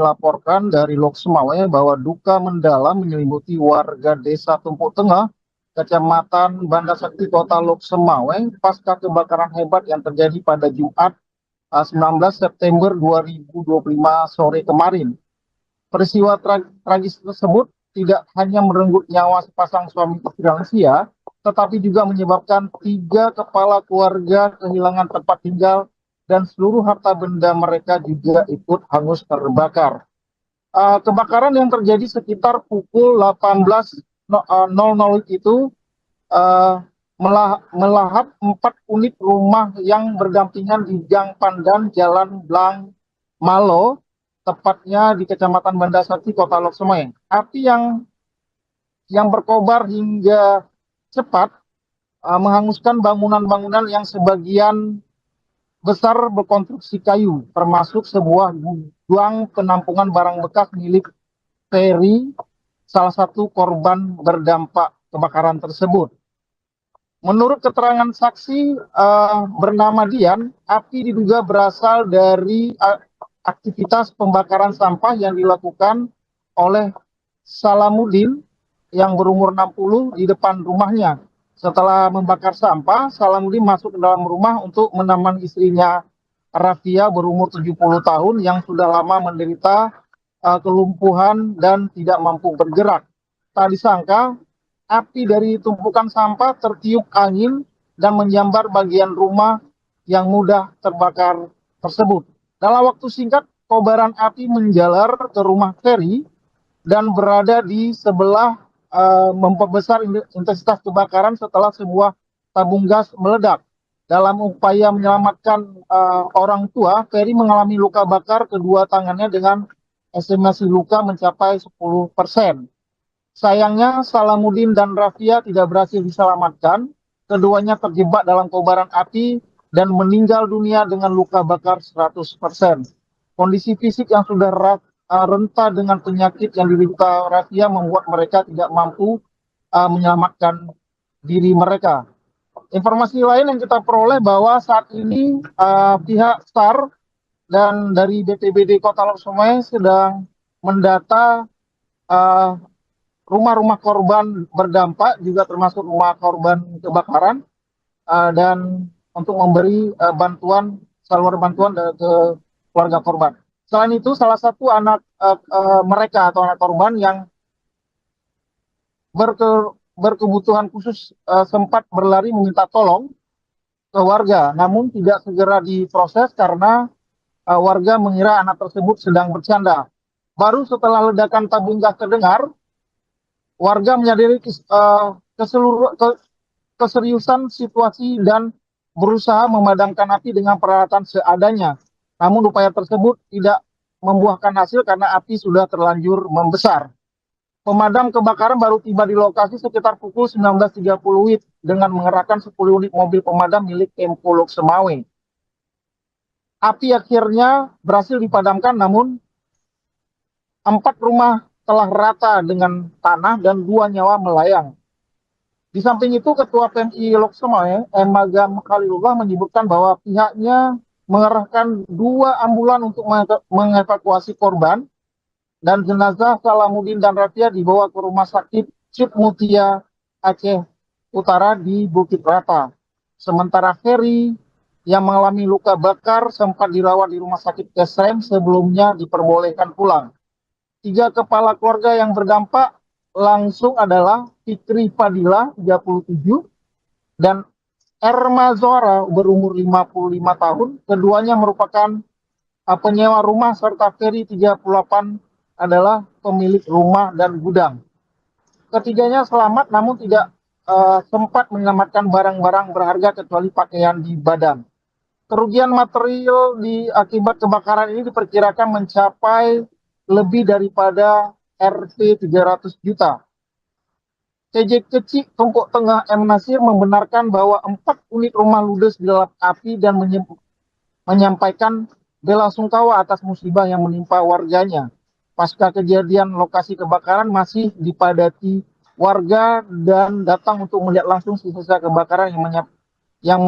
laporkan dari Lok Semawe bahwa duka mendalam menyelimuti warga Desa Tumpuk Tengah, Kecamatan Banda Sakti, Kota Lok Semawe, pasca kebakaran hebat yang terjadi pada Jumat 19 September 2025 sore kemarin. Peristiwa tragis tersebut tidak hanya merenggut nyawa sepasang suami istri lansia, tetapi juga menyebabkan 3 kepala keluarga kehilangan tempat tinggal dan seluruh harta benda mereka juga ikut hangus terbakar. Kebakaran yang terjadi sekitar pukul 18.00 itu melahap 4 unit rumah yang berdampingan di Gang Pandan, Jalan Blang Malo, tepatnya di Kecamatan Banda Sakti, Kota Lok Semawe. Api yang berkobar hingga cepat menghanguskan bangunan-bangunan yang sebagian besar berkonstruksi kayu, termasuk sebuah gudang penampungan barang bekas milik Ferry, salah satu korban berdampak kebakaran tersebut. Menurut keterangan saksi bernama Dian, api diduga berasal dari aktivitas pembakaran sampah yang dilakukan oleh Salamuddin yang berumur 60 di depan rumahnya. Setelah membakar sampah, Salamuddin masuk ke dalam rumah untuk menemani istrinya Rafia berumur 70 tahun yang sudah lama menderita kelumpuhan dan tidak mampu bergerak. Tak disangka, api dari tumpukan sampah tertiup angin dan menyambar bagian rumah yang mudah terbakar tersebut. Dalam waktu singkat, kobaran api menjalar ke rumah Ferry dan berada di sebelah, memperbesar intensitas kebakaran setelah sebuah tabung gas meledak. Dalam upaya menyelamatkan orang tua, Ferry mengalami luka bakar kedua tangannya dengan estimasi luka mencapai 10%. Sayangnya, Salamuddin dan Rafia tidak berhasil diselamatkan. Keduanya terjebak dalam kobaran api dan meninggal dunia dengan luka bakar 100%. Kondisi fisik yang sudah renta dengan penyakit yang diderita Rafia membuat mereka tidak mampu menyelamatkan diri mereka. Informasi lain yang kita peroleh bahwa saat ini pihak SAR dan dari BPBD Kota Lok Semawe sedang mendata rumah-rumah korban berdampak, juga termasuk rumah korban kebakaran, dan untuk memberi saluran bantuan ke keluarga korban. Selain itu, salah satu anak mereka atau anak korban yang berkebutuhan khusus sempat berlari meminta tolong ke warga, namun tidak segera diproses karena warga mengira anak tersebut sedang bercanda. Baru setelah ledakan tabung gas terdengar, warga menyadari keseriusan situasi dan berusaha memadamkan api dengan peralatan seadanya. Namun upaya tersebut tidak membuahkan hasil karena api sudah terlanjur membesar. Pemadam kebakaran baru tiba di lokasi sekitar pukul 19.30 WIB dengan mengerahkan 10 unit mobil pemadam milik Pemko Lok Semawe. Api akhirnya berhasil dipadamkan, namun 4 rumah telah rata dengan tanah dan 2 nyawa melayang. Di samping itu, Ketua PMI Lok Semawe, Magam Khalilullah, menyebutkan bahwa pihaknya mengerahkan 2 ambulan untuk mengevakuasi korban, dan jenazah Salamuddin dan Rafia dibawa ke Rumah Sakit Cip Mutia Aceh Utara di Bukit Rata. Sementara Ferry yang mengalami luka bakar sempat dirawat di Rumah Sakit Kesem sebelumnya diperbolehkan pulang. 3 kepala keluarga yang berdampak langsung adalah Fikri Fadila 37 dan Erma Zohra berumur 55 tahun. Keduanya merupakan penyewa rumah, serta Ferry 38 adalah pemilik rumah dan gudang. Ketiganya selamat namun tidak sempat menyelamatkan barang-barang berharga kecuali pakaian di badan. Kerugian material akibat kebakaran ini diperkirakan mencapai lebih daripada Rp 300 juta. CJ Kecik Tumpuk Tengah M. Nasir membenarkan bahwa 4 unit rumah ludes dilalap api dan menyampaikan bela sungkawa atas musibah yang menimpa warganya. Pasca kejadian, lokasi kebakaran masih dipadati warga dan datang untuk melihat langsung sisa kebakaran yang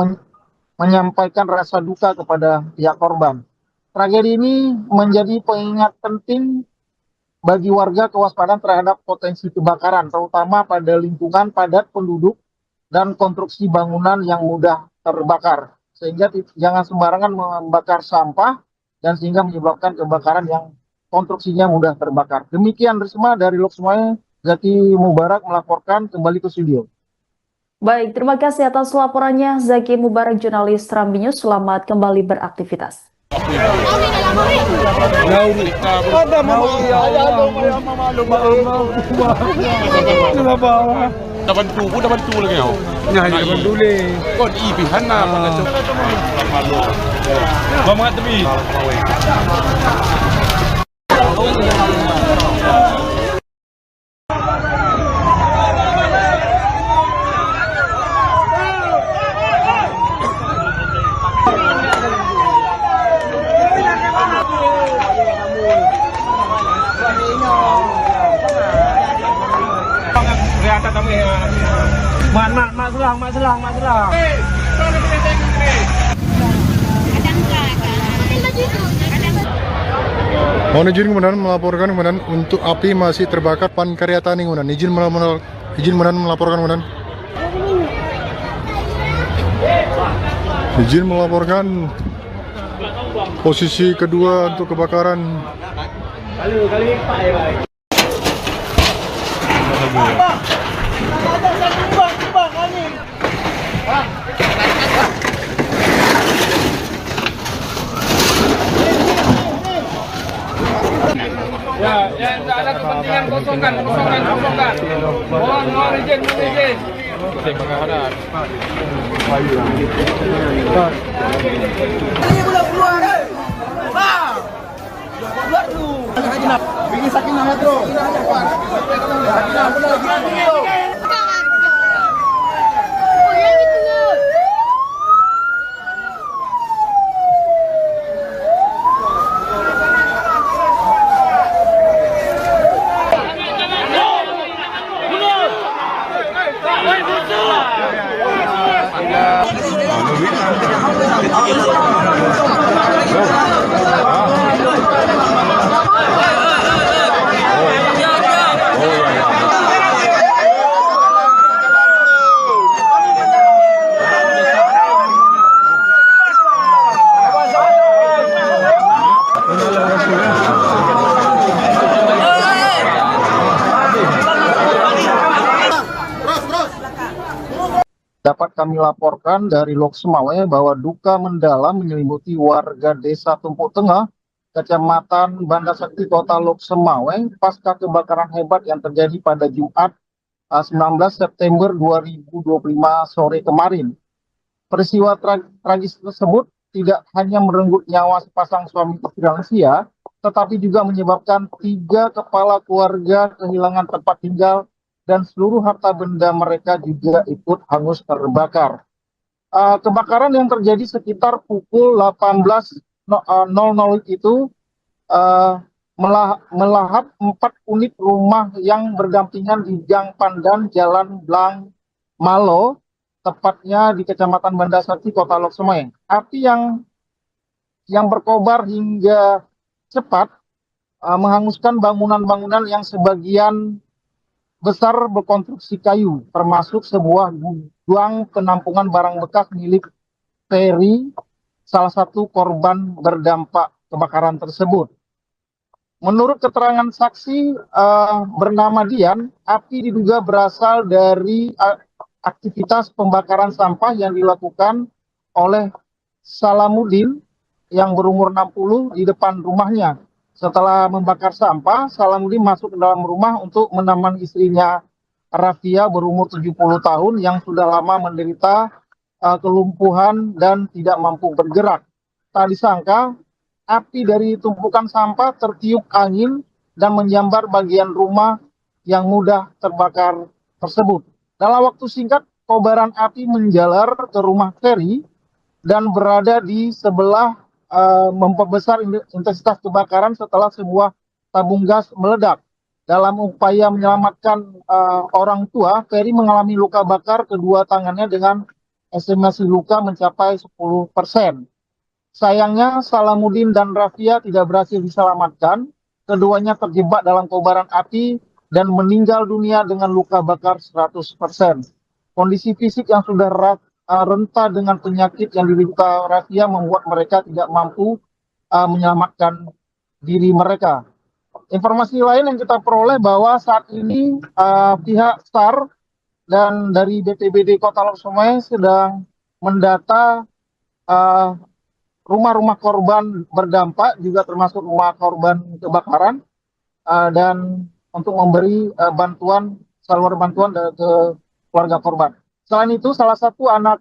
menyampaikan rasa duka kepada pihak korban. Tragedi ini menjadi pengingat penting bagi warga kewaspadaan terhadap potensi kebakaran, terutama pada lingkungan padat penduduk dan konstruksi bangunan yang mudah terbakar. Sehingga jangan sembarangan membakar sampah dan sehingga menyebabkan kebakaran yang konstruksinya mudah terbakar. Demikian Risma dari Loksmawe, Zaki Mubarak melaporkan kembali ke studio. Baik, terima kasih atas laporannya Zaki Mubarak, jurnalis Serambi News. Selamat kembali beraktivitas. Dapat tu lagi tau. Nah, dapat dulu. Kon ipihan na pada malu. Bamat tebi. Mak selang. Mohon izin kemudian melaporkan kemudian untuk api masih terbakar Pan Karya Tani kemudian izin melaporkan kemudian izin melaporkan posisi kedua untuk kebakaran. Ya, tidak ada kepentingan kosongkan. Mohon izin. Bikin sakinah ya, Bro. Dapat kami laporkan dari Loksmawe bahwa duka mendalam menyelimuti warga Desa Tumpuk Tengah, Kecamatan Banda Sakti, Kota Loksmawe, pasca kebakaran hebat yang terjadi pada Jumat 19 September 2025 sore kemarin. Peristiwa tragis tersebut tidak hanya merenggut nyawa sepasang suami istri lansia, tetapi juga menyebabkan 3 kepala keluarga kehilangan tempat tinggal dan seluruh harta benda mereka juga ikut hangus terbakar. Kebakaran yang terjadi sekitar pukul 18.00 itu melahap 4 unit rumah yang berdampingan di Gang Pandan, Jalan Blang Malo, tepatnya di Kecamatan Banda Sakti, Kota Loksmawe. Api yang berkobar hingga cepat menghanguskan bangunan-bangunan yang sebagian besar berkonstruksi kayu, termasuk sebuah gudang penampungan barang bekas milik Ferry, salah satu korban berdampak kebakaran tersebut. Menurut keterangan saksi bernama Dian, api diduga berasal dari aktivitas pembakaran sampah yang dilakukan oleh Salamuddin yang berumur 60 di depan rumahnya. Setelah membakar sampah, Salamuddin masuk ke dalam rumah untuk menemani istrinya Rafia berumur 70 tahun yang sudah lama menderita kelumpuhan dan tidak mampu bergerak. Tak disangka, api dari tumpukan sampah tertiup angin dan menyambar bagian rumah yang mudah terbakar tersebut. Dalam waktu singkat, kobaran api menjalar ke rumah Ferry dan berada di sebelah memperbesar intensitas kebakaran setelah sebuah tabung gas meledak. Dalam upaya menyelamatkan orang tua, Ferry mengalami luka bakar kedua tangannya dengan estimasi luka mencapai 10%. Sayangnya Salamuddin dan Rafia tidak berhasil diselamatkan. Keduanya terjebak dalam kobaran api dan meninggal dunia dengan luka bakar 100%. Kondisi fisik yang sudah renta dengan penyakit yang diderita Rafia membuat mereka tidak mampu menyelamatkan diri mereka. Informasi lain yang kita peroleh bahwa saat ini pihak SAR dan dari BPBD Kota Lok Sumawe sedang mendata rumah-rumah korban berdampak, juga termasuk rumah korban kebakaran, dan untuk memberi saluran bantuan ke keluarga korban. Selain itu, salah satu anak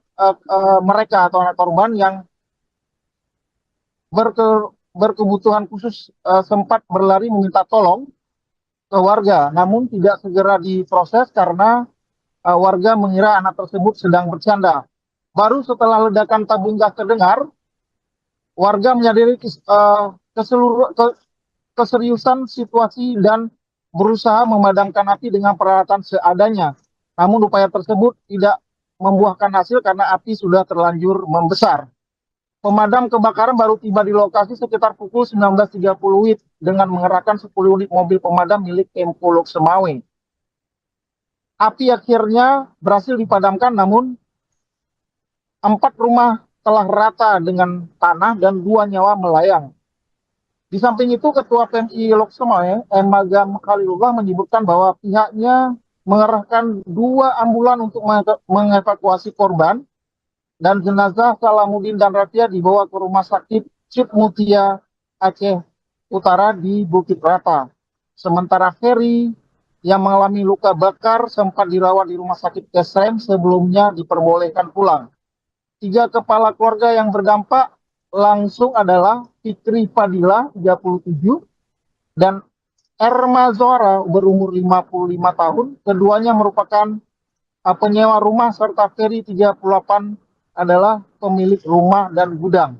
mereka atau anak korban yang berkebutuhan khusus sempat berlari meminta tolong ke warga, namun tidak segera diproses karena warga mengira anak tersebut sedang bercanda. Baru setelah ledakan tabung gas terdengar, warga menyadari keseriusan situasi dan berusaha memadamkan api dengan peralatan seadanya. Namun upaya tersebut tidak membuahkan hasil karena api sudah terlanjur membesar. Pemadam kebakaran baru tiba di lokasi sekitar pukul 19.30 WIB dengan mengerahkan 10 unit mobil pemadam milik Pemko Lok Sumawe. Api akhirnya berhasil dipadamkan, namun 4 rumah telah rata dengan tanah dan 2 nyawa melayang. Di samping itu, Ketua PMI Lok Sumawe, M. Magam Khalilullah, menyebutkan bahwa pihaknya mengerahkan 2 ambulan untuk mengevakuasi korban, dan jenazah Salamuddin dan Rafia dibawa ke Rumah Sakit Cip Mutia Aceh Utara di Bukit Rata. Sementara Ferry yang mengalami luka bakar sempat dirawat di Rumah Sakit Kesem sebelumnya diperbolehkan pulang. 3 kepala keluarga yang berdampak langsung adalah Fikri Fadila 37 dan Erma Zora berumur 55 tahun. Keduanya merupakan penyewa rumah, serta Ferry 38 adalah pemilik rumah dan gudang.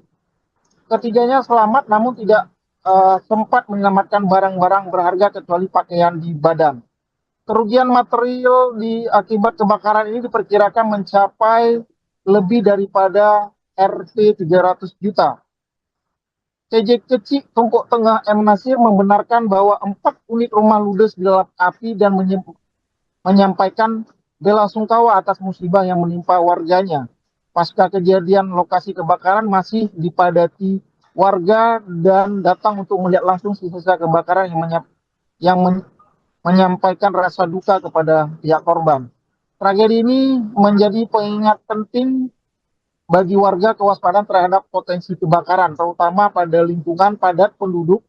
Ketiganya selamat namun tidak sempat menyelamatkan barang-barang berharga kecuali pakaian di badan. Kerugian material akibat kebakaran ini diperkirakan mencapai lebih daripada Rp 300 juta. TJ Kecik Tumpuk Tengah M. Nasir membenarkan bahwa 4 unit rumah ludes di dalam api dan menyampaikan bela sungkawa atas musibah yang menimpa warganya. Pasca kejadian, lokasi kebakaran masih dipadati warga dan datang untuk melihat langsung sisa kebakaran yang menyampaikan rasa duka kepada pihak korban. Tragedi ini menjadi pengingat penting bagi warga kewaspadaan terhadap potensi kebakaran, terutama pada lingkungan padat penduduk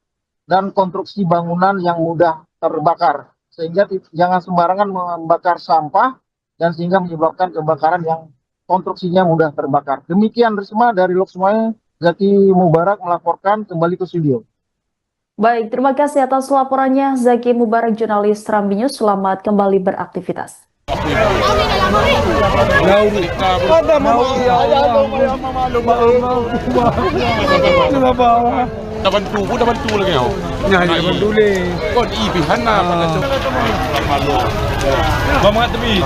dan konstruksi bangunan yang mudah terbakar. Sehingga jangan sembarangan membakar sampah dan sehingga menyebabkan kebakaran yang konstruksinya mudah terbakar. Demikian Risma dari Lok Sumawe, Zaki Mubarak melaporkan, kembali ke studio. Baik, terima kasih atas laporannya Zaki Mubarak, jurnalis Serambi News. Selamat kembali beraktivitas. Dah bantu lagi kau. Dah bantu le. Kau di pihana pada malu. Mama tepi.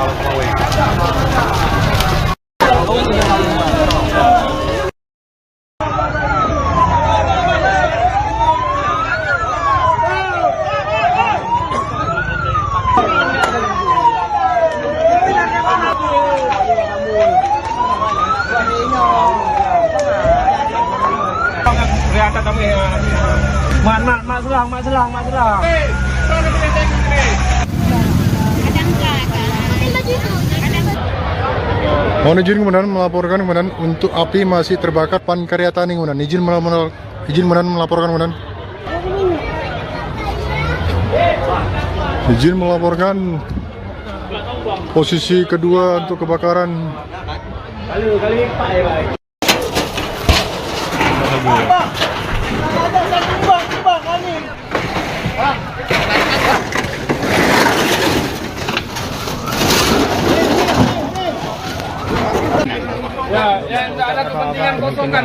Mak selang. Mohon izin kemudian melaporkan kemudian untuk api masih terbakar Pan Karya Tani kemudian izin melaporkan kemudian. Izin melaporkan posisi kedua untuk kebakaran. Ya, yang tidak ada kepentingan kosongkan.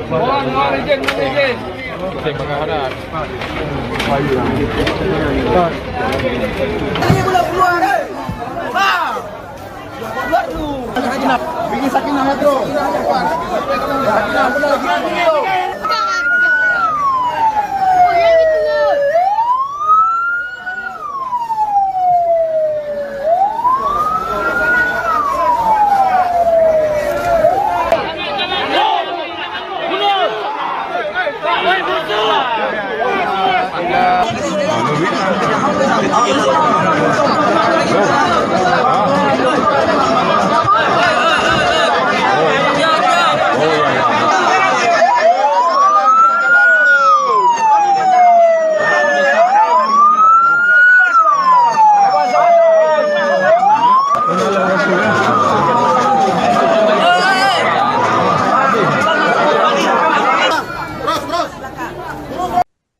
Mohon izin. Kebakaran. Ini boleh keluar. Keluar tu. Bikin sakinah tu.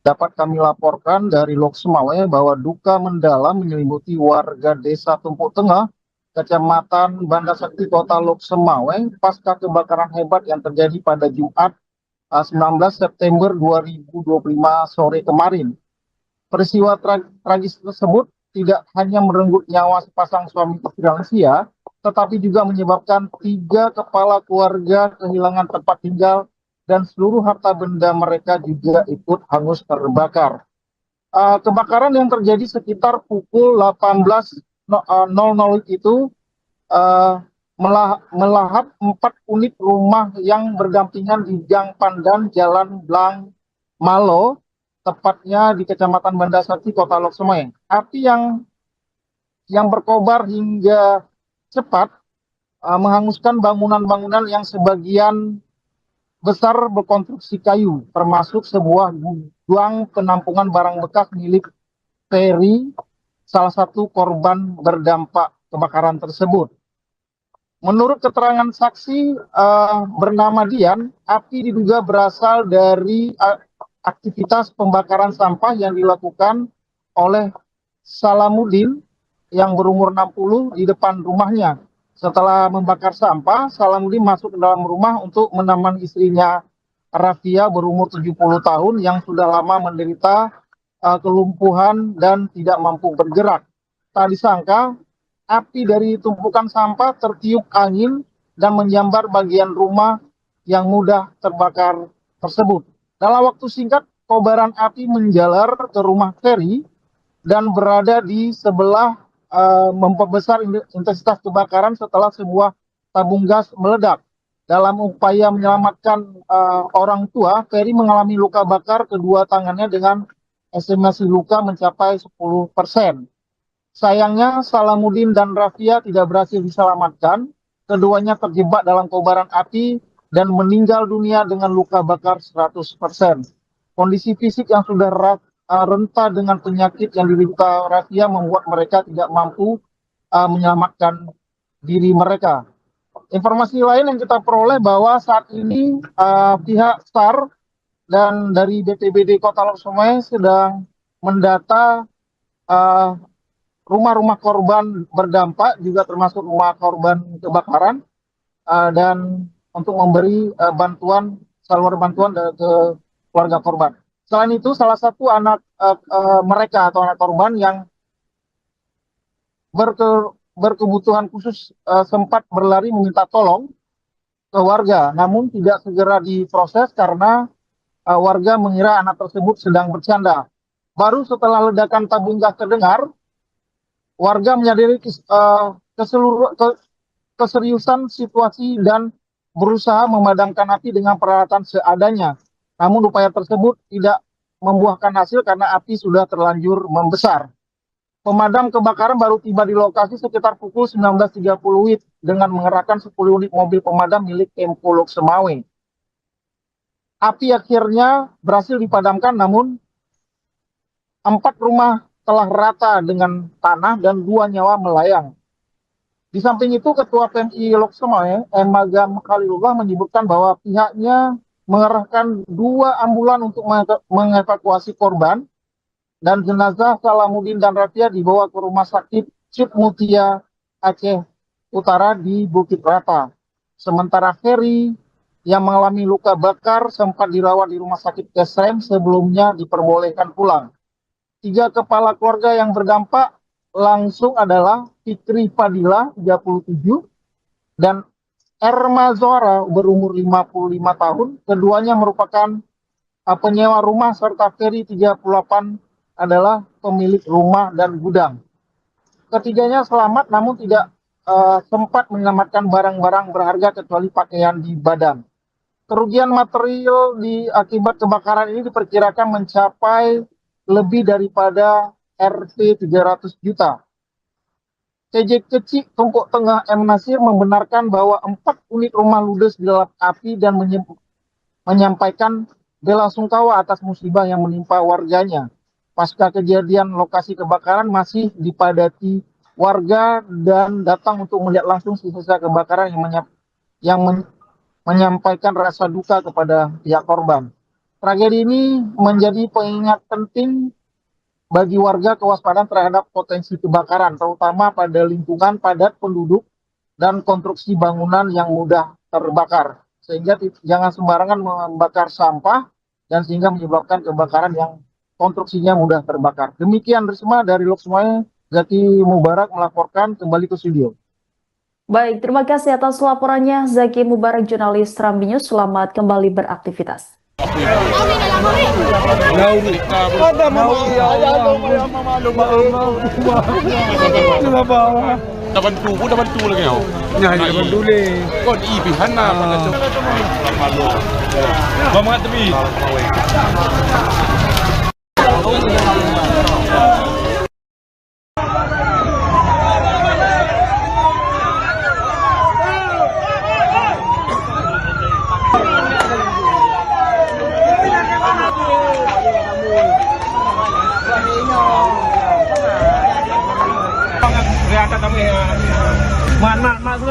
Dapat kami laporkan dari Lok Semawe bahwa duka mendalam menyelimuti warga Desa Tumpuk Tengah, Kecamatan Banda Sakti, Kota Lok Semawe, pasca kebakaran hebat yang terjadi pada Jumat 19 September 2025 sore kemarin. Peristiwa tragis tersebut tidak hanya merenggut nyawa sepasang suami istri lansia, tetapi juga menyebabkan 3 kepala keluarga kehilangan tempat tinggal dan seluruh harta benda mereka juga ikut hangus terbakar. Kebakaran yang terjadi sekitar pukul 18.00 itu melahap 4 unit rumah yang berdampingan di Gang Pandan, Jalan Blang Malo, tepatnya di Kecamatan Banda Sakti, Kota Lok Semawe. Api yang berkobar hingga cepat menghanguskan bangunan-bangunan yang sebagian besar berkonstruksi kayu, termasuk sebuah gudang penampungan barang bekas milik Ferry, salah satu korban berdampak kebakaran tersebut. Menurut keterangan saksi bernama Dian, api diduga berasal dari aktivitas pembakaran sampah yang dilakukan oleh Salamuddin yang berumur 60 di depan rumahnya. Setelah membakar sampah, Salamuddin masuk ke dalam rumah untuk menemani istrinya Rafia berumur 70 tahun yang sudah lama menderita kelumpuhan dan tidak mampu bergerak. Tak disangka, api dari tumpukan sampah tertiup angin dan menyambar bagian rumah yang mudah terbakar tersebut. Dalam waktu singkat, kobaran api menjalar ke rumah Ferry dan berada di sebelah memperbesar intensitas kebakaran setelah sebuah tabung gas meledak. Dalam upaya menyelamatkan orang tua, Ferry mengalami luka bakar kedua tangannya dengan estimasi luka mencapai 10%. Sayangnya, Salamuddin dan Rafia tidak berhasil diselamatkan. Keduanya terjebak dalam kobaran api dan meninggal dunia dengan luka bakar 100%. Kondisi fisik yang sudah renta dengan penyakit yang diderita Rafia membuat mereka tidak mampu menyelamatkan diri mereka. Informasi lain yang kita peroleh bahwa saat ini pihak SAR dan dari BPBD Kota Lok Semawe sedang mendata rumah-rumah korban berdampak, juga termasuk rumah korban kebakaran, dan untuk memberi saluran bantuan ke keluarga korban. Selain itu, salah satu anak mereka atau anak korban yang berkebutuhan khusus sempat berlari meminta tolong ke warga, namun tidak segera diproses karena warga mengira anak tersebut sedang bercanda. Baru setelah ledakan tabung gas terdengar, warga menyadari keseriusan situasi dan berusaha memadamkan api dengan peralatan seadanya. Namun upaya tersebut tidak membuahkan hasil karena api sudah terlanjur membesar. Pemadam kebakaran baru tiba di lokasi sekitar pukul 19.30 WIB dengan mengerahkan 10 unit mobil pemadam milik Pemko Lok Semawe. Api akhirnya berhasil dipadamkan, namun 4 rumah telah rata dengan tanah dan 2 nyawa melayang. Di samping itu, Ketua PMI Lok Semawe, M. Magam Khalilullah, menyebutkan bahwa pihaknya mengerahkan 2 ambulan untuk mengevakuasi korban, dan jenazah Salamuddin dan Rafia dibawa ke rumah sakit Cip Mutia Aceh Utara di Bukit Rata. Sementara Ferry yang mengalami luka bakar sempat dirawat di rumah sakit Kesrem sebelumnya diperbolehkan pulang. 3 kepala keluarga yang berdampak langsung adalah Fikri Fadila 37 dan Erma Zora berumur 55 tahun. Keduanya merupakan penyewa rumah, serta Ferry 38 adalah pemilik rumah dan gudang. Ketiganya selamat namun tidak sempat menyelamatkan barang-barang berharga kecuali pakaian di badan. Kerugian material akibat kebakaran ini diperkirakan mencapai lebih daripada Rp 300 juta. TJ Kecik Tumpuk Tengah M. Nasir membenarkan bahwa 4 unit rumah ludes dilalap api dan menyampaikan bela sungkawa atas musibah yang menimpa warganya. Pasca kejadian, lokasi kebakaran masih dipadati warga dan datang untuk melihat langsung sisa kebakaran yang menyampaikan rasa duka kepada pihak korban. Tragedi ini menjadi pengingat penting bagi warga kewaspadaan terhadap potensi kebakaran, terutama pada lingkungan padat penduduk dan konstruksi bangunan yang mudah terbakar. Sehingga jangan sembarangan membakar sampah dan sehingga menyebabkan kebakaran yang konstruksinya mudah terbakar. Demikian Risma dari Lok Sumawe, Zaki Mubarak melaporkan kembali ke studio. Baik, terima kasih atas laporannya Zaki Mubarak, jurnalis Serambi News. Selamat kembali beraktivitas. Dapat bantu lagi kau. Nah, di depan dulu. Kau ibihan na pada cok. Bamangat tebi.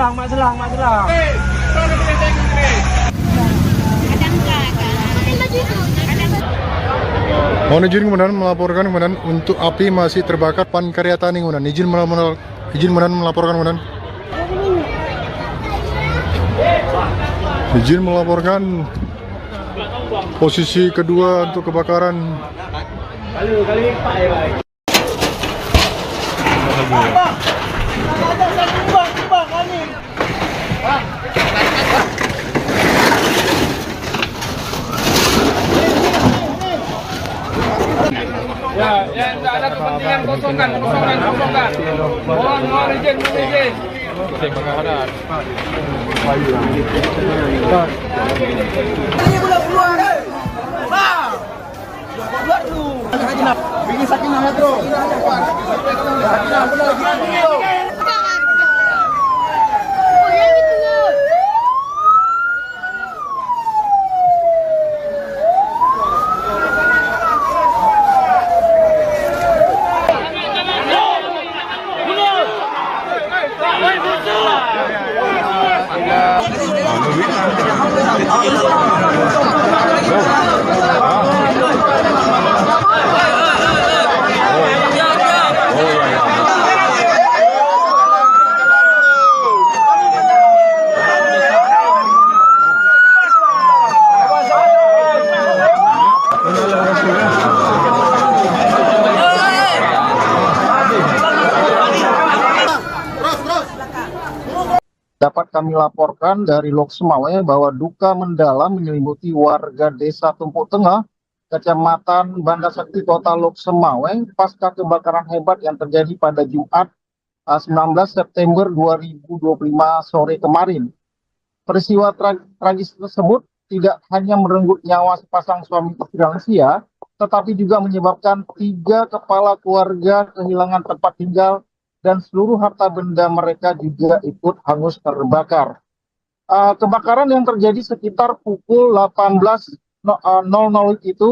Mak selang. Mohon izin kemudian melaporkan kemudian untuk api masih terbakar pan karya tani kemudian izin melaporkan kemudian izin melaporkan posisi kedua untuk kebakaran. Ya, tidak ada kepentingan kosongkan. Mohon izin. Ini boleh keluar. Pak. Keluar dulu. Bikin sakinah ya, Bro. Sakinah benar. Dapat kami laporkan dari Lok Sumawe bahwa duka mendalam menyelimuti warga Desa Tumpuk Tengah, Kecamatan Banda Sakti, Kota Lok Sumawe, pasca kebakaran hebat yang terjadi pada Jumat 19 September 2025 sore kemarin. Peristiwa tragis tersebut tidak hanya merenggut nyawa sepasang suami istri lansia, tetapi juga menyebabkan 3 kepala keluarga kehilangan tempat tinggal dan seluruh harta benda mereka juga ikut hangus terbakar. Kebakaran yang terjadi sekitar pukul 18.00 itu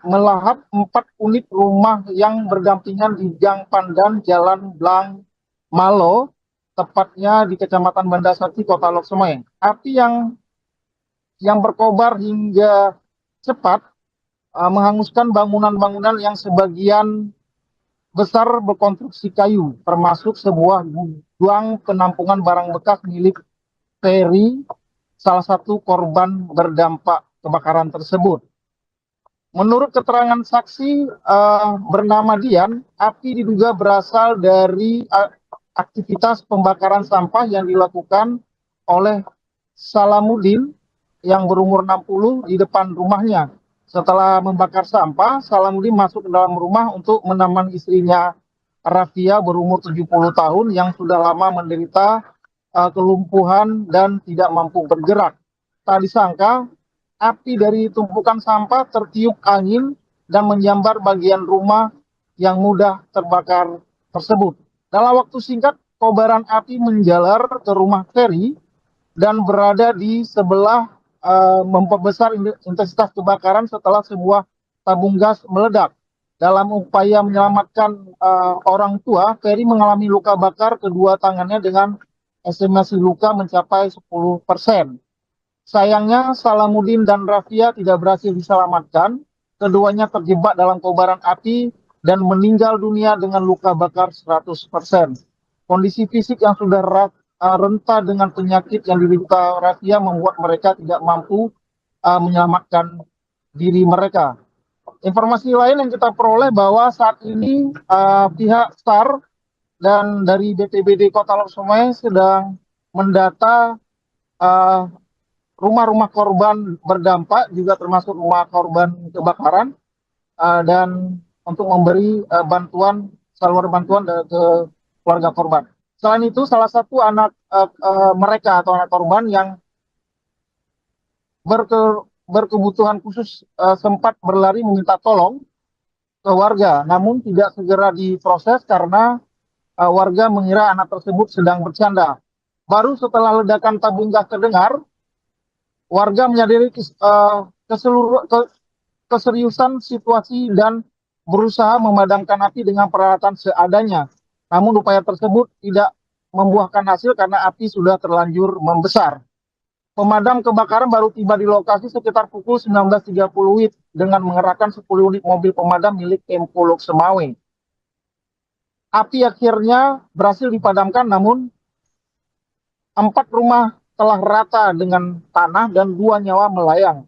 melahap 4 unit rumah yang berdampingan di Gang Pandan, Jalan Blang Malo, tepatnya di Kecamatan Banda Sakti, Kota Lok Sumawe. Api yang berkobar hingga cepat menghanguskan bangunan-bangunan yang sebagian besar berkonstruksi kayu, termasuk sebuah gudang penampungan barang bekas milik Ferry, salah satu korban berdampak kebakaran tersebut. Menurut keterangan saksi bernama Dian, api diduga berasal dari aktivitas pembakaran sampah yang dilakukan oleh Salamuddin yang berumur 60 di depan rumahnya. Setelah membakar sampah, Salamuddin masuk ke dalam rumah untuk menemani istrinya Rafia berumur 70 tahun yang sudah lama menderita kelumpuhan dan tidak mampu bergerak. Tak disangka, api dari tumpukan sampah tertiup angin dan menyambar bagian rumah yang mudah terbakar tersebut. Dalam waktu singkat, kobaran api menjalar ke rumah Ferry dan berada di sebelah memperbesar intensitas kebakaran setelah sebuah tabung gas meledak. Dalam upaya menyelamatkan orang tua, Ferry mengalami luka bakar kedua tangannya dengan estimasi luka mencapai 10%. Sayangnya, Salamuddin dan Rafia tidak berhasil diselamatkan. Keduanya terjebak dalam kobaran api dan meninggal dunia dengan luka bakar 100%. Kondisi fisik yang sudah renta dengan penyakit yang diderita Rafia membuat mereka tidak mampu menyelamatkan diri mereka. Informasi lain yang kita peroleh bahwa saat ini pihak SAR dan dari BPBD Kota Lok Sumawe sedang mendata rumah-rumah korban berdampak, juga termasuk rumah korban kebakaran, dan untuk memberi saluran bantuan ke keluarga korban. Selain itu, salah satu anak mereka atau anak korban yang berkebutuhan khusus sempat berlari meminta tolong ke warga, namun tidak segera diproses karena warga mengira anak tersebut sedang bercanda. Baru setelah ledakan tabung gas terdengar, warga menyadari keseriusan situasi dan berusaha memadamkan api dengan peralatan seadanya. Namun upaya tersebut tidak membuahkan hasil karena api sudah terlanjur membesar. Pemadam kebakaran baru tiba di lokasi sekitar pukul 19.30 WIB dengan mengerahkan 10 unit mobil pemadam milik Pemko Lok Sumawe. Api akhirnya berhasil dipadamkan, namun 4 rumah telah rata dengan tanah dan 2 nyawa melayang.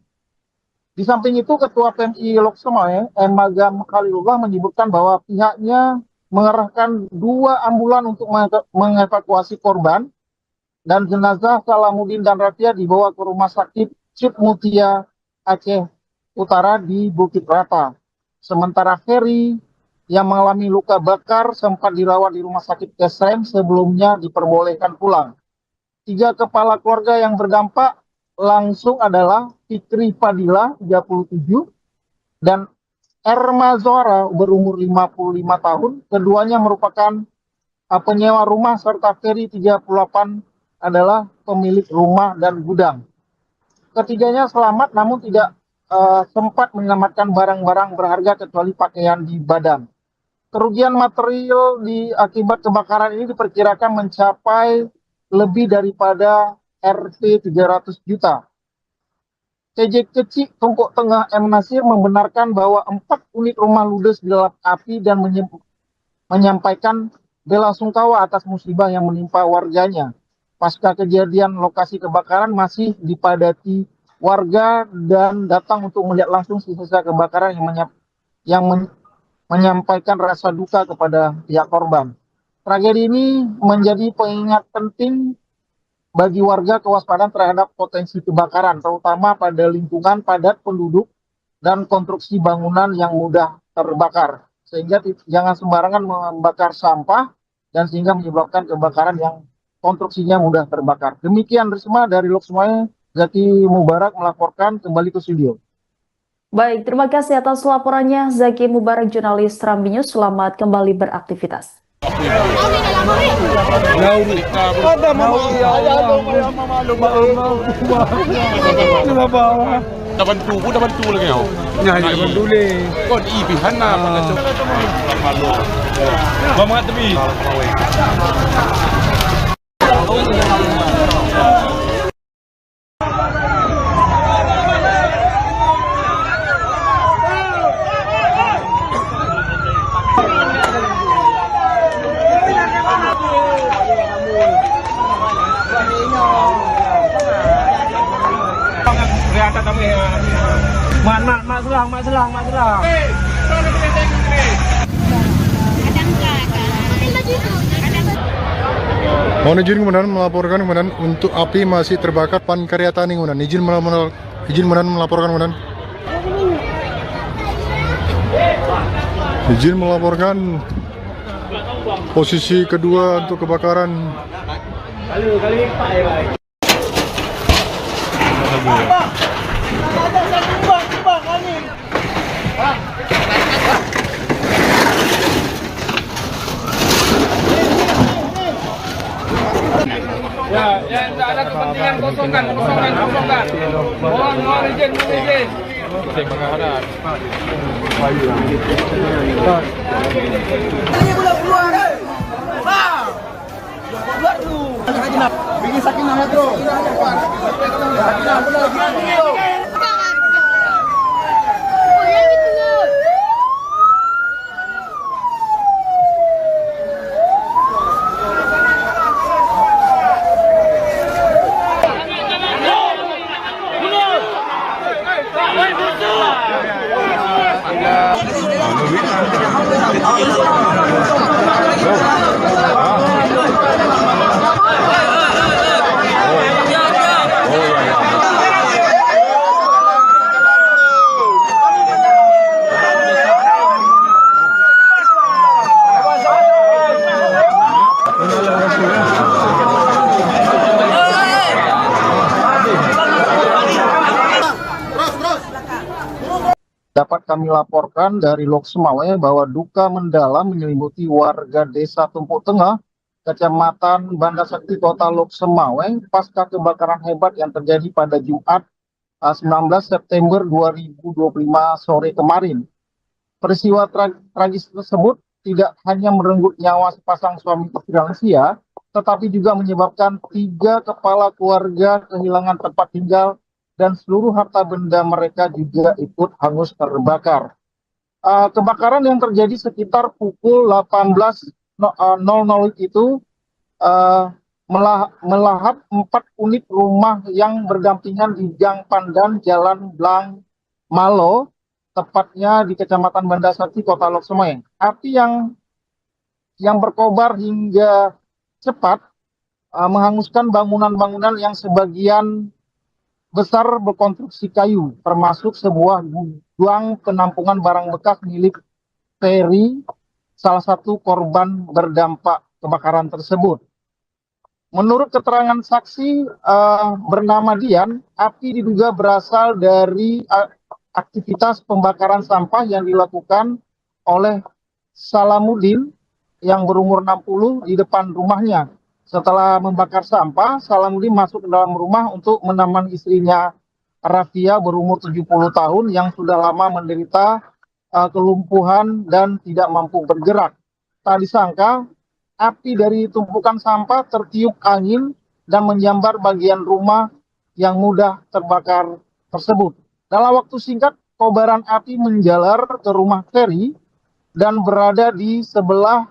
Di samping itu, Ketua PMI Lok Sumawe, Magam Khalilullah, menyebutkan bahwa pihaknya mengerahkan 2 ambulan untuk mengevakuasi korban, dan jenazah Salamuddin dan Rafia dibawa ke Rumah Sakit Cip Mutia Aceh Utara di Bukit Rata. Sementara Ferry yang mengalami luka bakar sempat dirawat di Rumah Sakit Kesem, sebelumnya diperbolehkan pulang. 3 kepala keluarga yang berdampak langsung adalah Fikri Fadila 37 dan Erma Zohra berumur 55 tahun. Keduanya merupakan penyewa rumah, serta Ferry 38 adalah pemilik rumah dan gudang. Ketiganya selamat namun tidak sempat menyelamatkan barang-barang berharga kecuali pakaian di badan. Kerugian material akibat kebakaran ini diperkirakan mencapai lebih daripada Rp 300 juta. CJ Kecik Tumpuk Tengah M. Nasir membenarkan bahwa 4 unit rumah ludes di dalam api dan menyampaikan bela sungkawa atas musibah yang menimpa warganya. Pasca kejadian, lokasi kebakaran masih dipadati warga dan datang untuk melihat langsung sisa kebakaran yang menyampaikan rasa duka kepada pihak korban. Tragedi ini menjadi pengingat penting bagi warga kewaspadaan terhadap potensi kebakaran, terutama pada lingkungan padat penduduk dan konstruksi bangunan yang mudah terbakar. Sehingga jangan sembarangan membakar sampah dan sehingga menyebabkan kebakaran yang konstruksinya mudah terbakar. Demikian Risma dari Lok Sumawe, Zaki Mubarak melaporkan kembali ke studio. Baik, terima kasih atas laporannya Zaki Mubarak, jurnalis Serambi News. Selamat kembali beraktivitas. Dapat tu lagi kau. Nah, dapat dulu. Kau ibihan na pada malu. Mama tebi. Mak selang. Mohon izin kemudian melaporkan kemudian untuk api masih terbakar Pan Karya Tani kemudian izin melaporkan kemudian. Izin melaporkan posisi kedua untuk kebakaran. Bang, ada saya kumbang kali. Tidak ada kepentingan kosongkan. Mohon izin. Ini boleh keluar. Keluar dulu. Bikin sakinah ya, Bro. Sakinah, benar lagi. Dapat kami laporkan dari Lok Semawe bahwa duka mendalam menyelimuti warga Desa Tumpuk Tengah, Kecamatan Banda Sakti, Kota Lok Semawe, pasca kebakaran hebat yang terjadi pada Jumat 19 September 2025 sore kemarin. Peristiwa tragis tersebut tidak hanya merenggut nyawa sepasang suami istri lansia, tetapi juga menyebabkan 3 kepala keluarga kehilangan tempat tinggal dan seluruh harta benda mereka juga ikut hangus terbakar. Kebakaran yang terjadi sekitar pukul 18.00 itu melahap 4 unit rumah yang berdampingan di Gang Pandan, Jalan Blang Malo, tepatnya di Kecamatan Banda Sakti, Kota Lok Semawe. Api yang berkobar hingga cepat menghanguskan bangunan-bangunan yang sebagian besar berkonstruksi kayu, termasuk sebuah gudang penampungan barang bekas milik Ferry, salah satu korban berdampak kebakaran tersebut. Menurut keterangan saksi bernama Dian, api diduga berasal dari aktivitas pembakaran sampah yang dilakukan oleh Salamuddin yang berumur 60 di depan rumahnya. Setelah membakar sampah, Salamuddin masuk ke dalam rumah untuk menemani istrinya Rafia berumur 70 tahun yang sudah lama menderita kelumpuhan dan tidak mampu bergerak. Tak disangka, api dari tumpukan sampah tertiup angin dan menyambar bagian rumah yang mudah terbakar tersebut. Dalam waktu singkat, kobaran api menjalar ke rumah Ferry dan berada di sebelah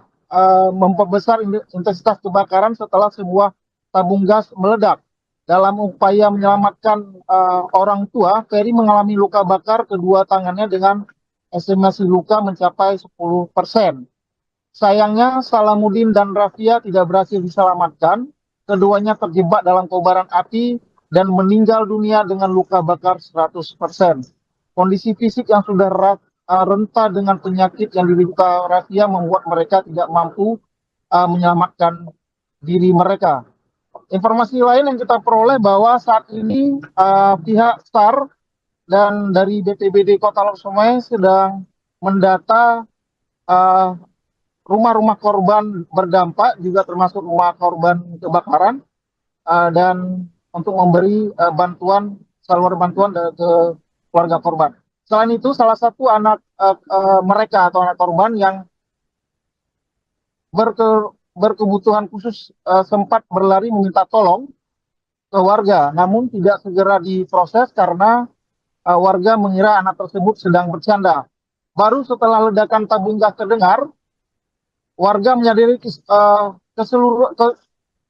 memperbesar intensitas kebakaran setelah sebuah tabung gas meledak. Dalam upaya menyelamatkan orang tua, Ferry mengalami luka bakar kedua tangannya dengan estimasi luka mencapai 10%. Sayangnya, Salamuddin dan Rafia tidak berhasil diselamatkan. Keduanya terjebak dalam kobaran api dan meninggal dunia dengan luka bakar 100%. Kondisi fisik yang sudah renta dengan penyakit yang diderita Rafia membuat mereka tidak mampu menyelamatkan diri mereka. Informasi lain yang kita peroleh bahwa saat ini pihak SAR dan dari BPBD Kota Lok Semawe sedang mendata rumah-rumah korban berdampak, juga termasuk rumah korban kebakaran, dan untuk memberi saluran bantuan ke keluarga korban. Selain itu, salah satu anak mereka atau anak korban yang berkebutuhan khusus sempat berlari meminta tolong ke warga, namun tidak segera diproses karena warga mengira anak tersebut sedang bercanda. Baru setelah ledakan tabung gas terdengar, warga menyadari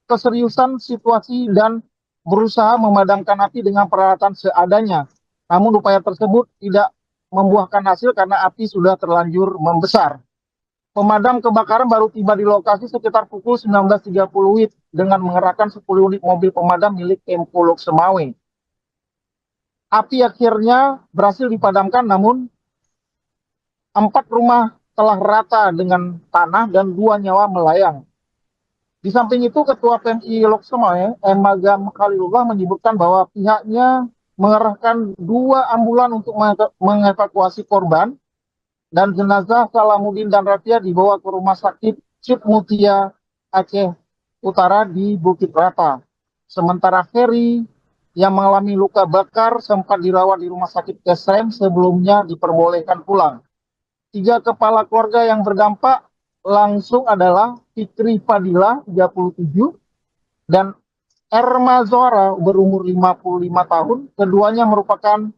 keseriusan situasi dan berusaha memadamkan api dengan peralatan seadanya. Namun upaya tersebut tidak membuahkan hasil karena api sudah terlanjur membesar. Pemadam kebakaran baru tiba di lokasi sekitar pukul 19.30 WIB dengan mengerahkan 10 unit mobil pemadam milik Pemko Lok Semawe. Api akhirnya berhasil dipadamkan, namun 4 rumah telah rata dengan tanah dan 2 nyawa melayang. Di samping itu, Ketua PMI Lok Semawe, Magam Khalilullah, menyebutkan bahwa pihaknya mengerahkan 2 ambulan untuk mengevakuasi korban, dan jenazah Salamuddin dan Rafia dibawa ke Rumah Sakit Cip Mutia Aceh Utara di Bukit Rata. Sementara Ferry yang mengalami luka bakar sempat dirawat di Rumah Sakit Kesrem sebelumnya diperbolehkan pulang. 3 kepala keluarga yang berdampak langsung adalah Fikri Fadila 37 dan Erma Zohra berumur 55 tahun. Keduanya merupakan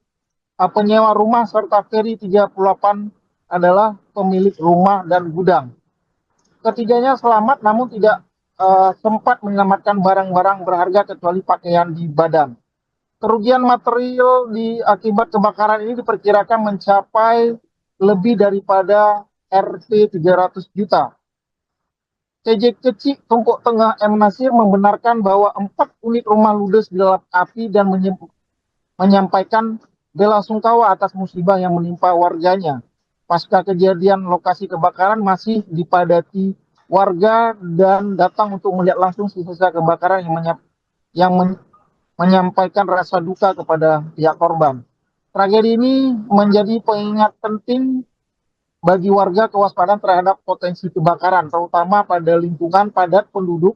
penyewa rumah serta Ferry 38 adalah pemilik rumah dan gudang. Ketiganya selamat namun tidak sempat menyelamatkan barang-barang berharga kecuali pakaian di badan. Kerugian material akibat kebakaran ini diperkirakan mencapai lebih daripada Rp 300 juta. TJ Kecik Tumpuk Tengah M. Nasir membenarkan bahwa 4 unit rumah ludes di dalam api dan menyampaikan bela sungkawa atas musibah yang menimpa warganya. Pasca kejadian, lokasi kebakaran masih dipadati warga dan datang untuk melihat langsung sisa kebakaran yang menyampaikan rasa duka kepada pihak korban. Tragedi ini menjadi pengingat penting bagi warga kewaspadaan terhadap potensi kebakaran, terutama pada lingkungan padat penduduk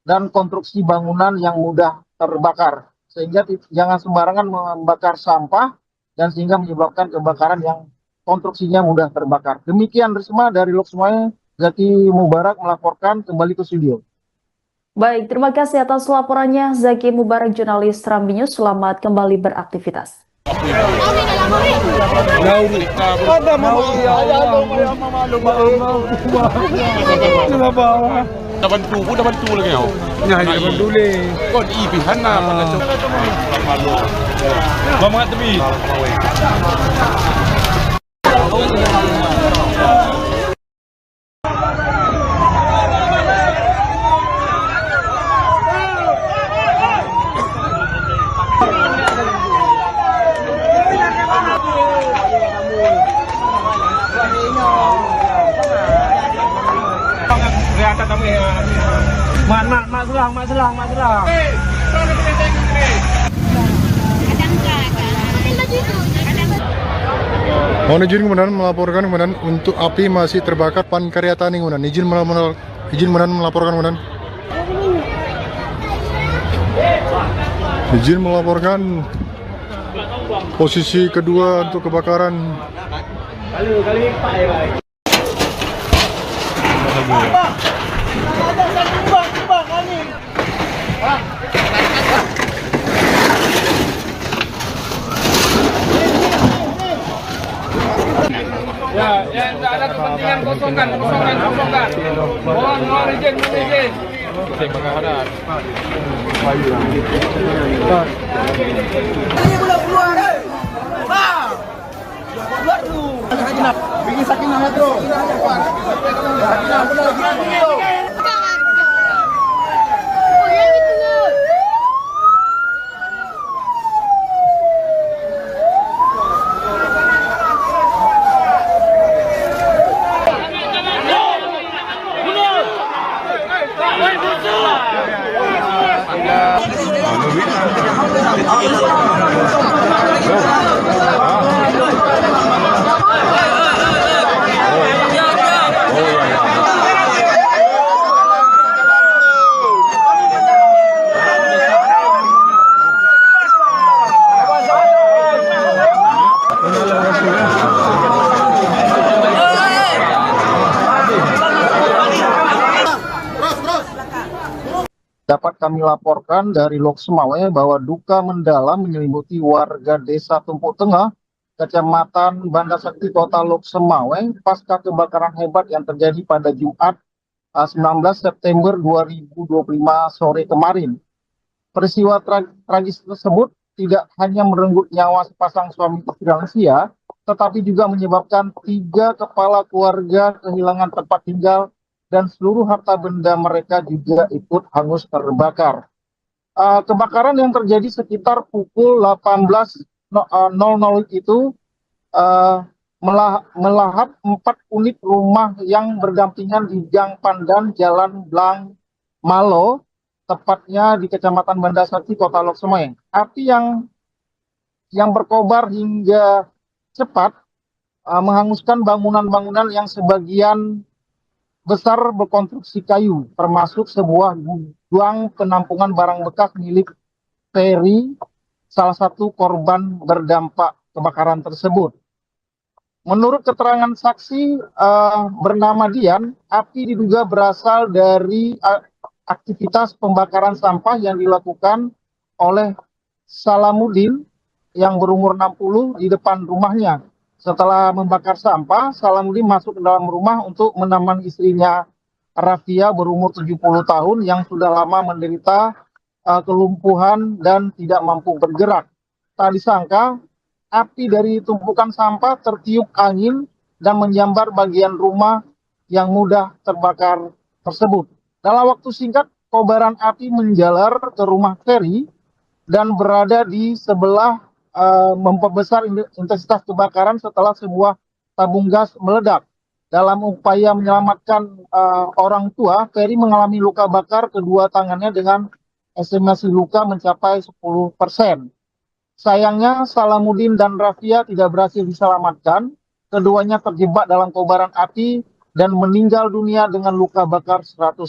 dan konstruksi bangunan yang mudah terbakar. Sehingga jangan sembarangan membakar sampah dan sehingga menyebabkan kebakaran yang konstruksinya mudah terbakar. Demikian Risma dari Loksmoe, Zaki Mubarak melaporkan kembali ke studio. Baik, terima kasih atas laporannya Zaki Mubarak, jurnalis Serambi News. Selamat kembali beraktivitas. Dah bantu lagi kau. Nah, dia bantu le. Kau di pihak na pada cok. Mama tepi. Mak selang. Mohon izin kemudian melaporkan kemudian untuk api masih terbakar Pan Karya Tani kemudian izin melaporkan kemudian. Izin melaporkan posisi kedua untuk kebakaran. Ya, tidak ada kepentingan kosongkan. Mohon izin. Bikin sakinah ya, bro. Sakinah benar. Dapat kami laporkan dari Loksmawe bahwa duka mendalam menyelimuti warga Desa Tumpuk Tengah, Kecamatan Banda Sakti, Kota Loksmawe, pasca kebakaran hebat yang terjadi pada Jumat 19 September 2025 sore kemarin. Peristiwa tragis tersebut tidak hanya merenggut nyawa sepasang suami istri lansia, tetapi juga menyebabkan 3 kepala keluarga kehilangan tempat tinggal dan seluruh harta benda mereka juga ikut hangus terbakar. Kebakaran yang terjadi sekitar pukul 18.00 itu melahap 4 unit rumah yang berdampingan di Gang Pandan, Jalan Blang Malo, tepatnya di Kecamatan Banda Sakti, Kota Loksmoe. Api yang berkobar hingga cepat menghanguskan bangunan-bangunan yang sebagian besar berkonstruksi kayu, termasuk sebuah gudang penampungan barang bekas milik Ferry, salah satu korban berdampak kebakaran tersebut. Menurut keterangan saksi bernama Dian, api diduga berasal dari aktivitas pembakaran sampah yang dilakukan oleh Salamuddin yang berumur 60 di depan rumahnya. Setelah membakar sampah, Salamuddin masuk ke dalam rumah untuk menemani istrinya Rafia berumur 70 tahun yang sudah lama menderita kelumpuhan dan tidak mampu bergerak. Tak disangka, api dari tumpukan sampah tertiup angin dan menyambar bagian rumah yang mudah terbakar tersebut. Dalam waktu singkat, kobaran api menjalar ke rumah Ferry dan berada di sebelah memperbesar intensitas kebakaran setelah sebuah tabung gas meledak. Dalam upaya menyelamatkan orang tua, Ferry mengalami luka bakar kedua tangannya dengan estimasi luka mencapai 10%. Sayangnya, Salamuddin dan Rafia tidak berhasil diselamatkan. Keduanya terjebak dalam kobaran api dan meninggal dunia dengan luka bakar 100%.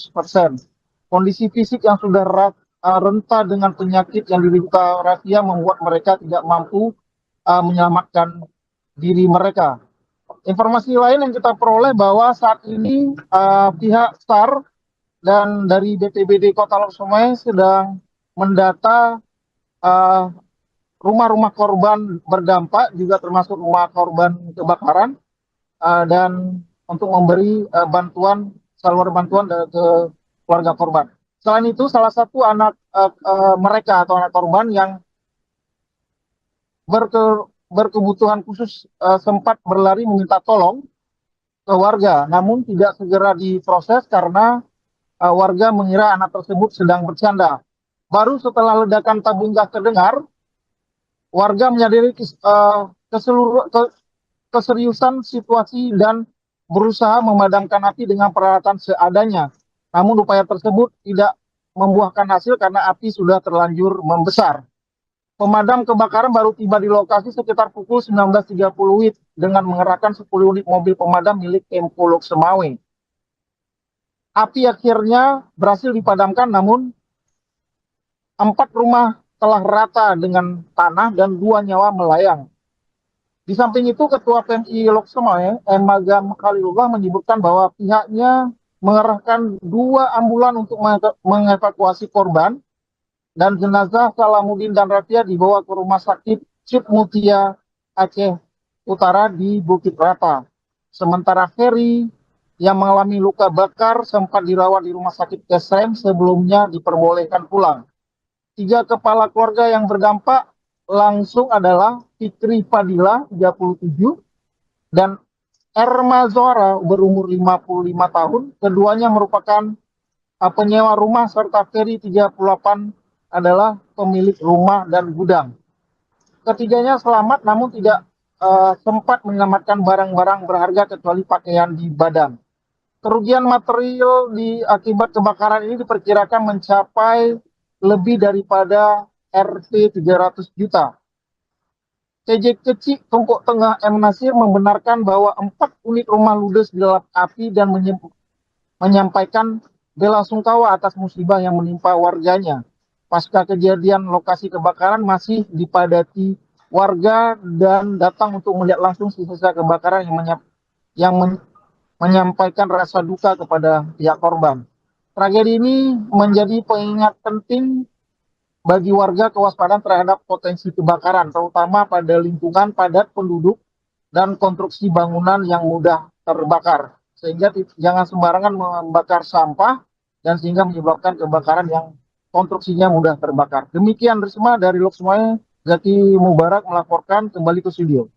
Kondisi fisik yang sudah renta dengan penyakit yang diderita Rafia membuat mereka tidak mampu menyelamatkan diri mereka. Informasi lain yang kita peroleh bahwa saat ini pihak SAR dan dari BPBD Kota Lok Sumawe sedang mendata rumah-rumah korban berdampak, juga termasuk rumah korban kebakaran, dan untuk memberi saluran bantuan ke keluarga korban. Selain itu, salah satu anak mereka atau anak korban yang berkebutuhan khusus sempat berlari meminta tolong ke warga, namun tidak segera diproses karena warga mengira anak tersebut sedang bercanda. Baru setelah ledakan tabung gas terdengar, warga menyadari keseriusan situasi dan berusaha memadamkan api dengan peralatan seadanya. Namun upaya tersebut tidak membuahkan hasil karena api sudah terlanjur membesar. Pemadam kebakaran baru tiba di lokasi sekitar pukul 19.30 WIB dengan mengerahkan 10 unit mobil pemadam milik Pemko Lok Sumawe. Api akhirnya berhasil dipadamkan, namun 4 rumah telah rata dengan tanah dan 2 nyawa melayang. Di samping itu, Ketua PMI Lok Sumawe, Magam Khalilullah, menyebutkan bahwa pihaknya mengerahkan 2 ambulan untuk mengevakuasi korban, dan jenazah Salamuddin dan Rafia dibawa ke Rumah Sakit Cip Mutia Aceh Utara di Bukit Rata. Sementara Ferry yang mengalami luka bakar sempat dirawat di Rumah Sakit Kesrem sebelumnya diperbolehkan pulang. 3 kepala keluarga yang berdampak langsung adalah Fikri Fadila 37 dan Erma Zora berumur 55 tahun. Keduanya merupakan penyewa rumah, serta Ferry 38 adalah pemilik rumah dan gudang. Ketiganya selamat namun tidak sempat menyelamatkan barang-barang berharga kecuali pakaian di badan. Kerugian material akibat kebakaran ini diperkirakan mencapai lebih daripada Rp 300 juta. TJ Kecik Tumpuk Tengah M. Nasir membenarkan bahwa 4 unit rumah ludes di dalam api dan menyampaikan bela sungkawa atas musibah yang menimpa warganya. Pasca kejadian, lokasi kebakaran masih dipadati warga dan datang untuk melihat langsung sisa kebakaran yang menyampaikan rasa duka kepada pihak korban. Tragedi ini menjadi pengingat penting bagi warga kewaspadaan terhadap potensi kebakaran, terutama pada lingkungan padat penduduk dan konstruksi bangunan yang mudah terbakar. Sehingga jangan sembarangan membakar sampah dan sehingga menyebabkan kebakaran yang konstruksinya mudah terbakar. Demikian Risma dari Lok Sumawe, Zaki Mubarak melaporkan kembali ke studio.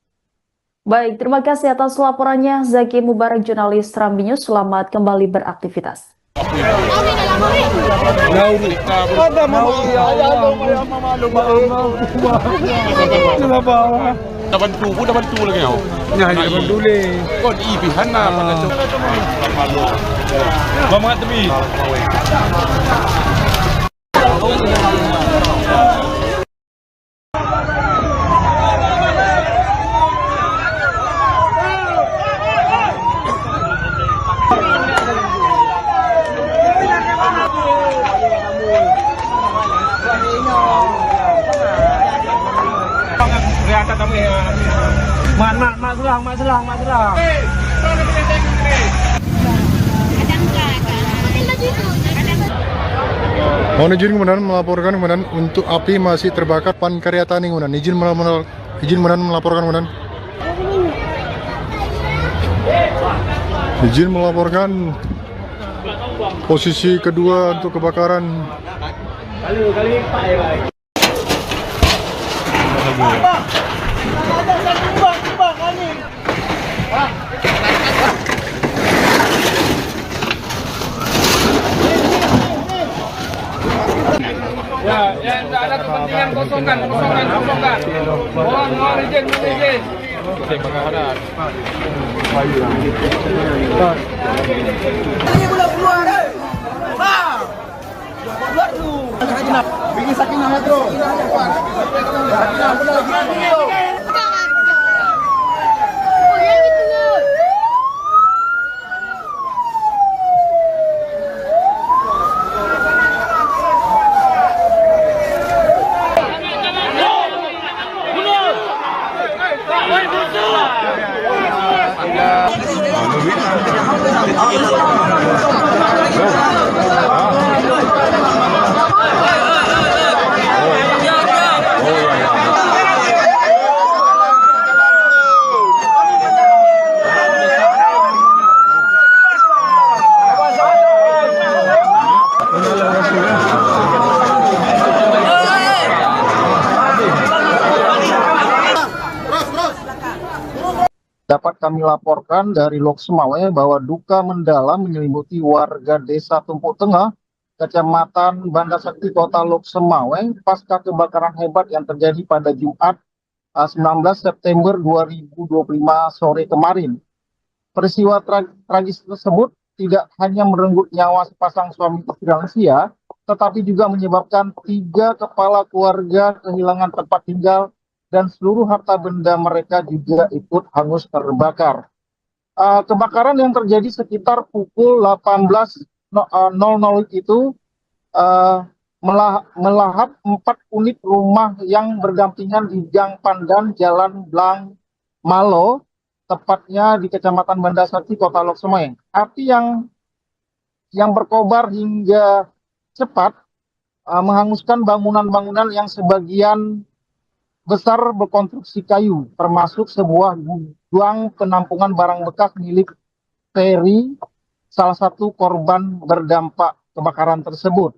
Baik, terima kasih atas laporannya Zaki Mubarak, jurnalis Serambi News. Selamat kembali beraktivitas. Dah bantu lagi kau. Nah, dia bantu le. Kau di pihak na pada cok. Mama tebi. Mak selang. Mohon izin kemudian melaporkan kemudian untuk api masih terbakar Pan Karya Tani kemudian izin melaporkan kemudian izin melaporkan posisi kedua untuk kebakaran. Ya, tidak ada kepentingan kosongkan. Mohon izin. Ini boleh keluar. Bang. Keluar tu. Bikin sakinah ya, bro. Sakinah benar. Dapat kami laporkan dari Lok Semawai bahwa duka mendalam menyelimuti warga Desa Tumpuk Tengah, Kecamatan Banda Sakti, Kota Lok Semawai, pasca kebakaran hebat yang terjadi pada Jumat 19 September 2025 sore kemarin. Peristiwa tragis tersebut tidak hanya merenggut nyawa sepasang suami istri lansia, tetapi juga menyebabkan 3 kepala keluarga kehilangan tempat tinggal dan seluruh harta benda mereka juga ikut hangus terbakar. Kebakaran yang terjadi sekitar pukul 18.00 itu melahap 4 unit rumah yang berdampingan di Gang Pandan, Jalan Blang Malo, tepatnya di Kecamatan Banda Sakti, Kota Lok Semawai. Api yang berkobar hingga cepat menghanguskan bangunan-bangunan yang sebagian besar berkonstruksi kayu, termasuk sebuah gudang penampungan barang bekas milik Ferry, salah satu korban berdampak kebakaran tersebut.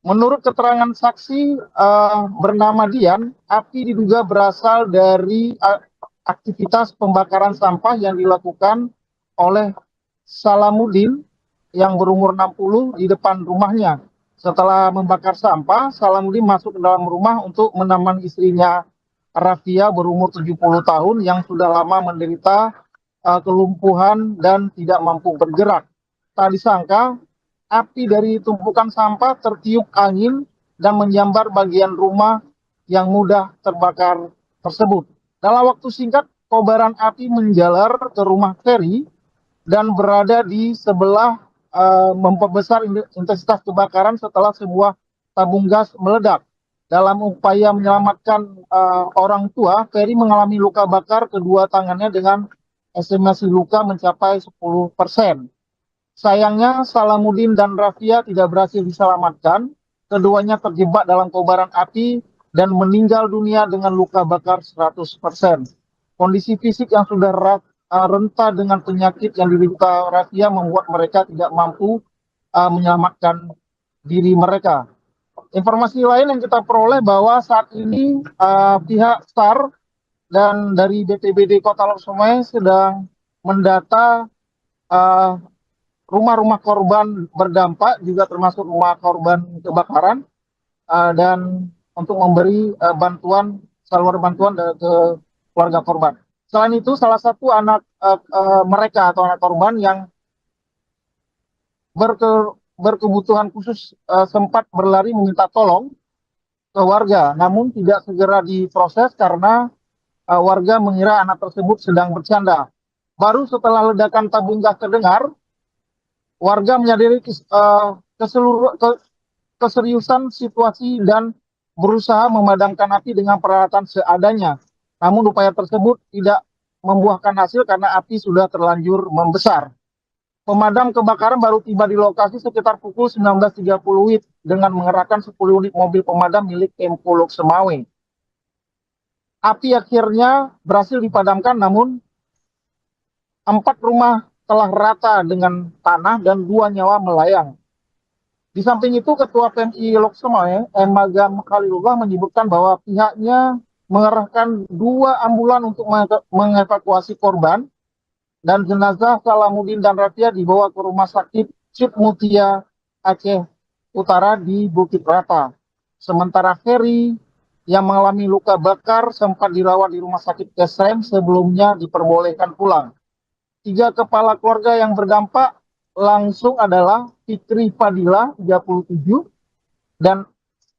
Menurut keterangan saksi bernama Dian, api diduga berasal dari aktivitas pembakaran sampah yang dilakukan oleh Salamuddin yang berumur 60 di depan rumahnya. Setelah membakar sampah, Salamuddin masuk ke dalam rumah untuk menemani istrinya Rafia berumur 70 tahun yang sudah lama menderita kelumpuhan dan tidak mampu bergerak. Tak disangka, api dari tumpukan sampah tertiup angin dan menyambar bagian rumah yang mudah terbakar tersebut. Dalam waktu singkat, kobaran api menjalar ke rumah Ferry dan berada di sebelah memperbesar intensitas kebakaran setelah sebuah tabung gas meledak. Dalam upaya menyelamatkan orang tua, Ferry mengalami luka bakar kedua tangannya dengan estimasi luka mencapai 10%. Sayangnya, Salamuddin dan Rafia tidak berhasil diselamatkan. Keduanya terjebak dalam kobaran api dan meninggal dunia dengan luka bakar 100%. Kondisi fisik yang sudah renta dengan penyakit yang diderita Rafia membuat mereka tidak mampu menyelamatkan diri mereka. Informasi lain yang kita peroleh bahwa saat ini pihak SAR dan dari BPBD Kota Lok Semawai sedang mendata rumah-rumah korban berdampak, juga termasuk rumah korban kebakaran, dan untuk memberi saluran bantuan ke keluarga korban. Selain itu, salah satu anak mereka atau anak korban yang berkebutuhan khusus sempat berlari meminta tolong ke warga, namun tidak segera diproses karena warga mengira anak tersebut sedang bercanda. Baru setelah ledakan tabung gas terdengar, warga menyadari keseriusan situasi dan berusaha memadamkan api dengan peralatan seadanya. Namun upaya tersebut tidak membuahkan hasil karena api sudah terlanjur membesar. Pemadam kebakaran baru tiba di lokasi sekitar pukul 19.30 WIB dengan mengerahkan 10 unit mobil pemadam milik Pemko Lok Semawe. Api akhirnya berhasil dipadamkan, namun 4 rumah telah rata dengan tanah dan 2 nyawa melayang. Di samping itu, Ketua PMI Lok Semawe, M. Magam Khalilullah, menyebutkan bahwa pihaknya mengerahkan 2 ambulan untuk mengevakuasi korban dan jenazah Salamuddin dan Rafia dibawa ke Rumah Sakit Cip Mutia Aceh Utara di Bukit Rata. Sementara Ferry yang mengalami luka bakar sempat dirawat di Rumah Sakit Kesem sebelumnya diperbolehkan pulang. 3 kepala keluarga yang berdampak langsung adalah Fikri Fadila 37 dan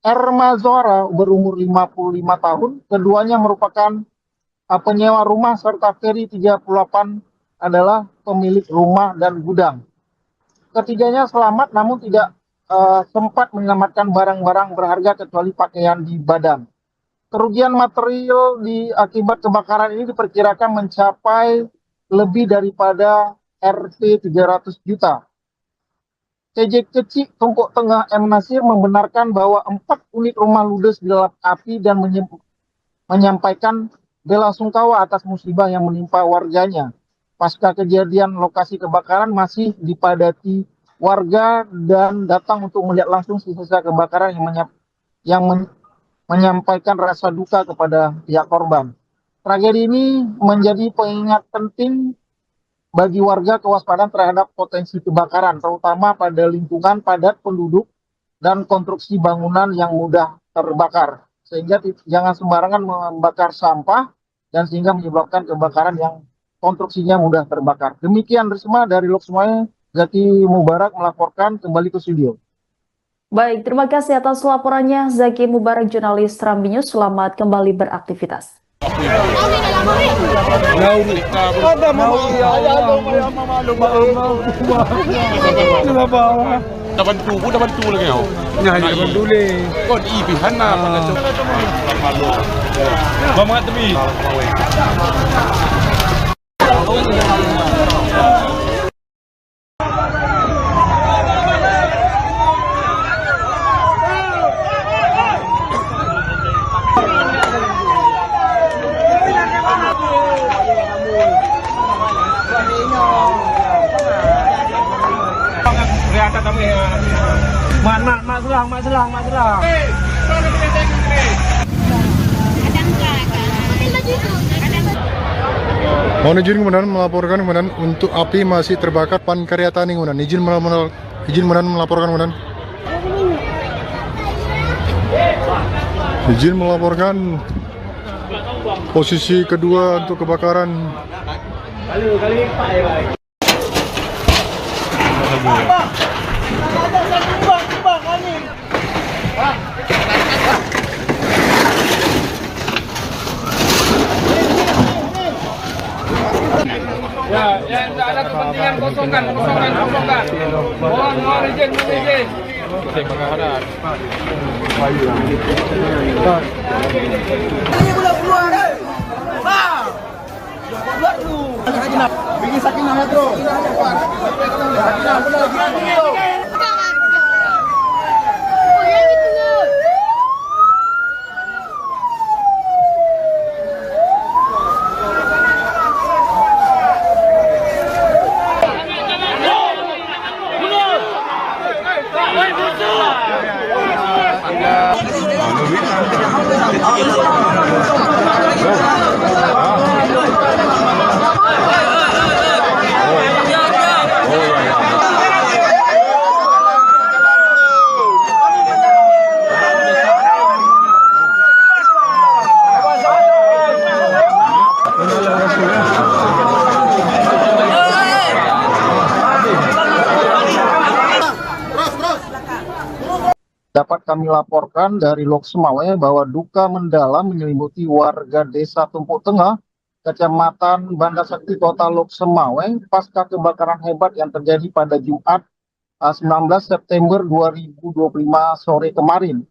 Erma Zohra berumur 55 tahun. Keduanya merupakan penyewa rumah serta Ferry 38 adalah pemilik rumah dan gudang. Ketiganya selamat namun tidak sempat menyelamatkan barang-barang berharga kecuali pakaian di badan. Kerugian material akibat kebakaran ini diperkirakan mencapai lebih daripada Rp 300 juta. CJ Kecik Tumpuk Tengah M. Nasir membenarkan bahwa 4 unit rumah ludes dilalap api dan menyampaikan bela sungkawa atas musibah yang menimpa warganya. Pasca kejadian, lokasi kebakaran masih dipadati warga dan datang untuk melihat langsung sisa kebakaran yang menyampaikan rasa duka kepada pihak korban. Tragedi ini menjadi pengingat penting bagi warga kewaspadaan terhadap potensi kebakaran, terutama pada lingkungan padat penduduk dan konstruksi bangunan yang mudah terbakar. Sehingga jangan sembarangan membakar sampah dan sehingga menyebabkan kebakaran yang konstruksinya mudah terbakar. Demikian Risma dari Lok Semawe, Zaki Mubarak melaporkan kembali ke studio. Baik, terima kasih atas laporannya Zaki Mubarak, jurnalis Serambi News. Selamat kembali beraktivitas. Dapat tu lagi kau. Nah, dapat dulu. Kau ibihan na pada malu. Bamak tebi. Mak selang. Mohon izin kemudian melaporkan kemudian untuk api masih terbakar Pan Karya Tani kemudian izin melaporkan kemudian. Izin melaporkan posisi kedua untuk kebakaran. Ya, tidak ada kepentingan kosongkan. Mohon izin. Ini boleh keluar. Keluar tu. Bikin sakinah ya, bro. Sakinah boleh. Dapat kami laporkan dari Lok Semawe bahwa duka mendalam menyelimuti warga Desa Tumpuk Tengah, Kecamatan Banda Sakti, Kota Lok Semawe, pasca kebakaran hebat yang terjadi pada Jumat 19 September 2025 sore kemarin.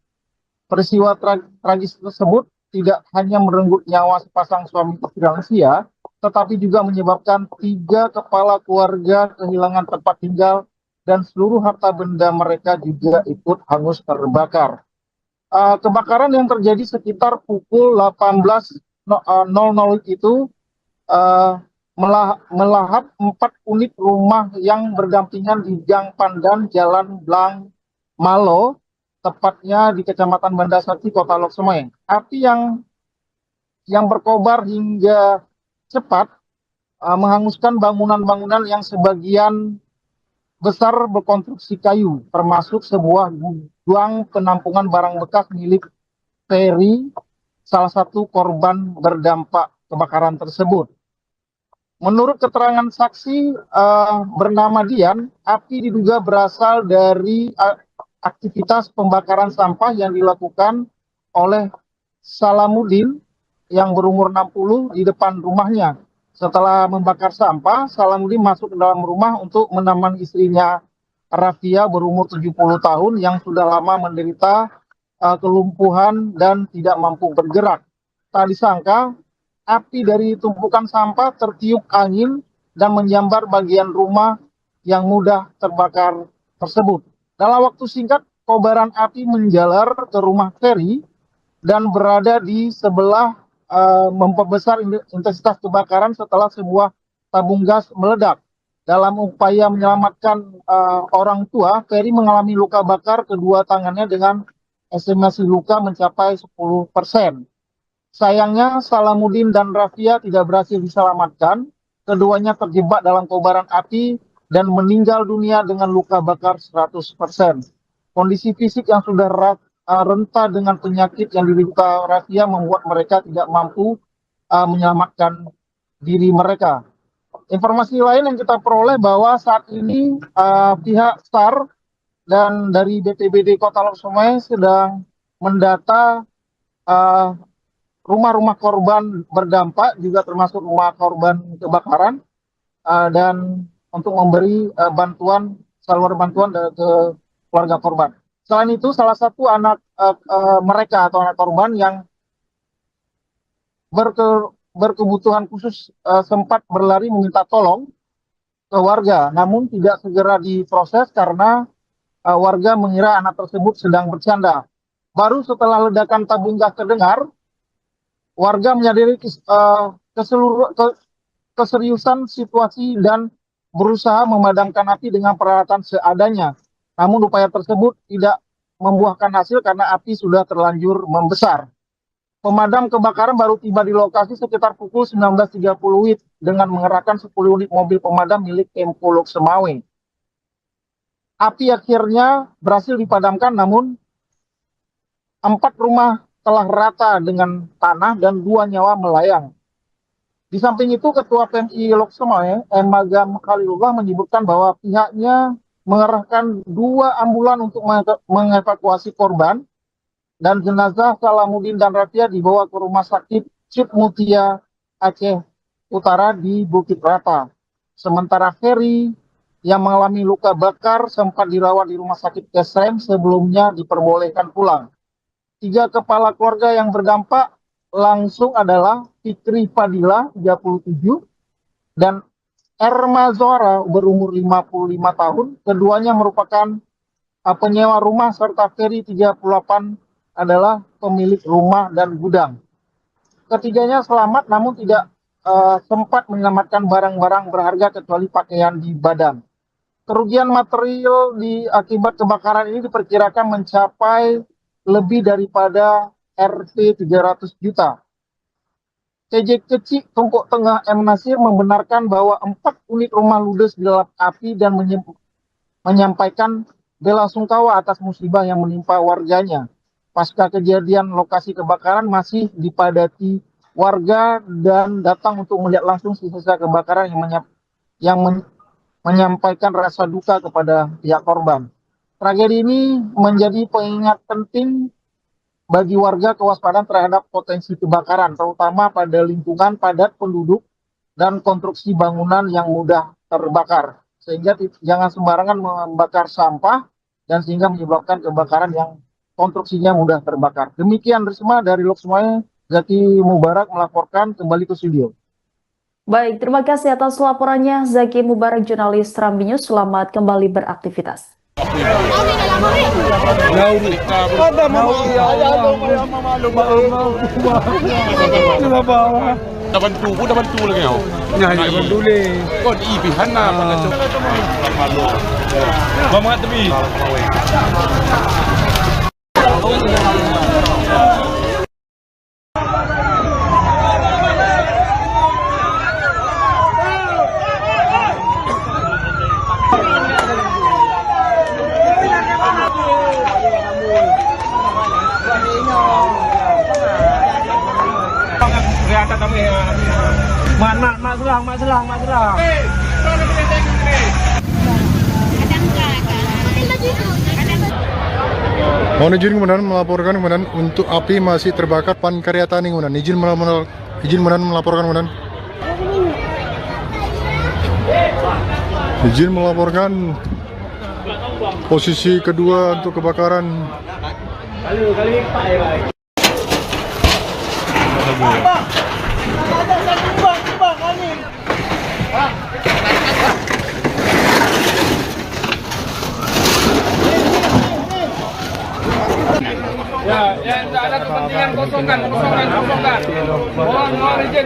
Peristiwa tragis tersebut tidak hanya merenggut nyawa sepasang suami istri lansia, tetapi juga menyebabkan 3 kepala keluarga kehilangan tempat tinggal dan seluruh harta benda mereka juga ikut hangus terbakar. Kebakaran yang terjadi sekitar pukul 18.00 itu melahap 4 unit rumah yang berdampingan di Gang Pandan, Jalan Blang Malo, tepatnya di Kecamatan Bandasati, Kota Lok Sumawe. Api yang berkobar hingga cepat menghanguskan bangunan-bangunan yang sebagian besar berkonstruksi kayu, termasuk sebuah gudang penampungan barang bekas milik Ferry, salah satu korban berdampak kebakaran tersebut. Menurut keterangan saksi bernama Dian, api diduga berasal dari aktivitas pembakaran sampah yang dilakukan oleh Salamuddin yang berumur 60 di depan rumahnya. Setelah membakar sampah, Salamuddin masuk ke dalam rumah untuk menemani istrinya Rafia berumur 70 tahun yang sudah lama menderita kelumpuhan dan tidak mampu bergerak. Tak disangka, api dari tumpukan sampah tertiup angin dan menyambar bagian rumah yang mudah terbakar tersebut. Dalam waktu singkat, kobaran api menjalar ke rumah Ferry dan berada di sebelah memperbesar intensitas kebakaran setelah sebuah tabung gas meledak. Dalam upaya menyelamatkan orang tua, Ferry mengalami luka bakar kedua tangannya dengan estimasi luka mencapai 10%. Sayangnya, Salamuddin dan Rafia tidak berhasil diselamatkan. Keduanya terjebak dalam kobaran api dan meninggal dunia dengan luka bakar 100%. Kondisi fisik yang sudah renta dengan penyakit yang diderita Rafia membuat mereka tidak mampu menyelamatkan diri mereka. Informasi lain yang kita peroleh bahwa saat ini pihak SAR dan dari BPBD Kota Lok Sumawe sedang mendata rumah-rumah korban berdampak, juga termasuk rumah korban kebakaran, dan untuk memberi saluran bantuan ke keluarga korban. Selain itu, salah satu anak mereka atau anak korban yang berkebutuhan khusus sempat berlari meminta tolong ke warga, namun tidak segera diproses karena warga mengira anak tersebut sedang bercanda. Baru setelah ledakan tabung gas terdengar, warga menyadari keseriusan situasi dan berusaha memadamkan api dengan peralatan seadanya. Namun upaya tersebut tidak membuahkan hasil karena api sudah terlanjur membesar. Pemadam kebakaran baru tiba di lokasi sekitar pukul 19.30 WIB dengan mengerahkan 10 unit mobil pemadam milik Pemko Lok Sumawe. Api akhirnya berhasil dipadamkan, namun 4 rumah telah rata dengan tanah dan 2 nyawa melayang. Di samping itu, Ketua PMI Lok Sumawe, Magam Khalilullah, menyebutkan bahwa pihaknya mengerahkan 2 ambulan untuk mengevakuasi korban dan jenazah Salamuddin dan Rafia dibawa ke Rumah Sakit Cip Mutia Aceh Utara di Bukit Rata. Sementara Ferry yang mengalami luka bakar sempat dirawat di Rumah Sakit Kesrem sebelumnya diperbolehkan pulang. 3 kepala keluarga yang berdampak langsung adalah Fikri Fadila 37 dan Erma Zora berumur 55 tahun. Keduanya merupakan penyewa rumah, serta Ferry 38 adalah pemilik rumah dan gudang. Ketiganya selamat namun tidak sempat menyelamatkan barang-barang berharga kecuali pakaian di badan. Kerugian material akibat kebakaran ini diperkirakan mencapai lebih daripada Rp 300 juta. TJ Kecik Tumpuk Tengah M. Nasir membenarkan bahwa 4 unit rumah ludes di dalam api dan menyampaikan bela sungkawa atas musibah yang menimpa warganya. Pasca kejadian, lokasi kebakaran masih dipadati warga dan datang untuk melihat langsung sisa kebakaran yang menyampaikan rasa duka kepada pihak korban. Tragedi ini menjadi pengingat penting bagi warga kewaspadaan terhadap potensi kebakaran, terutama pada lingkungan padat penduduk dan konstruksi bangunan yang mudah terbakar. Sehingga jangan sembarangan membakar sampah dan sehingga menyebabkan kebakaran yang konstruksinya mudah terbakar. Demikian Risma dari Lok Sumawe, Zaki Mubarak melaporkan kembali ke studio. Baik, terima kasih atas laporannya Zaki Mubarak, jurnalis Serambi News. Selamat kembali beraktivitas. Dah bantu pun dah bantu lagi kau. Nah, dia peduli. Kau ibihan lah pada cok. Bamak tebi. Kelihatan kami ya. Mak selang. Mohon izin kemudian melaporkan kemudian untuk api masih terbakar pan karya tani kemudian izin melaporkan kemudian izin melaporkan posisi kedua untuk kebakaran. Ya, tidak ada kepentingan kosongkan. Mohon izin.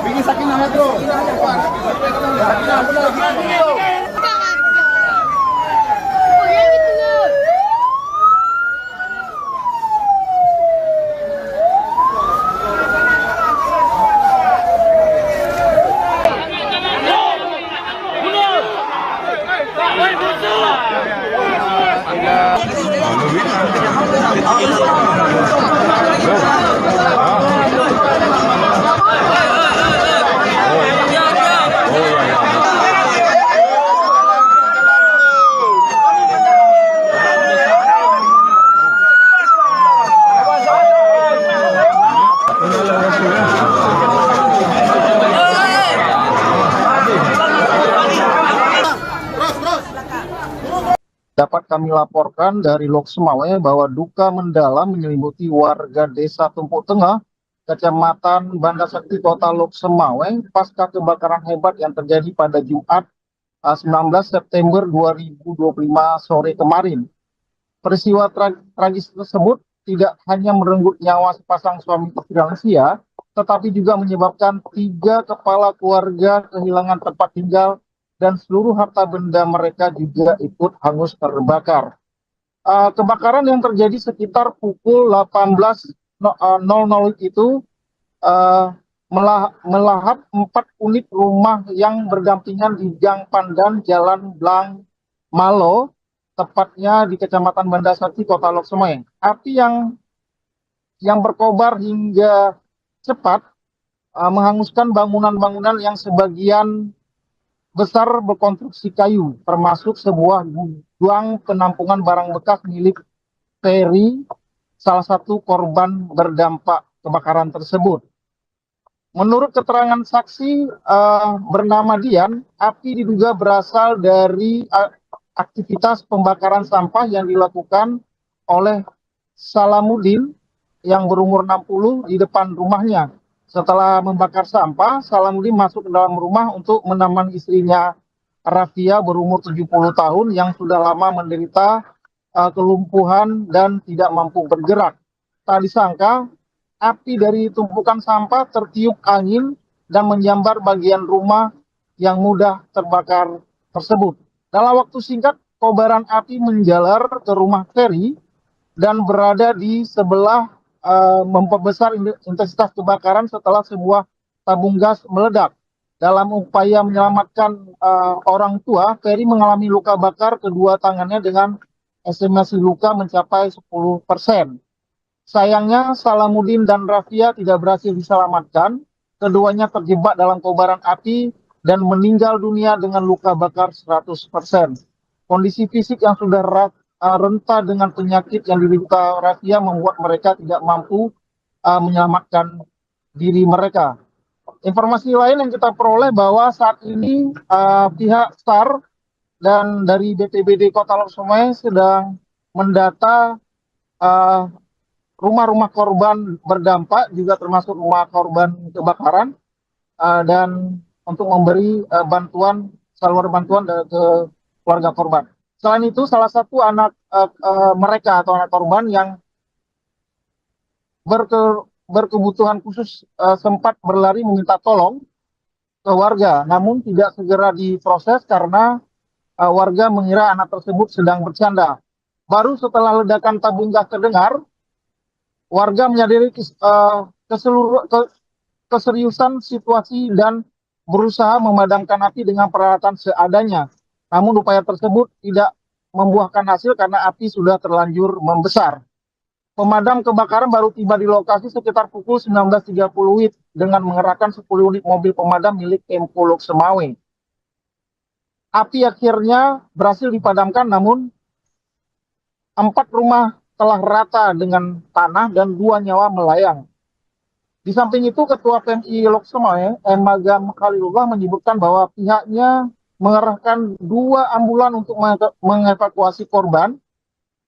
Bikin sakinah ya bro. Sakinah benar. Dapat kami laporkan dari Lok Semawe bahwa duka mendalam menyelimuti warga Desa Tumpuk Tengah, Kecamatan Banda Sakti, Kota Lok Semawe, pasca kebakaran hebat yang terjadi pada Jumat 19 September 2025 sore kemarin. Peristiwa tragis tersebut tidak hanya merenggut nyawa sepasang suami istri lansia, tetapi juga menyebabkan 3 kepala keluarga kehilangan tempat tinggal dan seluruh harta benda mereka juga ikut hangus terbakar. Kebakaran yang terjadi sekitar pukul 18.00 itu melahap 4 unit rumah yang berdampingan di Gang Pandan, Jalan Blang Malo, tepatnya di Kecamatan Banda Sakti, Kota Lok Semawe. Api yang berkobar hingga cepat menghanguskan bangunan-bangunan yang sebagian besar berkonstruksi kayu, termasuk sebuah gudang penampungan barang bekas milik Ferry, salah satu korban berdampak kebakaran tersebut. Menurut keterangan saksi bernama Dian, api diduga berasal dari aktivitas pembakaran sampah yang dilakukan oleh Salamuddin yang berumur 60 di depan rumahnya. Setelah membakar sampah, Salamuddin masuk ke dalam rumah untuk menemani istrinya Rafia berumur 70 tahun yang sudah lama menderita kelumpuhan dan tidak mampu bergerak. Tak disangka, api dari tumpukan sampah tertiup angin dan menyambar bagian rumah yang mudah terbakar tersebut. Dalam waktu singkat, kobaran api menjalar ke rumah Ferry dan berada di sebelah memperbesar intensitas kebakaran setelah sebuah tabung gas meledak. Dalam upaya menyelamatkan orang tua, Ferry mengalami luka bakar kedua tangannya dengan estimasi luka mencapai 10%. Sayangnya, Salamuddin dan Rafia tidak berhasil diselamatkan. Keduanya terjebak dalam kobaran api dan meninggal dunia dengan luka bakar 100%. Kondisi fisik yang sudah renta dengan penyakit yang diderita Rafia membuat mereka tidak mampu menyelamatkan diri mereka. Informasi lain yang kita peroleh bahwa saat ini pihak SAR dan dari BPBD Kota Lok Sumawe sedang mendata rumah-rumah korban berdampak, juga termasuk rumah korban kebakaran, dan untuk memberi saluran bantuan ke keluarga korban. Selain itu, salah satu anak mereka atau anak korban yang berkebutuhan khusus sempat berlari meminta tolong ke warga, namun tidak segera diproses karena warga mengira anak tersebut sedang bercanda. Baru setelah ledakan tabung gas terdengar, warga menyadari keseriusan situasi dan berusaha memadamkan api dengan peralatan seadanya. Namun upaya tersebut tidak membuahkan hasil karena api sudah terlanjur membesar. Pemadam kebakaran baru tiba di lokasi sekitar pukul 19.30 WIB dengan mengerahkan 10 unit mobil pemadam milik Pemko Lok Sumawe. Api akhirnya berhasil dipadamkan, namun 4 rumah telah rata dengan tanah dan 2 nyawa melayang. Di samping itu, Ketua PMI Lok Sumawe, M. Magam Khalilullah, menyebutkan bahwa pihaknya mengerahkan 2 ambulan untuk mengevakuasi korban,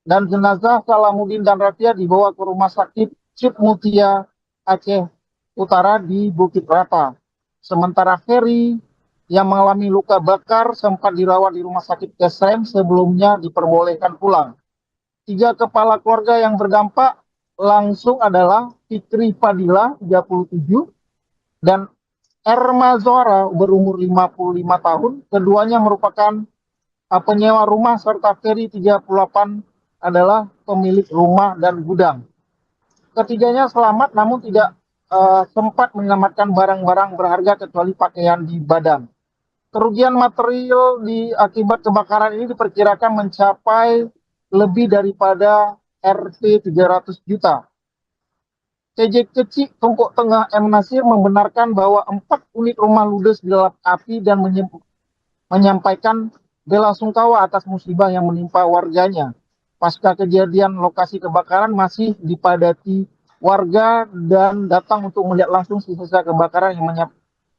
dan jenazah Salamuddin dan Ratia dibawa ke Rumah Sakit Cip Mutia Aceh Utara di Bukit Rata. Sementara Ferry yang mengalami luka bakar sempat dirawat di Rumah Sakit Kesrem sebelumnya diperbolehkan pulang. 3 kepala keluarga yang berdampak langsung adalah Fikri Fadila 37 dan Erma Zora berumur 55 tahun. Keduanya merupakan penyewa rumah, serta Ferry 38 adalah pemilik rumah dan gudang. Ketiganya selamat namun tidak sempat menyelamatkan barang-barang berharga kecuali pakaian di badan. Kerugian material akibat kebakaran ini diperkirakan mencapai lebih daripada Rp 300 juta. TJ Kecik Tumpuk Tengah M. Nasir membenarkan bahwa 4 unit rumah ludes dilalap api dan menyampaikan bela sungkawa atas musibah yang menimpa warganya. Pasca kejadian, lokasi kebakaran masih dipadati warga dan datang untuk melihat langsung sisa kebakaran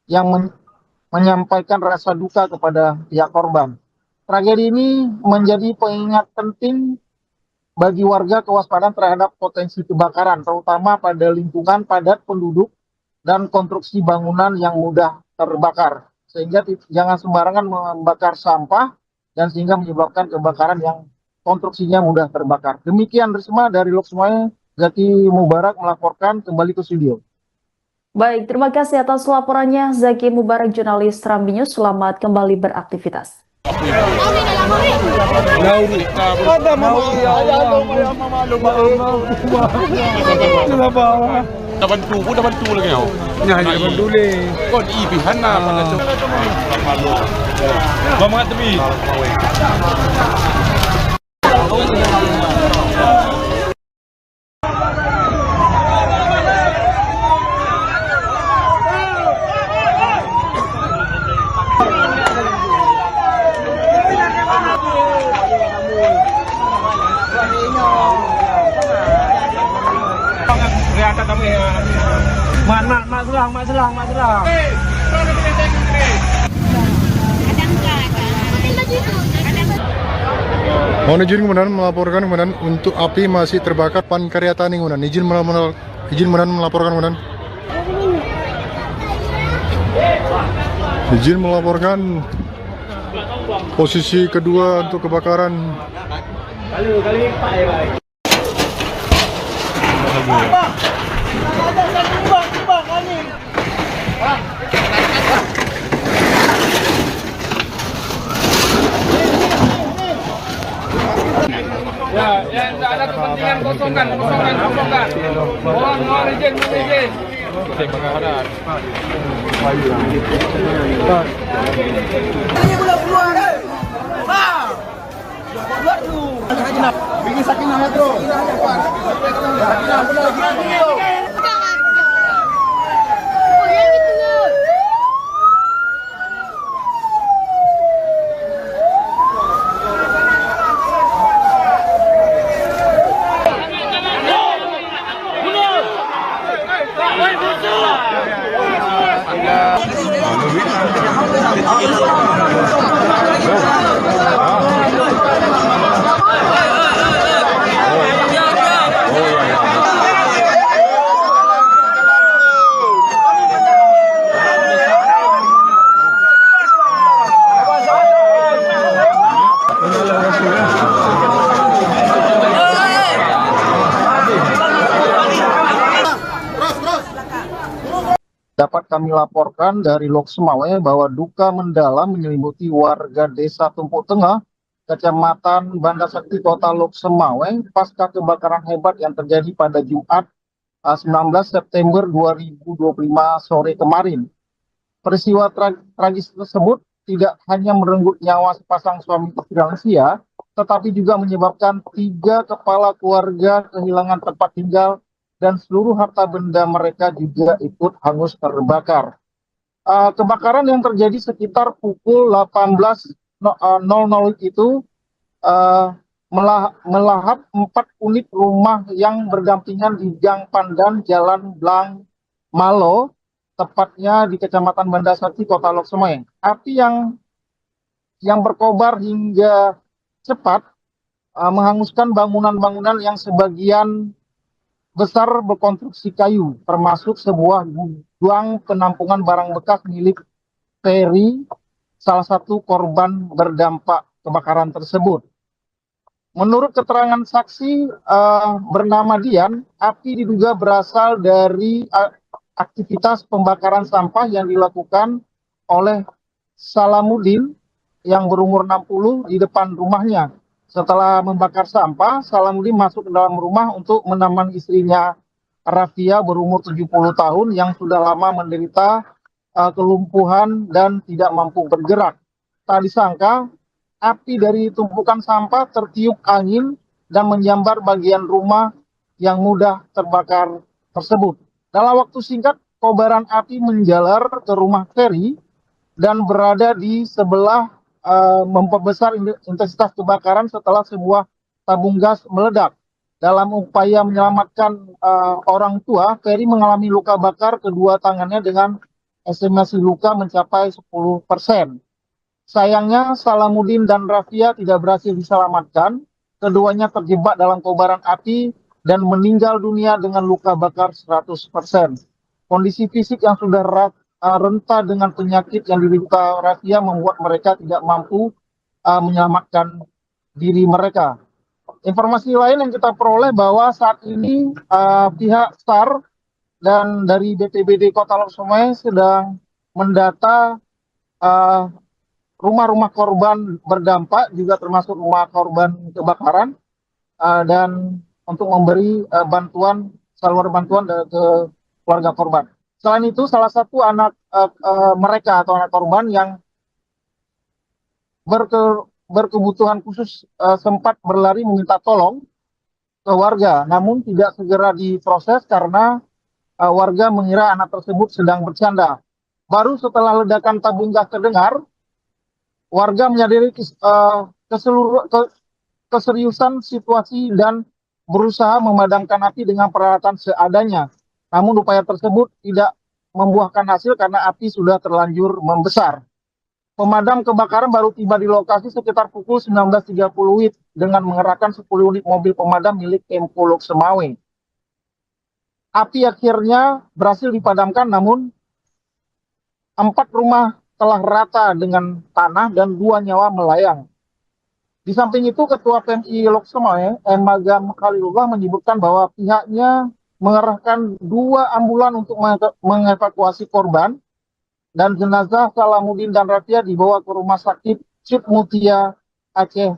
yang menyampaikan rasa duka kepada pihak korban. Tragedi ini menjadi pengingat penting bagi warga kewaspadaan terhadap potensi kebakaran, terutama pada lingkungan padat penduduk dan konstruksi bangunan yang mudah terbakar. Sehingga jangan sembarangan membakar sampah dan sehingga menyebabkan kebakaran yang konstruksinya mudah terbakar. Demikian Risma dari Lok Sumawe, Zaki Mubarak melaporkan kembali ke studio. Baik, terima kasih atas laporannya Zaki Mubarak, jurnalis Serambi News. Selamat kembali beraktivitas. Dah bantu lagi kau. Nah, dia bantu le. Kau ibihan lah pada cok. Bawa kat tepi. Mak selang. Mohon izin kemudian melaporkan kemudian untuk api masih terbakar Pan Karya Tani kemudian izin melaporkan kemudian. Izin melaporkan posisi kedua untuk kebakaran. Ya, yang tak ada kepentingan kosongkan. Mohon izin. Ini boleh keluar. Keluar dulu. Bikin sakinah ya, Bro. Sakinah benar. Dapat kami laporkan dari Lok Semawe bahwa duka mendalam menyelimuti warga Desa Tumpuk Tengah, Kecamatan Banda Sakti, Kota Lok Semawe, pasca kebakaran hebat yang terjadi pada Jumat 19 September 2025 sore kemarin. Peristiwa tragis tersebut tidak hanya merenggut nyawa sepasang suami istri lansia, tetapi juga menyebabkan 3 kepala keluarga kehilangan tempat tinggal dan seluruh harta benda mereka juga ikut hangus terbakar. Kebakaran yang terjadi sekitar pukul 18.00 itu melahap 4 unit rumah yang berdampingan di Gang Pandan, Jalan Blang Malo, tepatnya di Kecamatan Banda Sakti, Kota Lok Semawe. Api yang berkobar hingga cepat menghanguskan bangunan-bangunan yang sebagian besar berkonstruksi kayu, termasuk sebuah gudang penampungan barang bekas milik Ferry, salah satu korban berdampak kebakaran tersebut. Menurut keterangan saksi bernama Dian, api diduga berasal dari aktivitas pembakaran sampah yang dilakukan oleh Salamuddin yang berumur 60 di depan rumahnya. Setelah membakar sampah, Salamuddin masuk ke dalam rumah untuk menemani istrinya Rafia berumur 70 tahun yang sudah lama menderita kelumpuhan dan tidak mampu bergerak. Tak disangka, api dari tumpukan sampah tertiup angin dan menyambar bagian rumah yang mudah terbakar tersebut. Dalam waktu singkat, kobaran api menjalar ke rumah Ferry dan berada di sebelah memperbesar intensitas kebakaran setelah sebuah tabung gas meledak. Dalam upaya menyelamatkan orang tua, Ferry mengalami luka bakar kedua tangannya dengan estimasi luka mencapai 10%. Sayangnya, Salamuddin dan Rafia tidak berhasil diselamatkan. Keduanya terjebak dalam kobaran api dan meninggal dunia dengan luka bakar 100%. Kondisi fisik yang sudah renta dengan penyakit yang diderita Rafia membuat mereka tidak mampu menyelamatkan diri mereka. Informasi lain yang kita peroleh bahwa saat ini pihak SAR dan dari BPBD Kota Lok Semawe sedang mendata rumah-rumah korban berdampak, juga termasuk rumah korban kebakaran, dan untuk memberi saluran bantuan ke keluarga korban. Selain itu, salah satu anak mereka atau anak korban yang berkebutuhan khusus sempat berlari meminta tolong ke warga, namun tidak segera diproses karena warga mengira anak tersebut sedang bercanda. Baru setelah ledakan tabung gas terdengar, warga menyadari keseriusan situasi dan berusaha memadamkan api dengan peralatan seadanya. Namun upaya tersebut tidak membuahkan hasil karena api sudah terlanjur membesar. Pemadam kebakaran baru tiba di lokasi sekitar pukul 19.30 WIB dengan mengerahkan 10 unit mobil pemadam milik Pemko Lok Semawe. Api akhirnya berhasil dipadamkan, namun 4 rumah telah rata dengan tanah dan 2 nyawa melayang. Di samping itu, Ketua PMI Lok Semawe, M. Magam Khalilullah, menyebutkan bahwa pihaknya mengerahkan 2 ambulan untuk mengevakuasi korban, dan jenazah Salamuddin dan Rafia dibawa ke Rumah Sakit Cip Mutia Aceh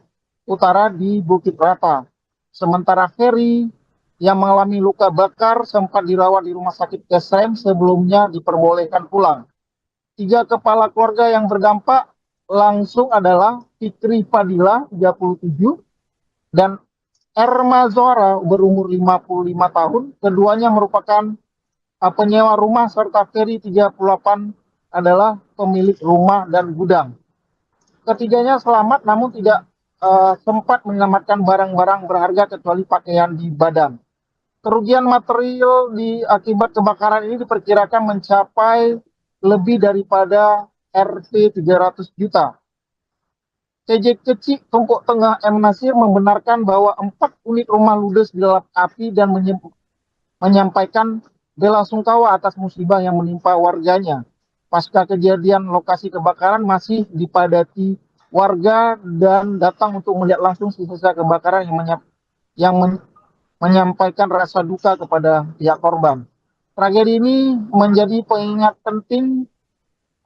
Utara di Bukit Rata. Sementara Ferry yang mengalami luka bakar sempat dirawat di Rumah Sakit Kesem, sebelumnya diperbolehkan pulang. 3 kepala keluarga yang berdampak langsung adalah Fikri Fadila 37 dan Erma Zohra berumur 55 tahun. Keduanya merupakan penyewa rumah, serta Ferry 38 adalah pemilik rumah dan gudang. Ketiganya selamat namun tidak sempat menyelamatkan barang-barang berharga kecuali pakaian di badan. Kerugian material akibat kebakaran ini diperkirakan mencapai lebih daripada Rp 300 juta. CJ Kecik Tumpuk Tengah M. Nasir membenarkan bahwa 4 unit rumah ludes dilalap api dan menyampaikan bela sungkawa atas musibah yang menimpa warganya. Pasca kejadian, lokasi kebakaran masih dipadati warga dan datang untuk melihat langsung sisa kebakaran yang menyampaikan rasa duka kepada pihak korban. Tragedi ini menjadi pengingat penting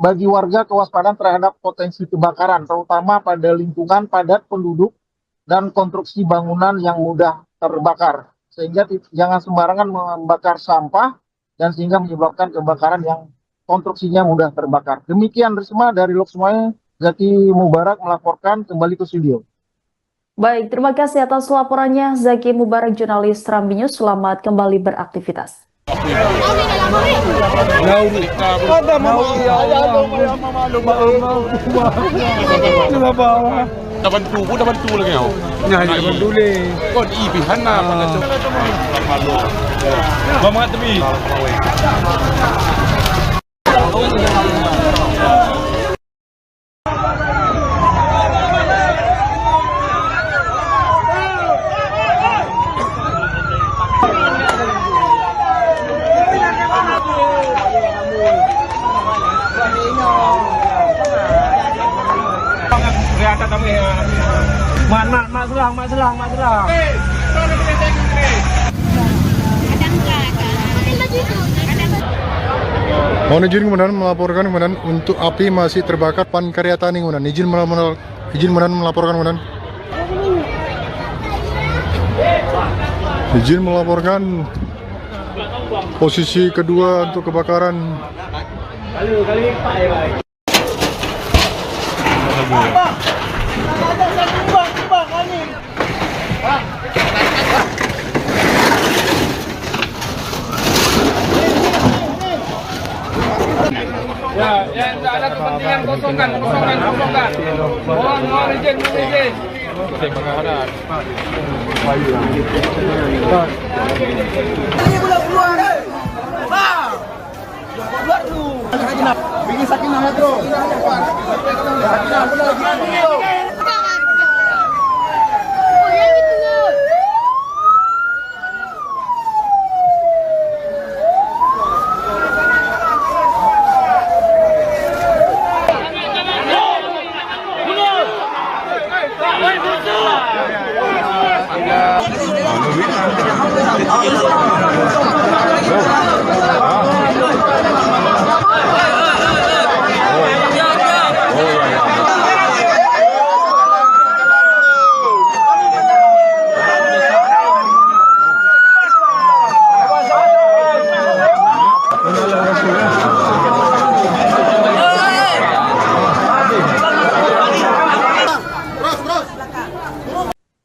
bagi warga kewaspadaan terhadap potensi kebakaran, terutama pada lingkungan padat penduduk dan konstruksi bangunan yang mudah terbakar. Sehingga jangan sembarangan membakar sampah dan sehingga menyebabkan kebakaran yang konstruksinya mudah terbakar. Demikian Risma dari Lok Sumawe, Zaki Mubarak melaporkan kembali ke studio. Baik, terima kasih atas laporannya Zaki Mubarak, jurnalis Serambi News. Selamat kembali beraktivitas. Dapat tu lagi kau. Nah, dapat dulu. Kau ibihan na pada cok. Bamak tebi. Mak selang. Mohon izin kemudian melaporkan kemudian untuk api masih terbakar Pan Karya Tani kemudian izin melaporkan kemudian. Izin melaporkan posisi kedua untuk kebakaran. Ya, tidak ada kepentingan kosongkan. Mohon izin. Ini boleh keluar. Keluar dulu. Bikin sakinah ya, bro. Sakinah boleh.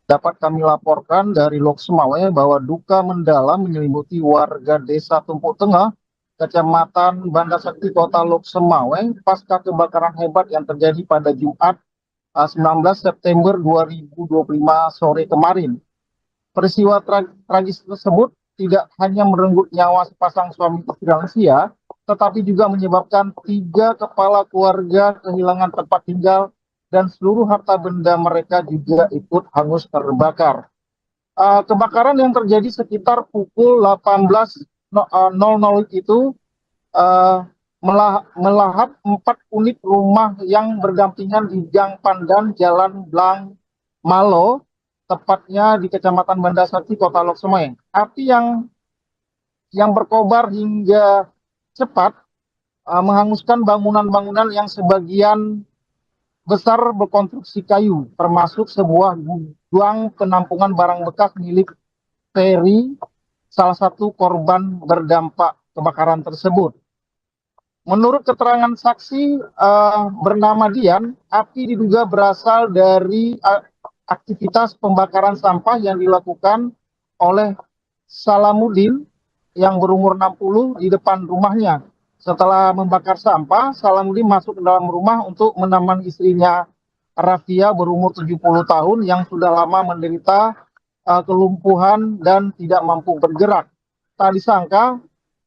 Dapat kami laporkan dari Lok Sumawe bahwa duka mendalam menyelimuti warga Desa Tumpuk Tengah, Kecamatan Banda Sakti, Kota Lok Sumawe, pasca kebakaran hebat yang terjadi pada Jumat 19 September 2025 sore kemarin. Peristiwa tragis tersebut tidak hanya merenggut nyawa sepasang suami istri lansia, tetapi juga menyebabkan 3 kepala keluarga kehilangan tempat tinggal dan seluruh harta benda mereka juga ikut hangus terbakar. Kebakaran yang terjadi sekitar pukul 18.00 itu melahap 4 unit rumah yang berdampingan di Gang Pandan, Jalan Blang Malo, tepatnya di Kecamatan Banda Sakti, Kota Lok Sumawe. Api yang berkobar hingga cepat menghanguskan bangunan-bangunan yang sebagian besar berkonstruksi kayu, termasuk sebuah gudang penampungan barang bekas milik Ferry, salah satu korban berdampak kebakaran tersebut. Menurut keterangan saksi bernama Dian, api diduga berasal dari aktivitas pembakaran sampah yang dilakukan oleh Salamuddin yang berumur 60 di depan rumahnya. Setelah membakar sampah, Salamuddin masuk ke dalam rumah untuk menemani istrinya Rafia berumur 70 tahun yang sudah lama menderita kelumpuhan dan tidak mampu bergerak. Tak disangka,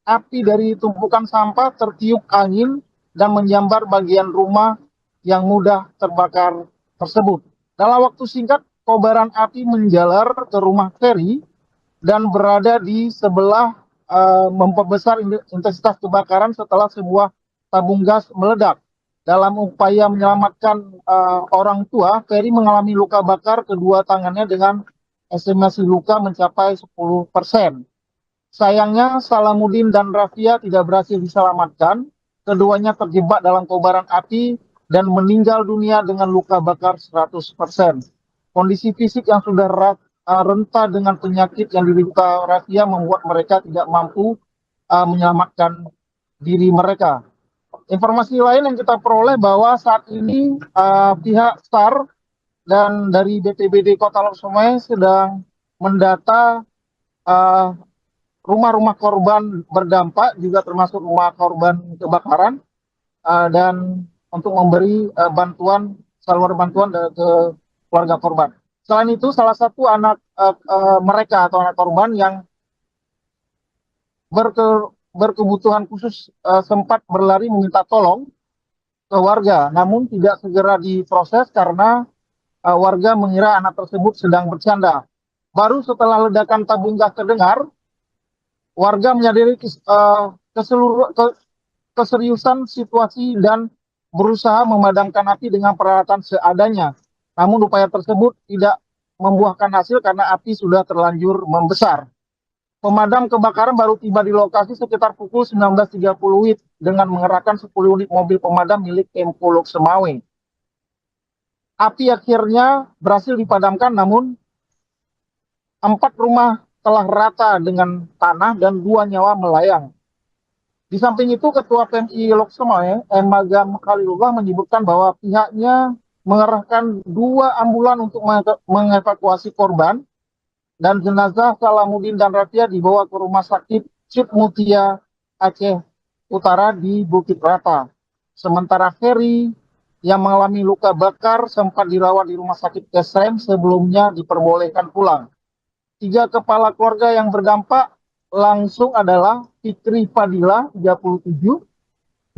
api dari tumpukan sampah tertiup angin dan menyambar bagian rumah yang mudah terbakar tersebut. Dalam waktu singkat, kobaran api menjalar ke rumah Ferry dan berada di sebelah memperbesar intensitas kebakaran setelah sebuah tabung gas meledak. Dalam upaya menyelamatkan orang tua, Ferry mengalami luka bakar kedua tangannya dengan estimasi luka mencapai 10%. Sayangnya, Salamuddin dan Rafia tidak berhasil diselamatkan. Keduanya terjebak dalam kobaran api dan meninggal dunia dengan luka bakar 100%. Kondisi fisik yang sudah renta dengan penyakit yang diderita Rafia membuat mereka tidak mampu menyelamatkan diri mereka. Informasi lain yang kita peroleh bahwa saat ini pihak SAR dan dari BPBD Kota Lok Sumawe sedang mendata rumah-rumah korban berdampak, juga termasuk rumah korban kebakaran, dan untuk memberi saluran bantuan ke keluarga korban. Selain itu, salah satu anak mereka atau anak korban yang berkebutuhan khusus sempat berlari meminta tolong ke warga, namun tidak segera diproses karena warga mengira anak tersebut sedang bercanda. Baru setelah ledakan tabung gas terdengar, warga menyadari keseriusan situasi dan berusaha memadamkan api dengan peralatan seadanya. Namun upaya tersebut tidak membuahkan hasil karena api sudah terlanjur membesar. Pemadam kebakaran baru tiba di lokasi sekitar pukul 19.30 WIB dengan mengerahkan 10 unit mobil pemadam milik Pemko Lok Sumawe. Api akhirnya berhasil dipadamkan, namun 4 rumah telah rata dengan tanah dan 2 nyawa melayang. Di samping itu, Ketua PMI Lok Sumawe, Magam Khalilullah, menyebutkan bahwa pihaknya mengerahkan 2 ambulan untuk mengevakuasi korban, dan jenazah Salamuddin dan Rafia dibawa ke Rumah Sakit Cip Mutia Aceh Utara di Bukit Rata. Sementara Ferry yang mengalami luka bakar sempat dirawat di Rumah Sakit Kesem sebelumnya diperbolehkan pulang. 3 kepala keluarga yang berdampak langsung adalah Fikri Fadila 37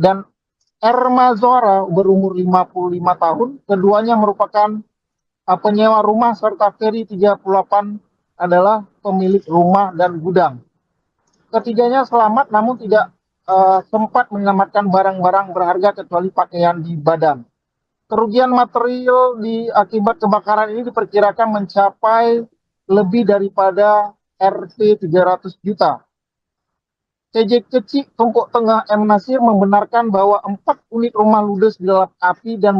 dan Erma Zohra berumur 55 tahun. Keduanya merupakan penyewa rumah, serta Ferry 38 adalah pemilik rumah dan gudang. Ketiganya selamat namun tidak sempat menyelamatkan barang-barang berharga kecuali pakaian di badan. Kerugian material akibat kebakaran ini diperkirakan mencapai lebih daripada Rp 300 juta. CJ Kecik Tumpuk Tengah M. Nasir membenarkan bahwa 4 unit rumah ludes di dalam api dan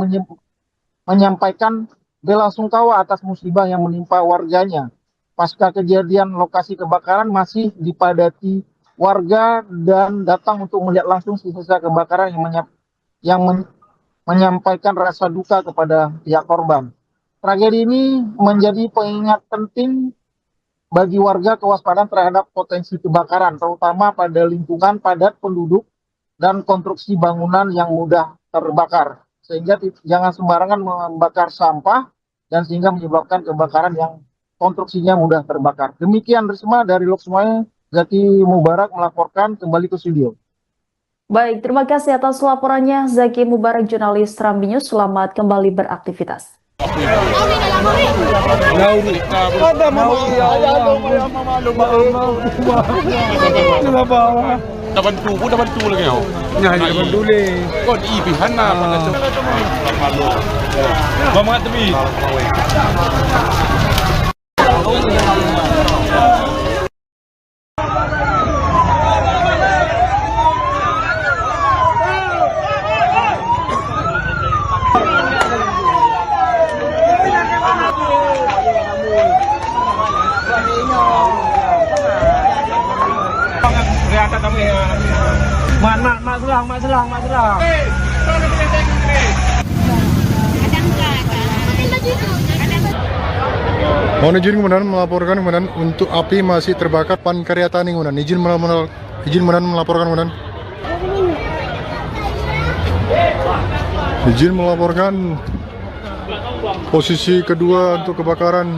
menyampaikan bela sungkawa atas musibah yang menimpa warganya. Pasca kejadian, lokasi kebakaran masih dipadati warga dan datang untuk melihat langsung sisa kebakaran yang menyampaikan rasa duka kepada pihak korban. Tragedi ini menjadi pengingat penting bagi warga kewaspadaan terhadap potensi kebakaran, terutama pada lingkungan padat penduduk dan konstruksi bangunan yang mudah terbakar. Sehingga jangan sembarangan membakar sampah dan sehingga menyebabkan kebakaran yang konstruksinya mudah terbakar. Demikian Risma dari Lok Sumawe, Zaki Mubarak melaporkan kembali ke studio. Baik, terima kasih atas laporannya Zaki Mubarak, jurnalis Serambi News. Selamat kembali beraktivitas. Dapat tu lagi kau. Nah, dapat dulu. Kau ibihan na pada malu. Bamak tebi. Mak selang. Mohon izin kemudian melaporkan kemudian untuk api masih terbakar Pan Karya Tani kemudian izin melaporkan kemudian. Izin melaporkan posisi kedua untuk kebakaran.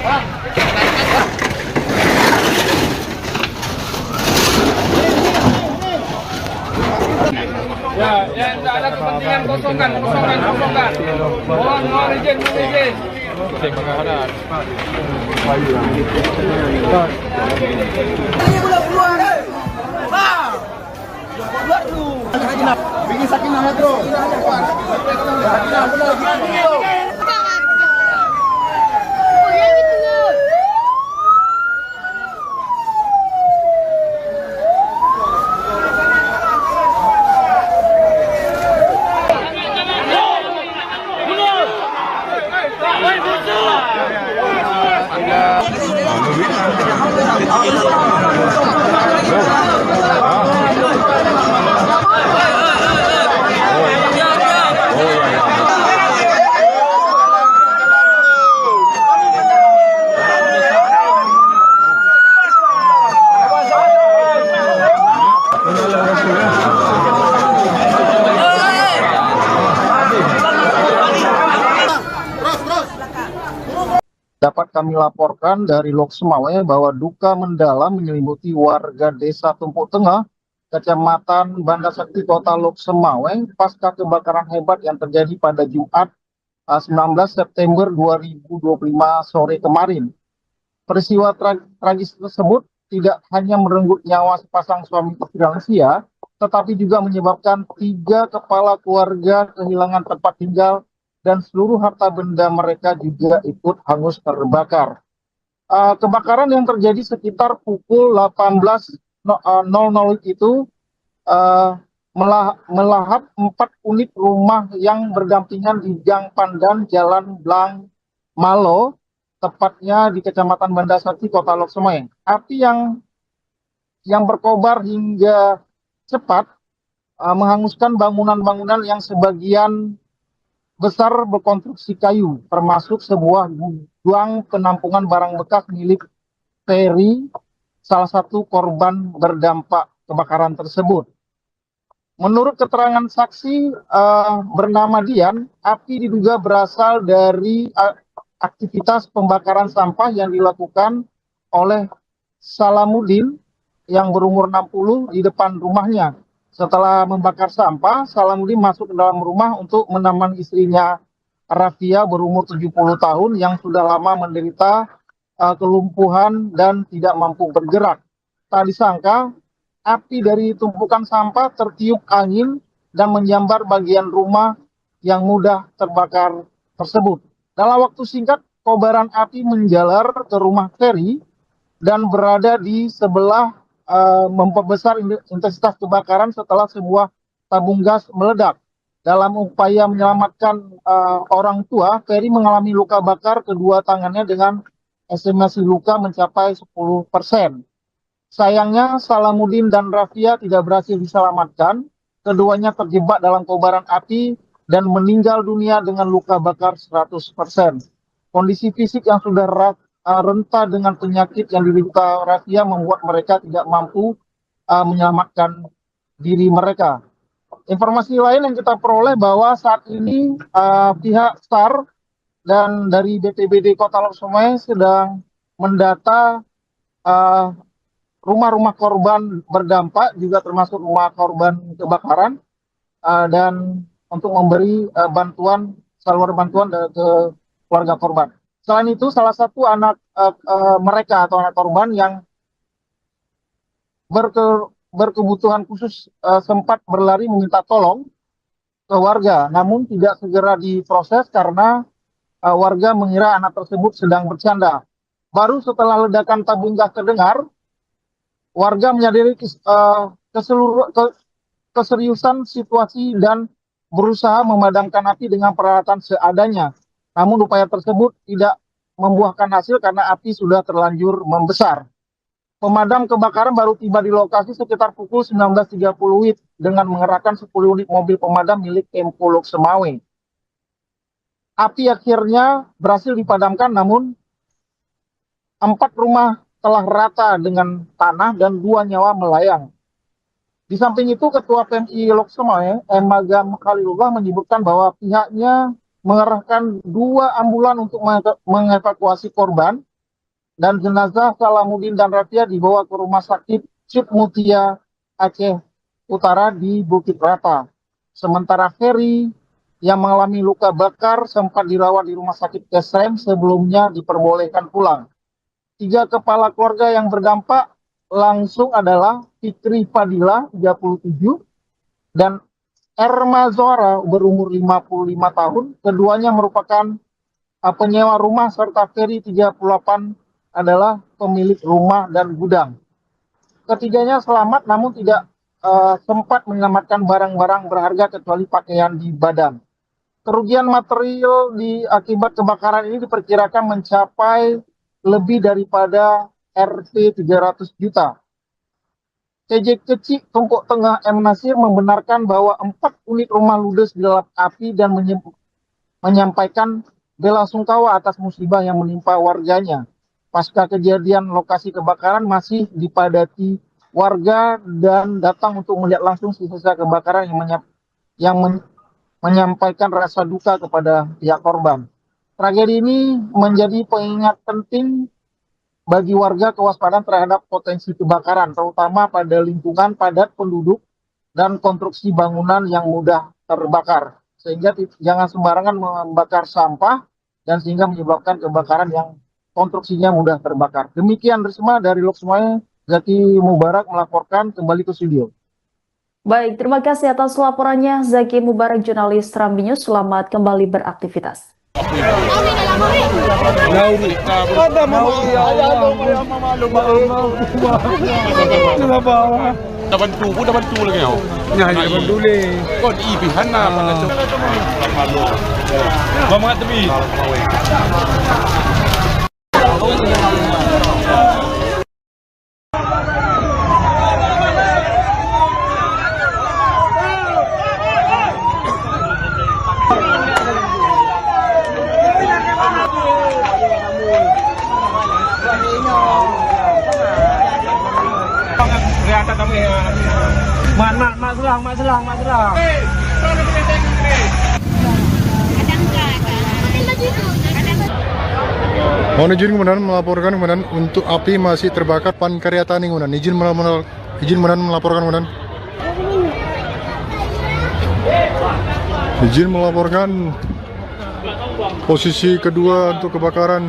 Bang, Ya, yang tidak ada kepentingan kosongkan. Mohon izin. Bikin sakinah ya, bro. Sakinah, benar. Dapat kami laporkan dari Lok Semawe bahwa duka mendalam menyelimuti warga Desa Tumpuk Tengah, Kecamatan Banda Sakti, Kota Lok Semawe, pasca kebakaran hebat yang terjadi pada Jumat 19 September 2025 sore kemarin. Peristiwa tragis tersebut tidak hanya merenggut nyawa sepasang suami istri lansia, tetapi juga menyebabkan 3 kepala keluarga kehilangan tempat tinggal dan seluruh harta benda mereka juga ikut hangus terbakar. Kebakaran yang terjadi sekitar pukul 18.00 itu melahap 4 unit rumah yang berdampingan di Gang Pandan, Jalan Blang Malo, tepatnya di Kecamatan Banda Sakti, Kota Lok Semawe. Api yang berkobar hingga cepat menghanguskan bangunan-bangunan yang sebagian besar berkonstruksi kayu, termasuk sebuah gudang penampungan barang bekas milik Ferry, salah satu korban berdampak kebakaran tersebut. Menurut keterangan saksi bernama Dian, api diduga berasal dari aktivitas pembakaran sampah yang dilakukan oleh Salamuddin yang berumur 60 di depan rumahnya. Setelah membakar sampah, Salamuddin masuk ke dalam rumah untuk menemani istrinya Rafia berumur 70 tahun yang sudah lama menderita kelumpuhan dan tidak mampu bergerak. Tak disangka, api dari tumpukan sampah tertiup angin dan menyambar bagian rumah yang mudah terbakar tersebut. Dalam waktu singkat, kobaran api menjalar ke rumah Ferry dan berada di sebelah memperbesar intensitas kebakaran setelah sebuah tabung gas meledak. Dalam upaya menyelamatkan orang tua, Ferry mengalami luka bakar kedua tangannya dengan estimasi luka mencapai 10%. Sayangnya, Salamuddin dan Rafia tidak berhasil diselamatkan. Keduanya terjebak dalam kobaran api dan meninggal dunia dengan luka bakar 100%. Kondisi fisik yang sudah renta dengan penyakit yang diderita Rafia membuat mereka tidak mampu menyelamatkan diri mereka. Informasi lain yang kita peroleh bahwa saat ini pihak SAR dan dari BPBD Kota Lok Semawe sedang mendata rumah-rumah korban berdampak, juga termasuk rumah korban kebakaran, dan untuk memberi saluran bantuan ke keluarga korban. Selain itu, salah satu anak mereka atau anak korban yang berkebutuhan khusus sempat berlari meminta tolong ke warga, namun tidak segera diproses karena warga mengira anak tersebut sedang bercanda. Baru setelah ledakan tabung gas terdengar, warga menyadari keseriusan situasi dan berusaha memadamkan api dengan peralatan seadanya. Namun upaya tersebut tidak membuahkan hasil karena api sudah terlanjur membesar. Pemadam kebakaran baru tiba di lokasi sekitar pukul 19.30 WIB dengan mengerahkan 10 unit mobil pemadam milik Pemko Lok Semawe. Api akhirnya berhasil dipadamkan, namun 4 rumah telah rata dengan tanah dan 2 nyawa melayang. Di samping itu, Ketua PMI Lok Semawe, Magam Khalilullah, menyebutkan bahwa pihaknya mengerahkan 2 ambulan untuk mengevakuasi korban, dan jenazah Salamuddin dan Rafia dibawa ke Rumah Sakit Cip Mutia Aceh Utara di Bukit Rata. Sementara Ferry yang mengalami luka bakar sempat dirawat di rumah sakit Kesem sebelumnya diperbolehkan pulang. 3 kepala keluarga yang berdampak langsung adalah Fikri Fadila 37 dan Erma Zohra berumur 55 tahun. Keduanya merupakan penyewa rumah serta Ferry 38 adalah pemilik rumah dan gudang. Ketiganya selamat namun tidak sempat menyelamatkan barang-barang berharga kecuali pakaian di badan. Kerugian material akibat kebakaran ini diperkirakan mencapai lebih daripada Rp 300 juta. TJ Kecik Tumpuk Tengah M. Nasir membenarkan bahwa 4 unit rumah ludes di dalam api dan menyampaikan bela sungkawa atas musibah yang menimpa warganya. Pasca kejadian, lokasi kebakaran masih dipadati warga dan datang untuk melihat langsung sisa kebakaran yang menyampaikan rasa duka kepada pihak korban. Tragedi ini menjadi pengingat penting bagi warga kewaspadaan terhadap potensi kebakaran, terutama pada lingkungan padat penduduk dan konstruksi bangunan yang mudah terbakar. Sehingga jangan sembarangan membakar sampah dan sehingga menyebabkan kebakaran yang konstruksinya mudah terbakar. Demikian Risma dari Lok Sumawe, Zaki Mubarak melaporkan kembali ke studio. Baik, terima kasih atas laporannya Zaki Mubarak, jurnalis Serambi News. Selamat kembali beraktivitas. Dah bantu pun dah bantu lagi kau. Nah, dia peduli. Kau di ibihan lah pada cok. Bamak tebi. Mak selang. Mohon izin kemudian melaporkan kemudian untuk api masih terbakar pan karya tani kemudian izin melaporkan kemudian izin melaporkan posisi kedua untuk kebakaran.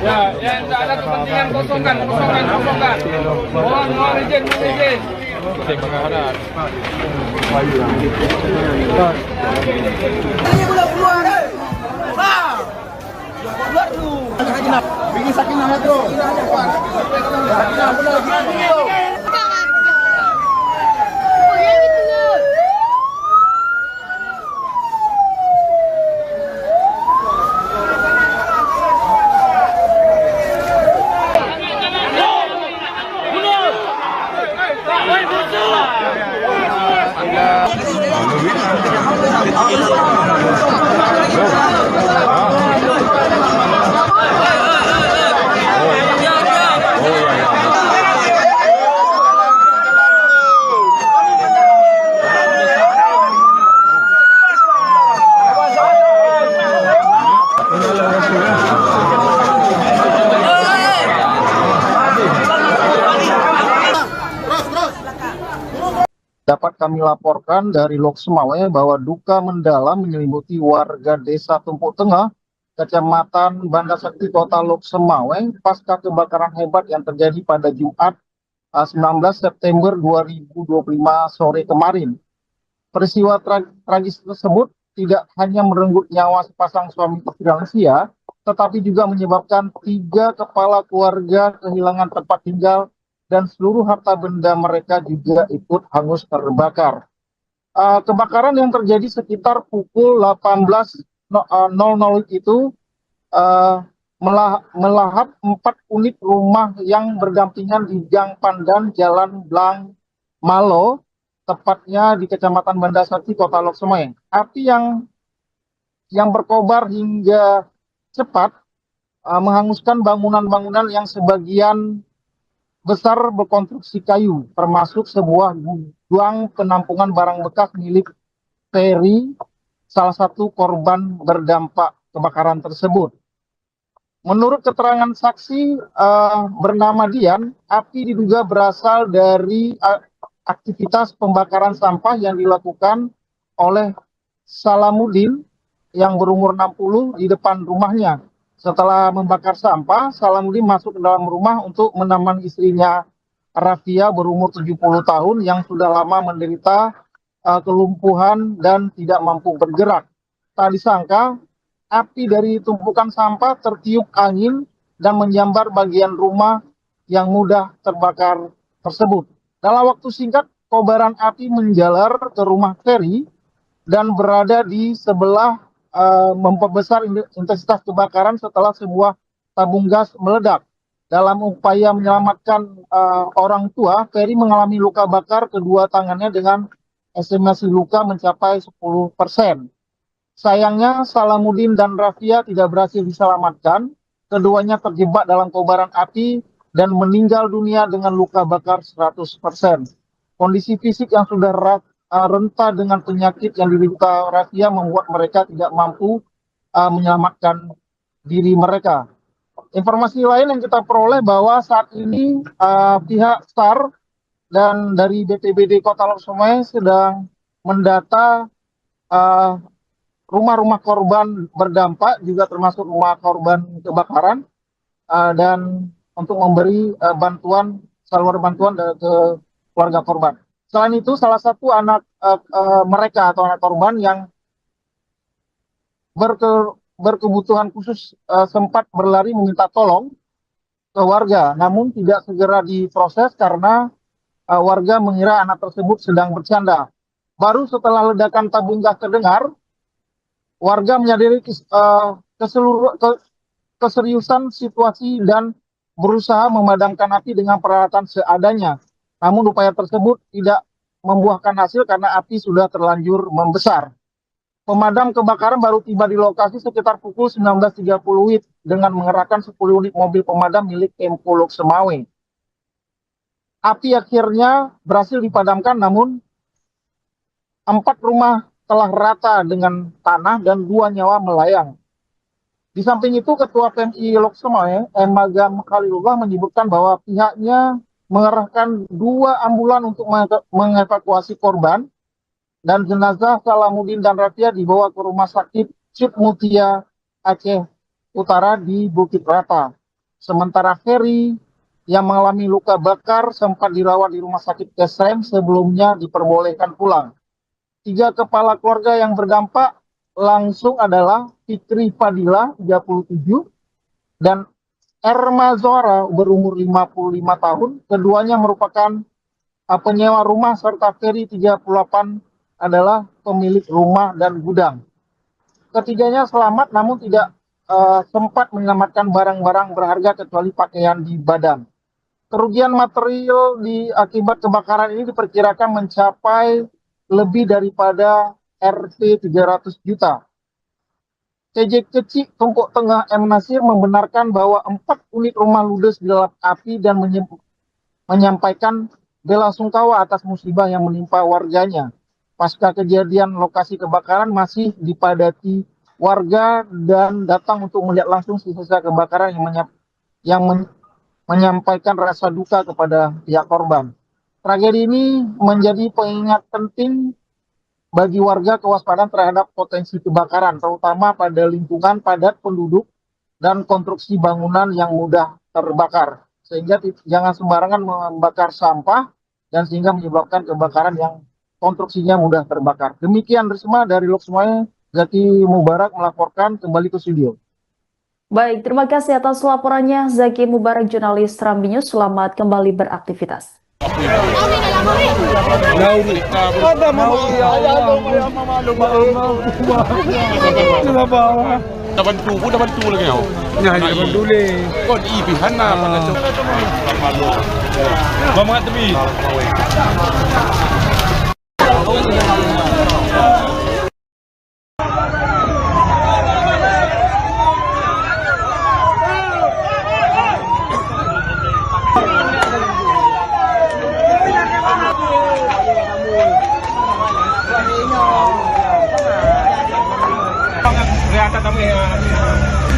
Ya, tidak ada kepentingan kosongkan. Mohon izin. Bikin sakinah ya, bro. Sakinah benar. Dapat kami laporkan dari Lok Sumawe bahwa duka mendalam menyelimuti warga Desa Tumpuk Tengah, Kecamatan Banda Sakti, Kota Lok Sumawe, pasca kebakaran hebat yang terjadi pada Jumat 19 September 2025 sore kemarin. Peristiwa tragis tersebut tidak hanya merenggut nyawa sepasang suami istri lansia, tetapi juga menyebabkan 3 kepala keluarga kehilangan tempat tinggal dan seluruh harta benda mereka juga ikut hangus terbakar. Kebakaran yang terjadi sekitar pukul 18.00 itu melahap 4 unit rumah yang berdampingan di Gang Pandan, Jalan Blang Malo, tepatnya di Kecamatan Banda Sakti, Kota Lok Sumawe. Api yang berkobar hingga cepat menghanguskan bangunan-bangunan yang sebagian besar berkonstruksi kayu, termasuk sebuah gudang penampungan barang bekas milik Ferry, salah satu korban berdampak kebakaran tersebut. Menurut keterangan saksi bernama Dian, api diduga berasal dari aktivitas pembakaran sampah yang dilakukan oleh Salamuddin yang berumur 60 di depan rumahnya. Setelah membakar sampah, Salamuddin masuk ke dalam rumah untuk menemani istrinya Rafia berumur 70 tahun yang sudah lama menderita kelumpuhan dan tidak mampu bergerak. Tak disangka, api dari tumpukan sampah tertiup angin dan menyambar bagian rumah yang mudah terbakar tersebut. Dalam waktu singkat, kobaran api menjalar ke rumah Ferry dan berada di sebelah memperbesar intensitas kebakaran setelah sebuah tabung gas meledak. Dalam upaya menyelamatkan orang tua, Ferry mengalami luka bakar kedua tangannya dengan estimasi luka mencapai 10%. Sayangnya, Salamuddin dan Rafia tidak berhasil diselamatkan. Keduanya terjebak dalam kobaran api dan meninggal dunia dengan luka bakar 100%. Kondisi fisik yang sudah renta dengan penyakit yang diderita Rafia membuat mereka tidak mampu menyelamatkan diri mereka. Informasi lain yang kita peroleh bahwa saat ini pihak SAR dan dari BPBD Kota Lok Sumawe sedang mendata rumah-rumah korban berdampak, juga termasuk rumah korban kebakaran, dan untuk memberi salur bantuan ke keluarga korban. Selain itu, salah satu anak mereka atau anak korban yang berkebutuhan khusus sempat berlari meminta tolong ke warga, namun tidak segera diproses karena warga mengira anak tersebut sedang bercanda. Baru setelah ledakan tabung gas terdengar, warga menyadari keseriusan situasi dan berusaha memadamkan api dengan peralatan seadanya. Namun upaya tersebut tidak membuahkan hasil karena api sudah terlanjur membesar. Pemadam kebakaran baru tiba di lokasi sekitar pukul 19.30 WIB dengan mengerahkan 10 unit mobil pemadam milik Pemko Lok Sumawe. Api akhirnya berhasil dipadamkan, namun 4 rumah telah rata dengan tanah dan 2 nyawa melayang. Di samping itu, Ketua PMI Lok Sumawe, M. Magam Khalilullah, menyebutkan bahwa pihaknya mengerahkan 2 ambulan untuk mengevakuasi korban, dan jenazah Salamuddin dan Rafia dibawa ke rumah sakit Cip Mutia Aceh Utara di Bukit Rata. Sementara Ferry yang mengalami luka bakar sempat dirawat di rumah sakit Kesrem sebelumnya diperbolehkan pulang. 3 kepala keluarga yang berdampak langsung adalah Fikri Fadila 37 dan Erma Zora berumur 55 tahun. Keduanya merupakan penyewa rumah, serta Ferry 38 adalah pemilik rumah dan gudang. Ketiganya selamat namun tidak sempat menyelamatkan barang-barang berharga kecuali pakaian di badan. Kerugian material akibat kebakaran ini diperkirakan mencapai lebih daripada Rp 300 juta. TJ Kecik Tumpuk Tengah M. Nasir membenarkan bahwa 4 unit rumah ludes di dalam api dan menyampaikan bela sungkawa atas musibah yang menimpa warganya. Pasca kejadian, lokasi kebakaran masih dipadati warga dan datang untuk melihat langsung sisa kebakaran yang menyampaikan rasa duka kepada pihak korban. Tragedi ini menjadi pengingat penting bagi warga kewaspadaan terhadap potensi kebakaran, terutama pada lingkungan padat penduduk dan konstruksi bangunan yang mudah terbakar. Sehingga jangan sembarangan membakar sampah dan sehingga menyebabkan kebakaran yang konstruksinya mudah terbakar. Demikian Risma dari Lok Sumawe, Zaki Mubarak melaporkan kembali ke studio. Baik, terima kasih atas laporannya Zaki Mubarak, jurnalis Serambi News. Selamat kembali beraktivitas. Dah bantu lagi kau. Nah, dia bantu le. Kau di pihak na pada cok. Mama tebi.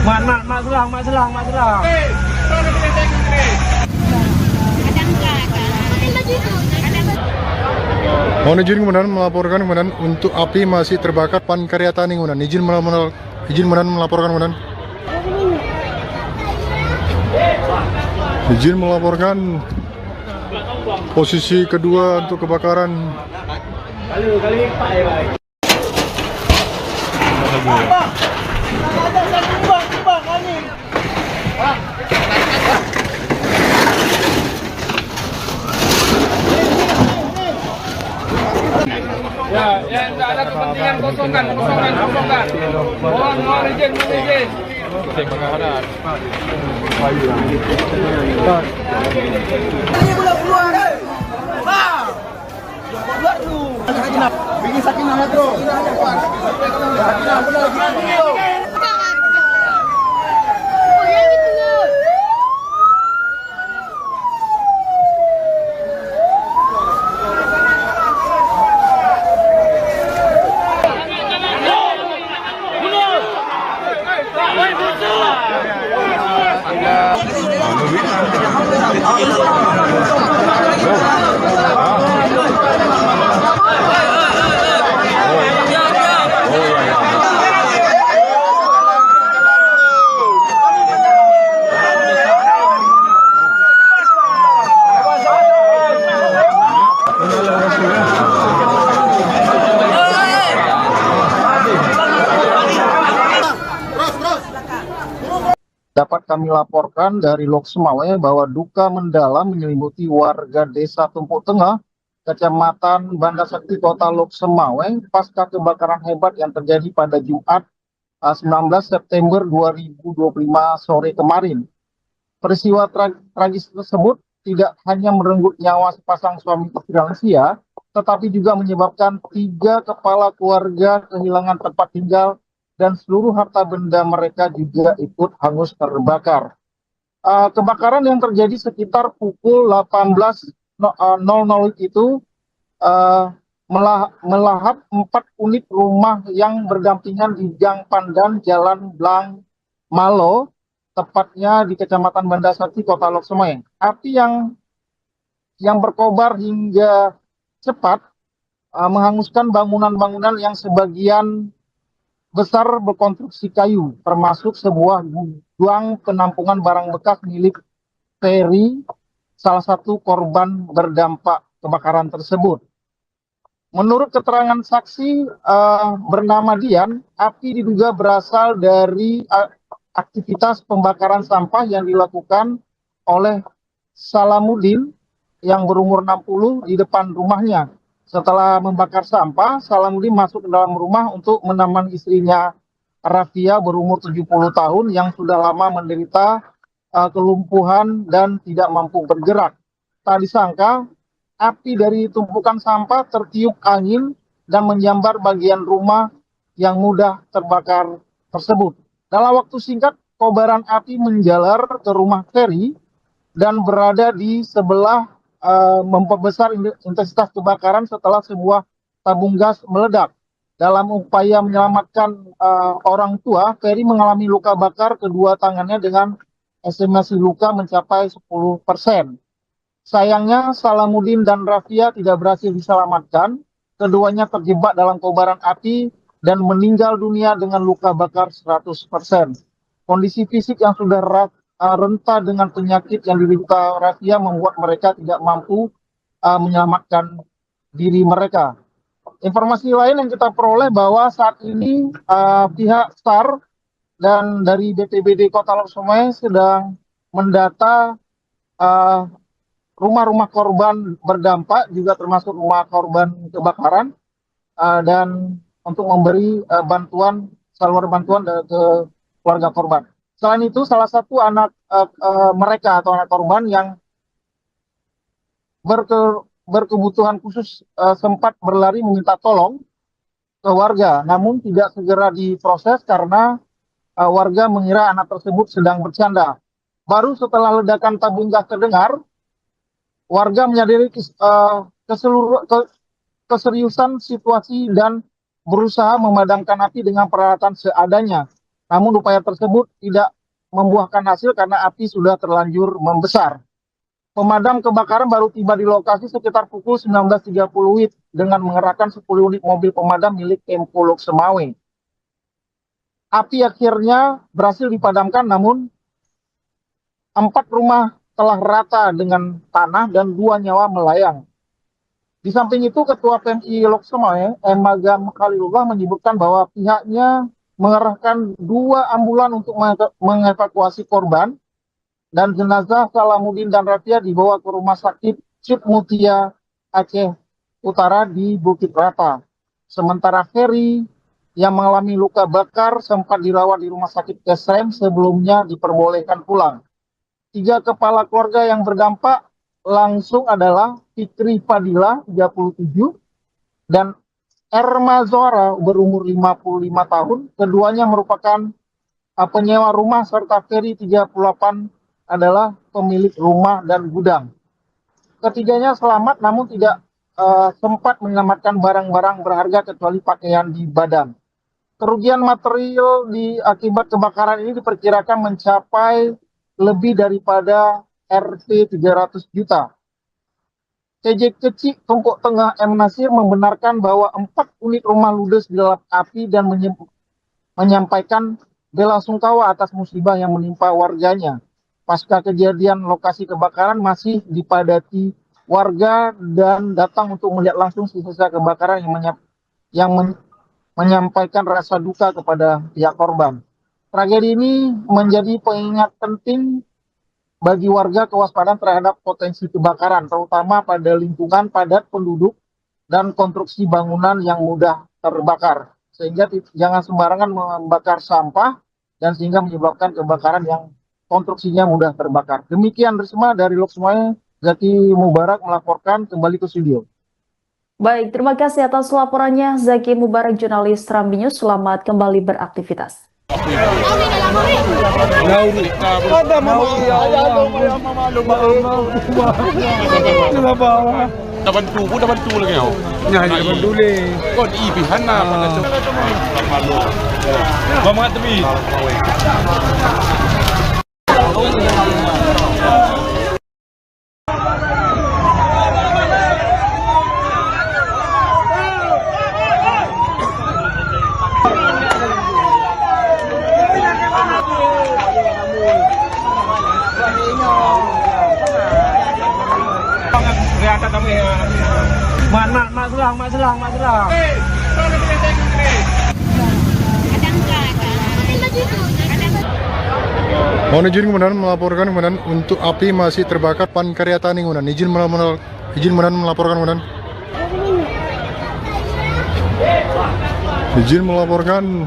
Mak selang. Mohon izin kemudian melaporkan kemudian untuk api masih terbakar Pan Karya Tani kemudian izin melaporkan kemudian izin melaporkan posisi kedua untuk kebakaran. Ya, tidak ada kepentingan kosongkan. Mohon izin. Ini boleh keluar. Keluar dulu. Bikin sakinah ya, bro. Sakinah benar. Dapat kami laporkan dari Lok Semawai bahwa duka mendalam menyelimuti warga Desa Tumpuk Tengah, Kecamatan Banda Sakti, Kota Lok Semawai, pasca kebakaran hebat yang terjadi pada Jumat 19 September 2025 sore kemarin. Peristiwa tragis tersebut tidak hanya merenggut nyawa sepasang suami istri lansia, tetapi juga menyebabkan 3 kepala keluarga kehilangan tempat tinggal dan seluruh harta benda mereka juga ikut hangus terbakar. Kebakaran yang terjadi sekitar pukul 18.00 itu melahap 4 unit rumah yang berdampingan di Gang Pandan, Jalan Blang Malo, tepatnya di Kecamatan Banda Sakti, Kota Lok Semawai. Api yang berkobar hingga cepat menghanguskan bangunan-bangunan yang sebagian besar berkonstruksi kayu, termasuk sebuah gudang penampungan barang bekas milik Ferry, salah satu korban berdampak kebakaran tersebut. Menurut keterangan saksi bernama Dian, api diduga berasal dari aktivitas pembakaran sampah yang dilakukan oleh Salamuddin yang berumur 60 di depan rumahnya. Setelah membakar sampah, Salamuddin masuk ke dalam rumah untuk menemani istrinya Rafia berumur 70 tahun yang sudah lama menderita kelumpuhan dan tidak mampu bergerak. Tak disangka, api dari tumpukan sampah tertiup angin dan menyambar bagian rumah yang mudah terbakar tersebut. Dalam waktu singkat, kobaran api menjalar ke rumah Ferry dan berada di sebelah memperbesar intensitas kebakaran setelah sebuah tabung gas meledak. Dalam upaya menyelamatkan orang tua, Ferry mengalami luka bakar kedua tangannya dengan estimasi luka mencapai 10%. Sayangnya, Salamuddin dan Rafia tidak berhasil diselamatkan. Keduanya terjebak dalam kobaran api dan meninggal dunia dengan luka bakar 100%. Kondisi fisik yang sudah renta dengan penyakit yang diderita Rafia membuat mereka tidak mampu menyelamatkan diri mereka. Informasi lain yang kita peroleh bahwa saat ini pihak SAR dan dari BPBD Kota Lok Semawai sedang mendata rumah-rumah korban berdampak, juga termasuk rumah korban kebakaran, dan untuk memberi saluran bantuan ke keluarga korban. Selain itu, salah satu anak mereka atau anak korban yang berkebutuhan khusus sempat berlari meminta tolong ke warga, namun tidak segera diproses karena warga mengira anak tersebut sedang bercanda. Baru setelah ledakan tabung gas terdengar, warga menyadari keseriusan situasi dan berusaha memadamkan api dengan peralatan seadanya. Namun upaya tersebut tidak membuahkan hasil karena api sudah terlanjur membesar. Pemadam kebakaran baru tiba di lokasi sekitar pukul 19.30 WIB dengan mengerahkan 10 unit mobil pemadam milik Pemko Lok Semawe. Api akhirnya berhasil dipadamkan, namun 4 rumah telah rata dengan tanah dan 2 nyawa melayang. Di samping itu, Ketua PMI Lok Semawe, M. Magam Khalilullah, menyebutkan bahwa pihaknya mengerahkan 2 ambulan untuk mengevakuasi korban dan jenazah Salamuddin dan Rafia dibawa ke Rumah Sakit Cip Mutia Aceh Utara di Bukit Rata. Sementara Ferry yang mengalami luka bakar sempat dirawat di Rumah Sakit Kesem sebelumnya diperbolehkan pulang. 3 kepala keluarga yang berdampak langsung adalah Fikri Fadila 37 dan Erma Zohra berumur 55 tahun. Keduanya merupakan penyewa rumah serta Ferry 38 adalah pemilik rumah dan gudang. Ketiganya selamat namun tidak sempat menyelamatkan barang-barang berharga kecuali pakaian di badan. Kerugian material akibat kebakaran ini diperkirakan mencapai lebih daripada Rp 300 juta. CJ Kecik Tumpuk Tengah M. Nasir membenarkan bahwa 4 unit rumah ludes di dalam api dan menyampaikan bela sungkawa atas musibah yang menimpa warganya. Pasca kejadian, lokasi kebakaran masih dipadati warga dan datang untuk melihat langsung sisa kebakaran yang menyampaikan rasa duka kepada pihak korban. Tragedi ini menjadi pengingat penting bagi warga kewaspadaan terhadap potensi kebakaran, terutama pada lingkungan padat penduduk dan konstruksi bangunan yang mudah terbakar. Sehingga jangan sembarangan membakar sampah dan sehingga menyebabkan kebakaran yang konstruksinya mudah terbakar. Demikian Risma dari Lok Semawe, Zaki Mubarak melaporkan kembali ke studio. Baik, terima kasih atas laporannya Zaki Mubarak, jurnalis Serambi News. Selamat kembali beraktivitas. Dapat tu lagi kau. Nah, dapat dulu. Kau ibihan na pada cok. Mama tebi. Mak selang. Mohon izin kemudian melaporkan kemudian untuk api masih terbakar Pan Karya Tani kemudian izin melaporkan kemudian. Izin melaporkan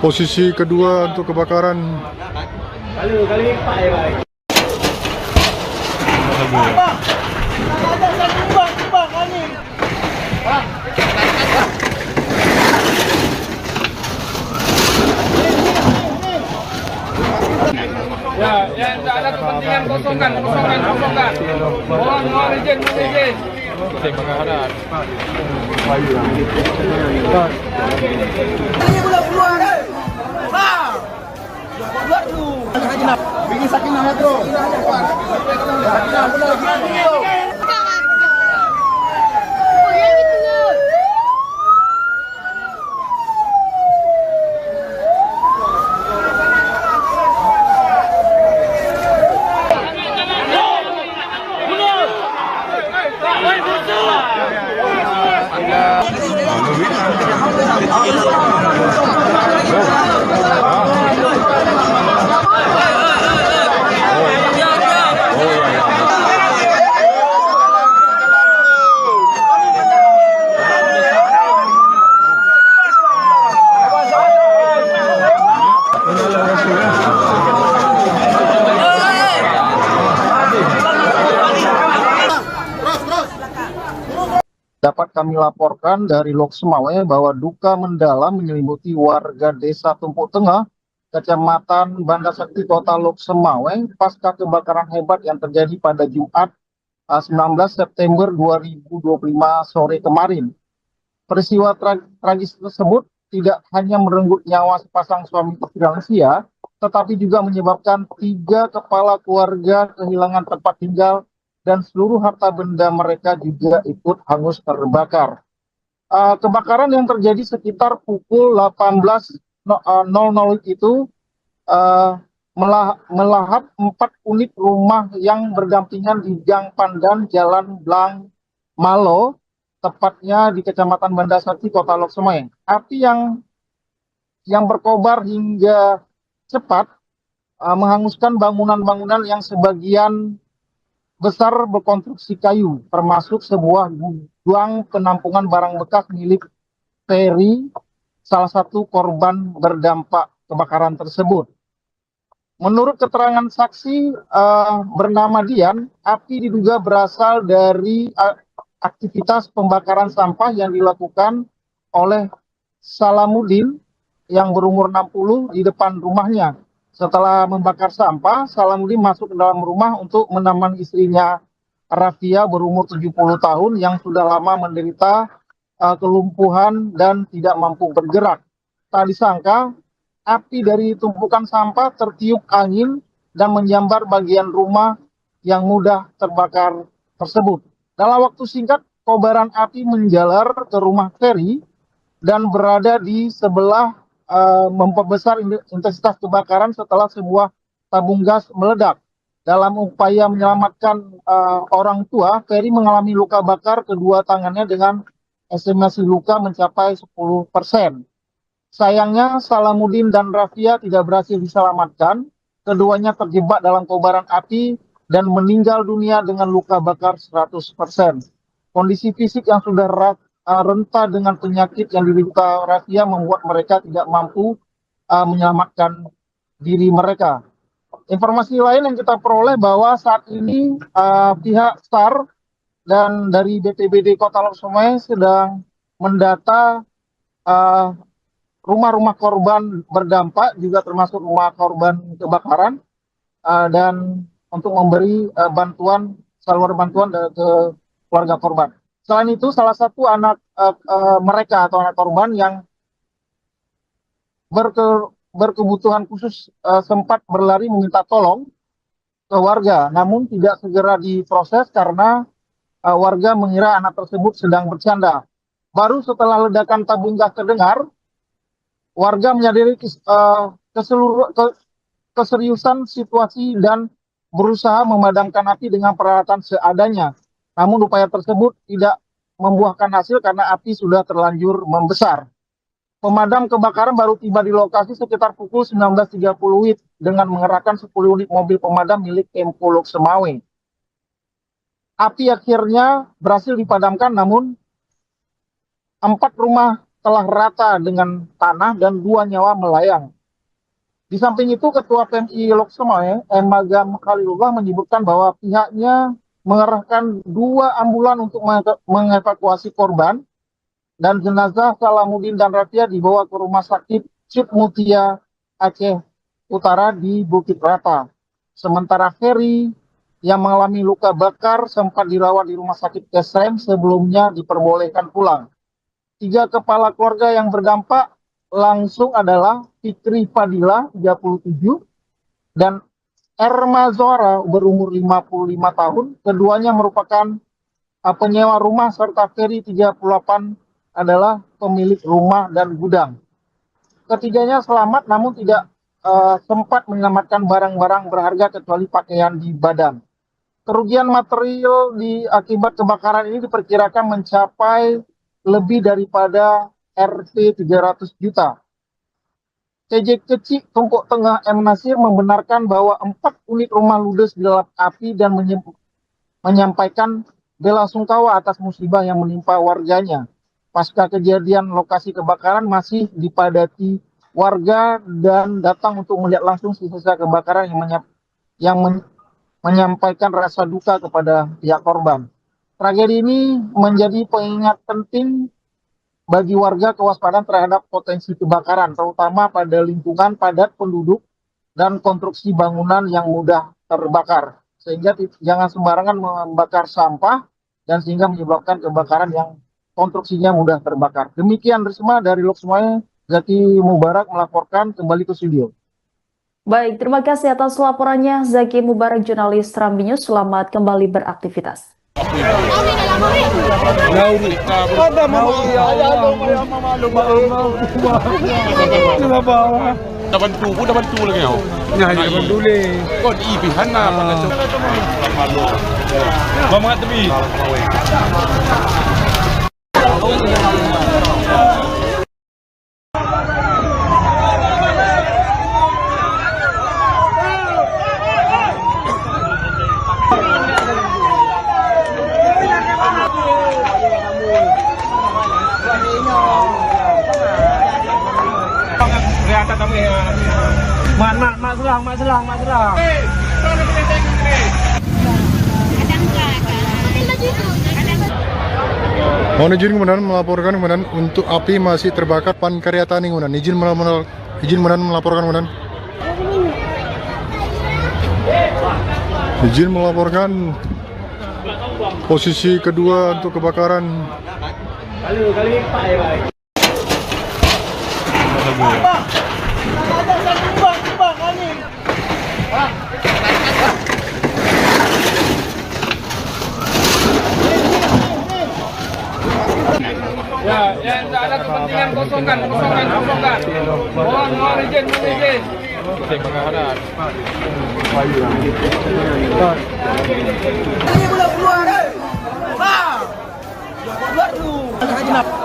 posisi kedua untuk kebakaran. Ya, tidak ada kepentingan kosongkan. Mohon izin. Bikin sakinah ya, bro. Sakinah, benar. Dapat kami laporkan dari Lok Semawe bahwa duka mendalam menyelimuti warga Desa Tumpuk Tengah, Kecamatan Banda Sakti, Kota Lok Semawe, pasca kebakaran hebat yang terjadi pada Jumat 19 September 2025 sore kemarin. Peristiwa tragis tersebut tidak hanya merenggut nyawa sepasang suami istri lansia, tetapi juga menyebabkan 3 kepala keluarga kehilangan tempat tinggal dan seluruh harta benda mereka juga ikut hangus terbakar. Kebakaran yang terjadi sekitar pukul 18.00 itu melahap 4 unit rumah yang berdampingan di Gang Pandan, Jalan Blang Malo, tepatnya di Kecamatan Bandasati, Kota Lok Sumawe. Api yang berkobar hingga cepat menghanguskan bangunan-bangunan yang sebagian besar berkonstruksi kayu, termasuk sebuah gudang penampungan barang bekas milik Ferry, salah satu korban berdampak kebakaran tersebut. Menurut keterangan saksi bernama Dian, api diduga berasal dari aktivitas pembakaran sampah yang dilakukan oleh Salamuddin yang berumur 60 di depan rumahnya. Setelah membakar sampah, Salamuddin masuk ke dalam rumah untuk menemani istrinya Rafia berumur 70 tahun yang sudah lama menderita kelumpuhan dan tidak mampu bergerak. Tak disangka, api dari tumpukan sampah tertiup angin dan menyambar bagian rumah yang mudah terbakar tersebut. Dalam waktu singkat, kobaran api menjalar ke rumah Ferry dan berada di sebelah memperbesar intensitas kebakaran setelah sebuah tabung gas meledak. Dalam upaya menyelamatkan orang tua, Ferry mengalami luka bakar kedua tangannya dengan estimasi luka mencapai 10%. Sayangnya, Salamuddin dan Rafia tidak berhasil diselamatkan. Keduanya terjebak dalam kobaran api dan meninggal dunia dengan luka bakar 100%. Kondisi fisik yang sudah renta dengan penyakit yang diderita Rafia membuat mereka tidak mampu menyelamatkan diri mereka. Informasi lain yang kita peroleh bahwa saat ini pihak SAR dan dari BPBD Kota Lok Sumawe sedang mendata rumah-rumah korban berdampak, juga termasuk rumah korban kebakaran, dan untuk memberi saluran bantuan ke keluarga korban. Selain itu, salah satu anak mereka atau anak korban yang berkebutuhan khusus sempat berlari meminta tolong ke warga, namun tidak segera diproses karena warga mengira anak tersebut sedang bercanda. Baru setelah ledakan tabung gas terdengar, warga menyadari keseriusan situasi dan berusaha memadamkan api dengan peralatan seadanya. Namun upaya tersebut tidak membuahkan hasil karena api sudah terlanjur membesar. Pemadam kebakaran baru tiba di lokasi sekitar pukul 19.30 WIB dengan mengerahkan 10 unit mobil pemadam milik Pemko Lok Sumawe. Api akhirnya berhasil dipadamkan, namun 4 rumah telah rata dengan tanah dan 2 nyawa melayang. Di samping itu, Ketua PMI Lok Sumawe, Magam Khalilullah, menyebutkan bahwa pihaknya mengerahkan 2 ambulan untuk mengevakuasi korban dan jenazah Salamuddin dan Rafia dibawa ke Rumah Sakit Cip Mutia Aceh Utara di Bukit Rata. Sementara Ferry yang mengalami luka bakar sempat dirawat di Rumah Sakit Kesrem sebelumnya diperbolehkan pulang. 3 kepala keluarga yang berdampak langsung adalah Fikri Fadila 37 dan Erma Zora berumur 55 tahun. Keduanya merupakan penyewa rumah, serta Ferry 38 adalah pemilik rumah dan gudang. Ketiganya selamat namun tidak sempat menyelamatkan barang-barang berharga kecuali pakaian di badan. Kerugian material akibat kebakaran ini diperkirakan mencapai lebih daripada Rp 300 juta. TJ Kecik Tumpuk Tengah M. Nasir membenarkan bahwa 4 unit rumah ludes di dalam api dan menyampaikan bela sungkawa atas musibah yang menimpa warganya. Pasca kejadian, lokasi kebakaran masih dipadati warga dan datang untuk melihat langsung sisa kebakaran yang menyampaikan rasa duka kepada pihak korban. Tragedi ini menjadi pengingat penting bagi warga kewaspadaan terhadap potensi kebakaran, terutama pada lingkungan padat penduduk dan konstruksi bangunan yang mudah terbakar. Sehingga jangan sembarangan membakar sampah dan sehingga menyebabkan kebakaran yang konstruksinya mudah terbakar. Demikian Risma dari Lok Sumawe Zaki Mubarak melaporkan kembali ke studio. Baik, terima kasih atas laporannya Zaki Mubarak, jurnalis Serambi News. Selamat kembali beraktivitas. Dah bantu pun dah bantu lagi kau. Nah, dia bantu le. Kau di ibihan lah pada cok. Bamak tepi. Kelihatan kami ya. Mak serang. Mohon izin kemudian melaporkan kemudian untuk api masih terbakar pan karya tani kemudian izin melaporkan kemudian izin melaporkan posisi kedua untuk kebakaran. Ya, tidak ada kepentingan kosongkan. Mohon izin.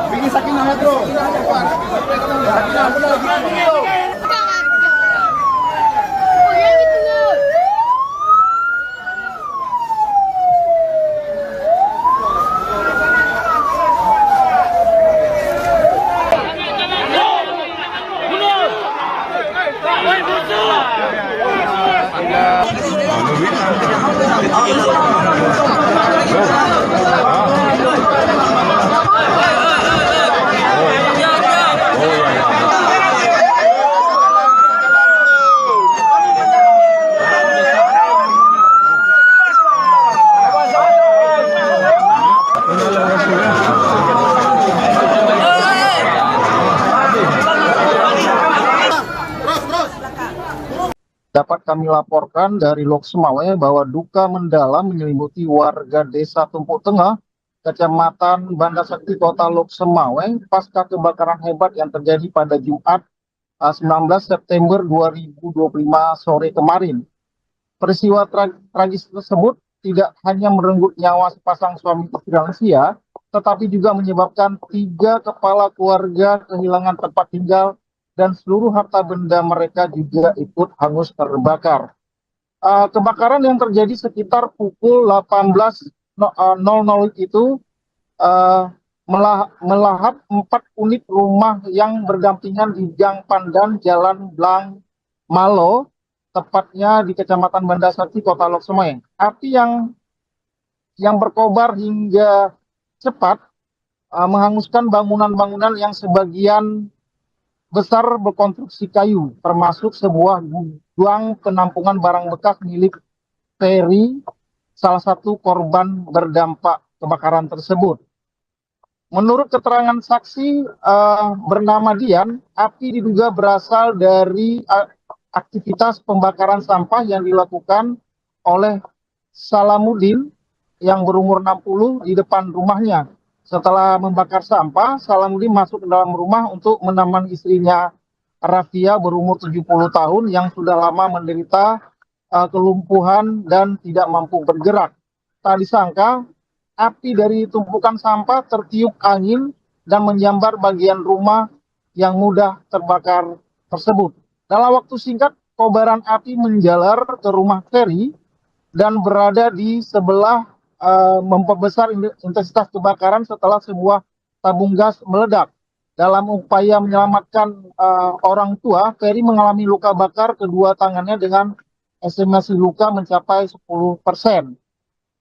Bikin sakinah ya bro. Sakinah benar. Dapat kami laporkan dari Lok Semawe bahwa duka mendalam menyelimuti warga Desa Tumpuk Tengah, Kecamatan Banda Sakti, Kota Lok Semawe, pasca kebakaran hebat yang terjadi pada Jumat 19 September 2025 sore kemarin. Peristiwa tragis tersebut tidak hanya merenggut nyawa sepasang suami istri lansia, tetapi juga menyebabkan 3 kepala keluarga kehilangan tempat tinggal dan seluruh harta benda mereka juga ikut hangus terbakar. Kebakaran yang terjadi sekitar pukul 18.00 itu melahap 4 unit rumah yang berdampingan di Gang Pandan, Jalan Blang Malo, tepatnya di Kecamatan Banda Sakti, Kota Lok Semawe. Api yang berkobar hingga cepat menghanguskan bangunan-bangunan yang sebagian besar berkonstruksi kayu, termasuk sebuah gudang penampungan barang bekas milik Ferry, salah satu korban berdampak kebakaran tersebut. Menurut keterangan saksi bernama Dian, api diduga berasal dari aktivitas pembakaran sampah yang dilakukan oleh Salamuddin yang berumur 60 di depan rumahnya. Setelah membakar sampah, Salamuddin masuk ke dalam rumah untuk menemani istrinya Rafia berumur 70 tahun yang sudah lama menderita kelumpuhan dan tidak mampu bergerak. Tak disangka, api dari tumpukan sampah tertiup angin dan menyambar bagian rumah yang mudah terbakar tersebut. Dalam waktu singkat, kobaran api menjalar ke rumah Ferry dan berada di sebelah memperbesar intensitas kebakaran setelah sebuah tabung gas meledak. Dalam upaya menyelamatkan orang tua, Ferry mengalami luka bakar kedua tangannya dengan estimasi luka mencapai 10%.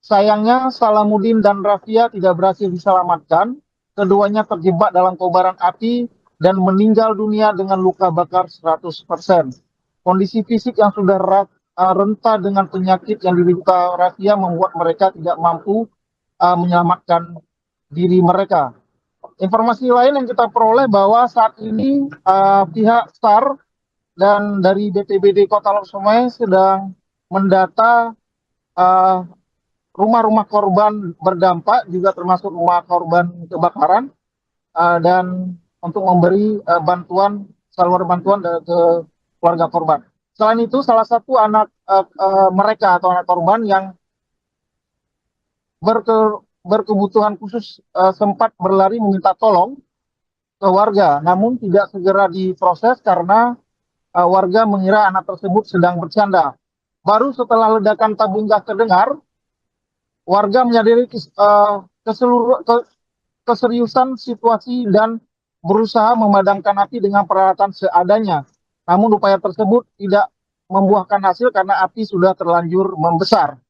Sayangnya, Salamuddin dan Rafia tidak berhasil diselamatkan. Keduanya terjebak dalam kobaran api dan meninggal dunia dengan luka bakar 100%. Kondisi fisik yang sudah renta dengan penyakit yang diderita Rafia membuat mereka tidak mampu menyelamatkan diri mereka. Informasi lain yang kita peroleh bahwa saat ini pihak SAR dan dari BPBD Kota Lok Sumawe sedang mendata rumah-rumah korban berdampak, juga termasuk rumah korban kebakaran, dan untuk memberi saluran bantuan ke keluarga korban. Selain itu, salah satu anak mereka atau anak korban yang berkebutuhan khusus sempat berlari meminta tolong ke warga, namun tidak segera diproses karena warga mengira anak tersebut sedang bercanda. Baru setelah ledakan tabung gas terdengar, warga menyadari keseriusan situasi dan berusaha memadamkan api dengan peralatan seadanya. Namun upaya tersebut tidak membuahkan hasil karena api sudah terlanjur membesar.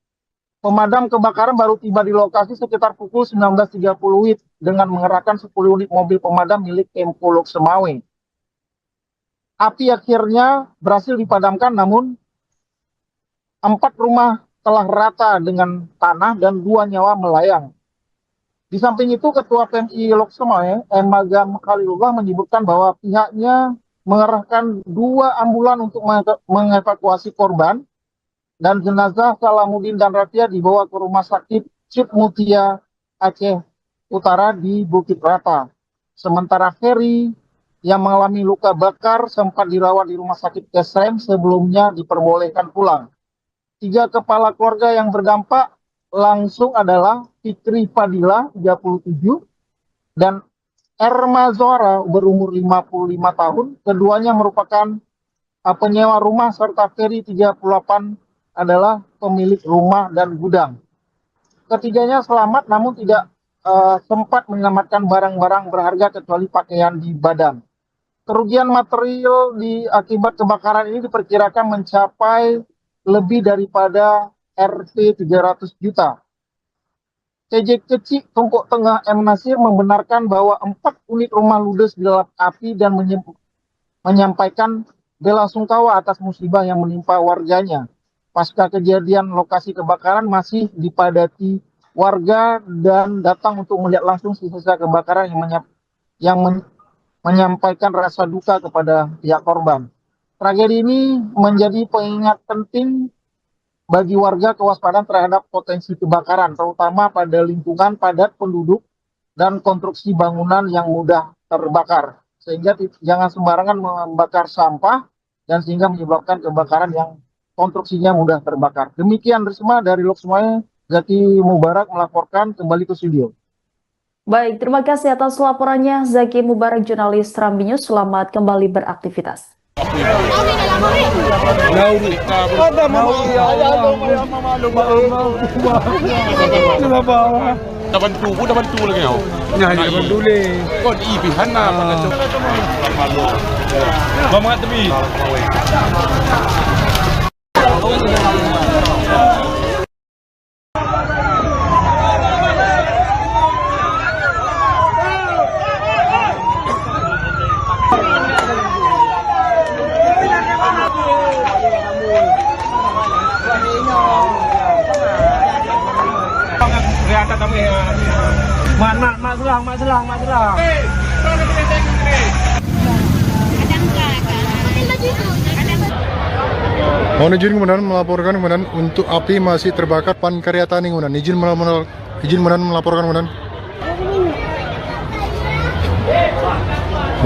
Pemadam kebakaran baru tiba di lokasi sekitar pukul 19.30 WIB dengan mengerahkan 10 unit mobil pemadam milik Pemko Lok Sumawe. Api akhirnya berhasil dipadamkan, namun 4 rumah telah rata dengan tanah dan 2 nyawa melayang. Di samping itu, Ketua PMI Lok Sumawe, M. Magam Khalilullah, menyebutkan bahwa pihaknya mengerahkan 2 ambulan untuk mengevakuasi korban, dan jenazah Salamuddin dan Ratia dibawa ke Rumah Sakit Cip Mutia Aceh Utara di Bukit Rata. Sementara Ferry yang mengalami luka bakar sempat dirawat di Rumah Sakit Kesrem sebelumnya diperbolehkan pulang. 3 kepala keluarga yang berdampak langsung adalah Fikri Fadila 37 dan Erma Zora berumur 55 tahun. Keduanya merupakan penyewa rumah, serta Ferry 38 adalah pemilik rumah dan gudang. Ketiganya selamat namun tidak sempat menyelamatkan barang-barang berharga kecuali pakaian di badan. Kerugian material akibat kebakaran ini diperkirakan mencapai lebih daripada Rp 300 juta. TJ Kecik Tumpuk Tengah M. Nasir membenarkan bahwa 4 unit rumah ludes dilalap api dan menyampaikan bela sungkawa atas musibah yang menimpa warganya. Pasca kejadian, lokasi kebakaran masih dipadati warga dan datang untuk melihat langsung sisa kebakaran yang menyampaikan rasa duka kepada pihak korban. Tragedi ini menjadi pengingat penting bagi warga kewaspadaan terhadap potensi kebakaran, terutama pada lingkungan padat penduduk dan konstruksi bangunan yang mudah terbakar. Sehingga jangan sembarangan membakar sampah dan sehingga menyebabkan kebakaran yang konstruksinya mudah terbakar. Demikian Risma dari Lok Sumawe, Zaki Mubarak melaporkan kembali ke studio. Baik, terima kasih atas laporannya Zaki Mubarak, jurnalis Serambi News. Selamat kembali beraktivitas. Dah bantu lagi kau. Nah, dia bantu le. Kau ibihan na pada cok. Mama tebi. Mak selang. Mohon izin kemudian melaporkan kemudian untuk api masih terbakar Pan Karya Tani kemudian izin melaporkan kemudian.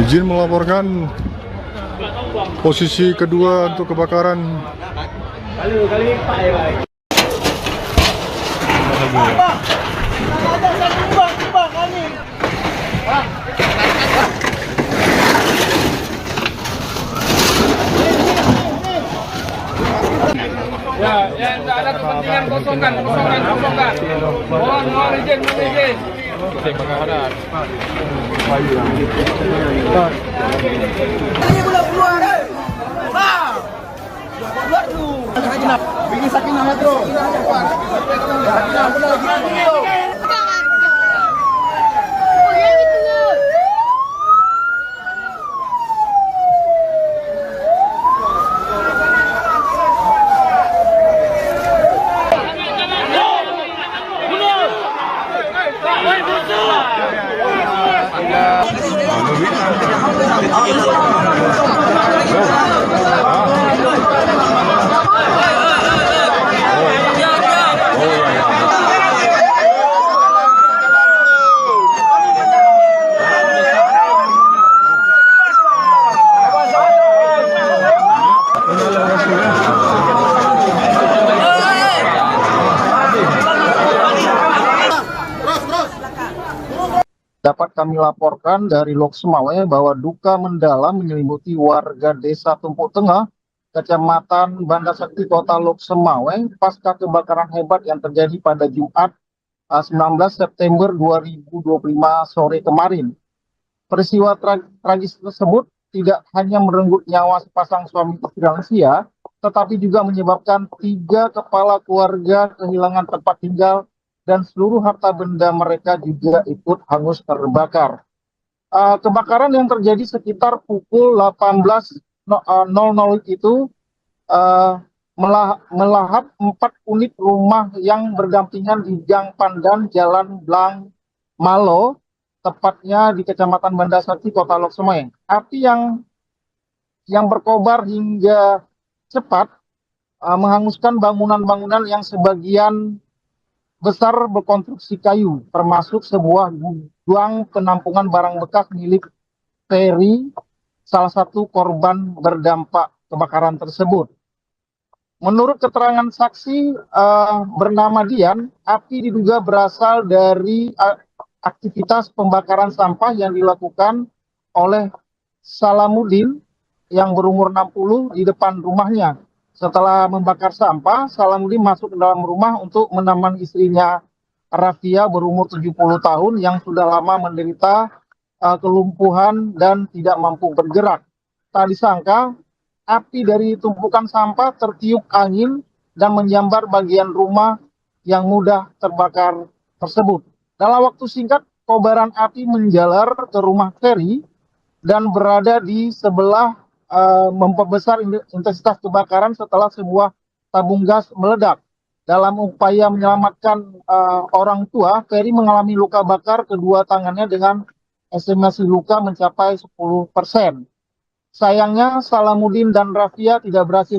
Izin melaporkan posisi kedua untuk kebakaran. Ya, tidak ada kepentingan kosongkan. Mohon izin. Ini boleh keluar. Keluar tu. Bikin sakinah ya, bro. Sakinah benar. Dapat kami laporkan dari Lok Semawe bahwa duka mendalam menyelimuti warga Desa Tumpuk Tengah, Kecamatan Banda Sakti, Kota Lok Semawe, pasca kebakaran hebat yang terjadi pada Jumat 19 September 2025 sore kemarin. Peristiwa tragis tersebut tidak hanya merenggut nyawa sepasang suami istri lansia, tetapi juga menyebabkan 3 kepala keluarga kehilangan tempat tinggal dan seluruh harta benda mereka juga ikut hangus terbakar. Kebakaran yang terjadi sekitar pukul 18.00 itu melahap 4 unit rumah yang berdampingan di Gang Pandan, Jalan Blang Malo, tepatnya di Kecamatan Banda Sakti, Kota Lok Semawe. Api yang berkobar hingga cepat menghanguskan bangunan-bangunan yang sebagian besar berkonstruksi kayu, termasuk sebuah gudang penampungan barang bekas milik Ferry, salah satu korban berdampak kebakaran tersebut. Menurut keterangan saksi bernama Dian, api diduga berasal dari aktivitas pembakaran sampah yang dilakukan oleh Salamuddin yang berumur 60 di depan rumahnya. Setelah membakar sampah, Salamuddin masuk ke dalam rumah untuk menemani istrinya Rafia berumur 70 tahun yang sudah lama menderita kelumpuhan dan tidak mampu bergerak. Tak disangka, api dari tumpukan sampah tertiup angin dan menyambar bagian rumah yang mudah terbakar tersebut. Dalam waktu singkat, kobaran api menjalar ke rumah Ferry dan berada di sebelah memperbesar intensitas kebakaran setelah sebuah tabung gas meledak. Dalam upaya menyelamatkan orang tua, Ferry mengalami luka bakar kedua tangannya dengan estimasi luka mencapai 10%. Sayangnya, Salamuddin dan Rafia tidak berhasil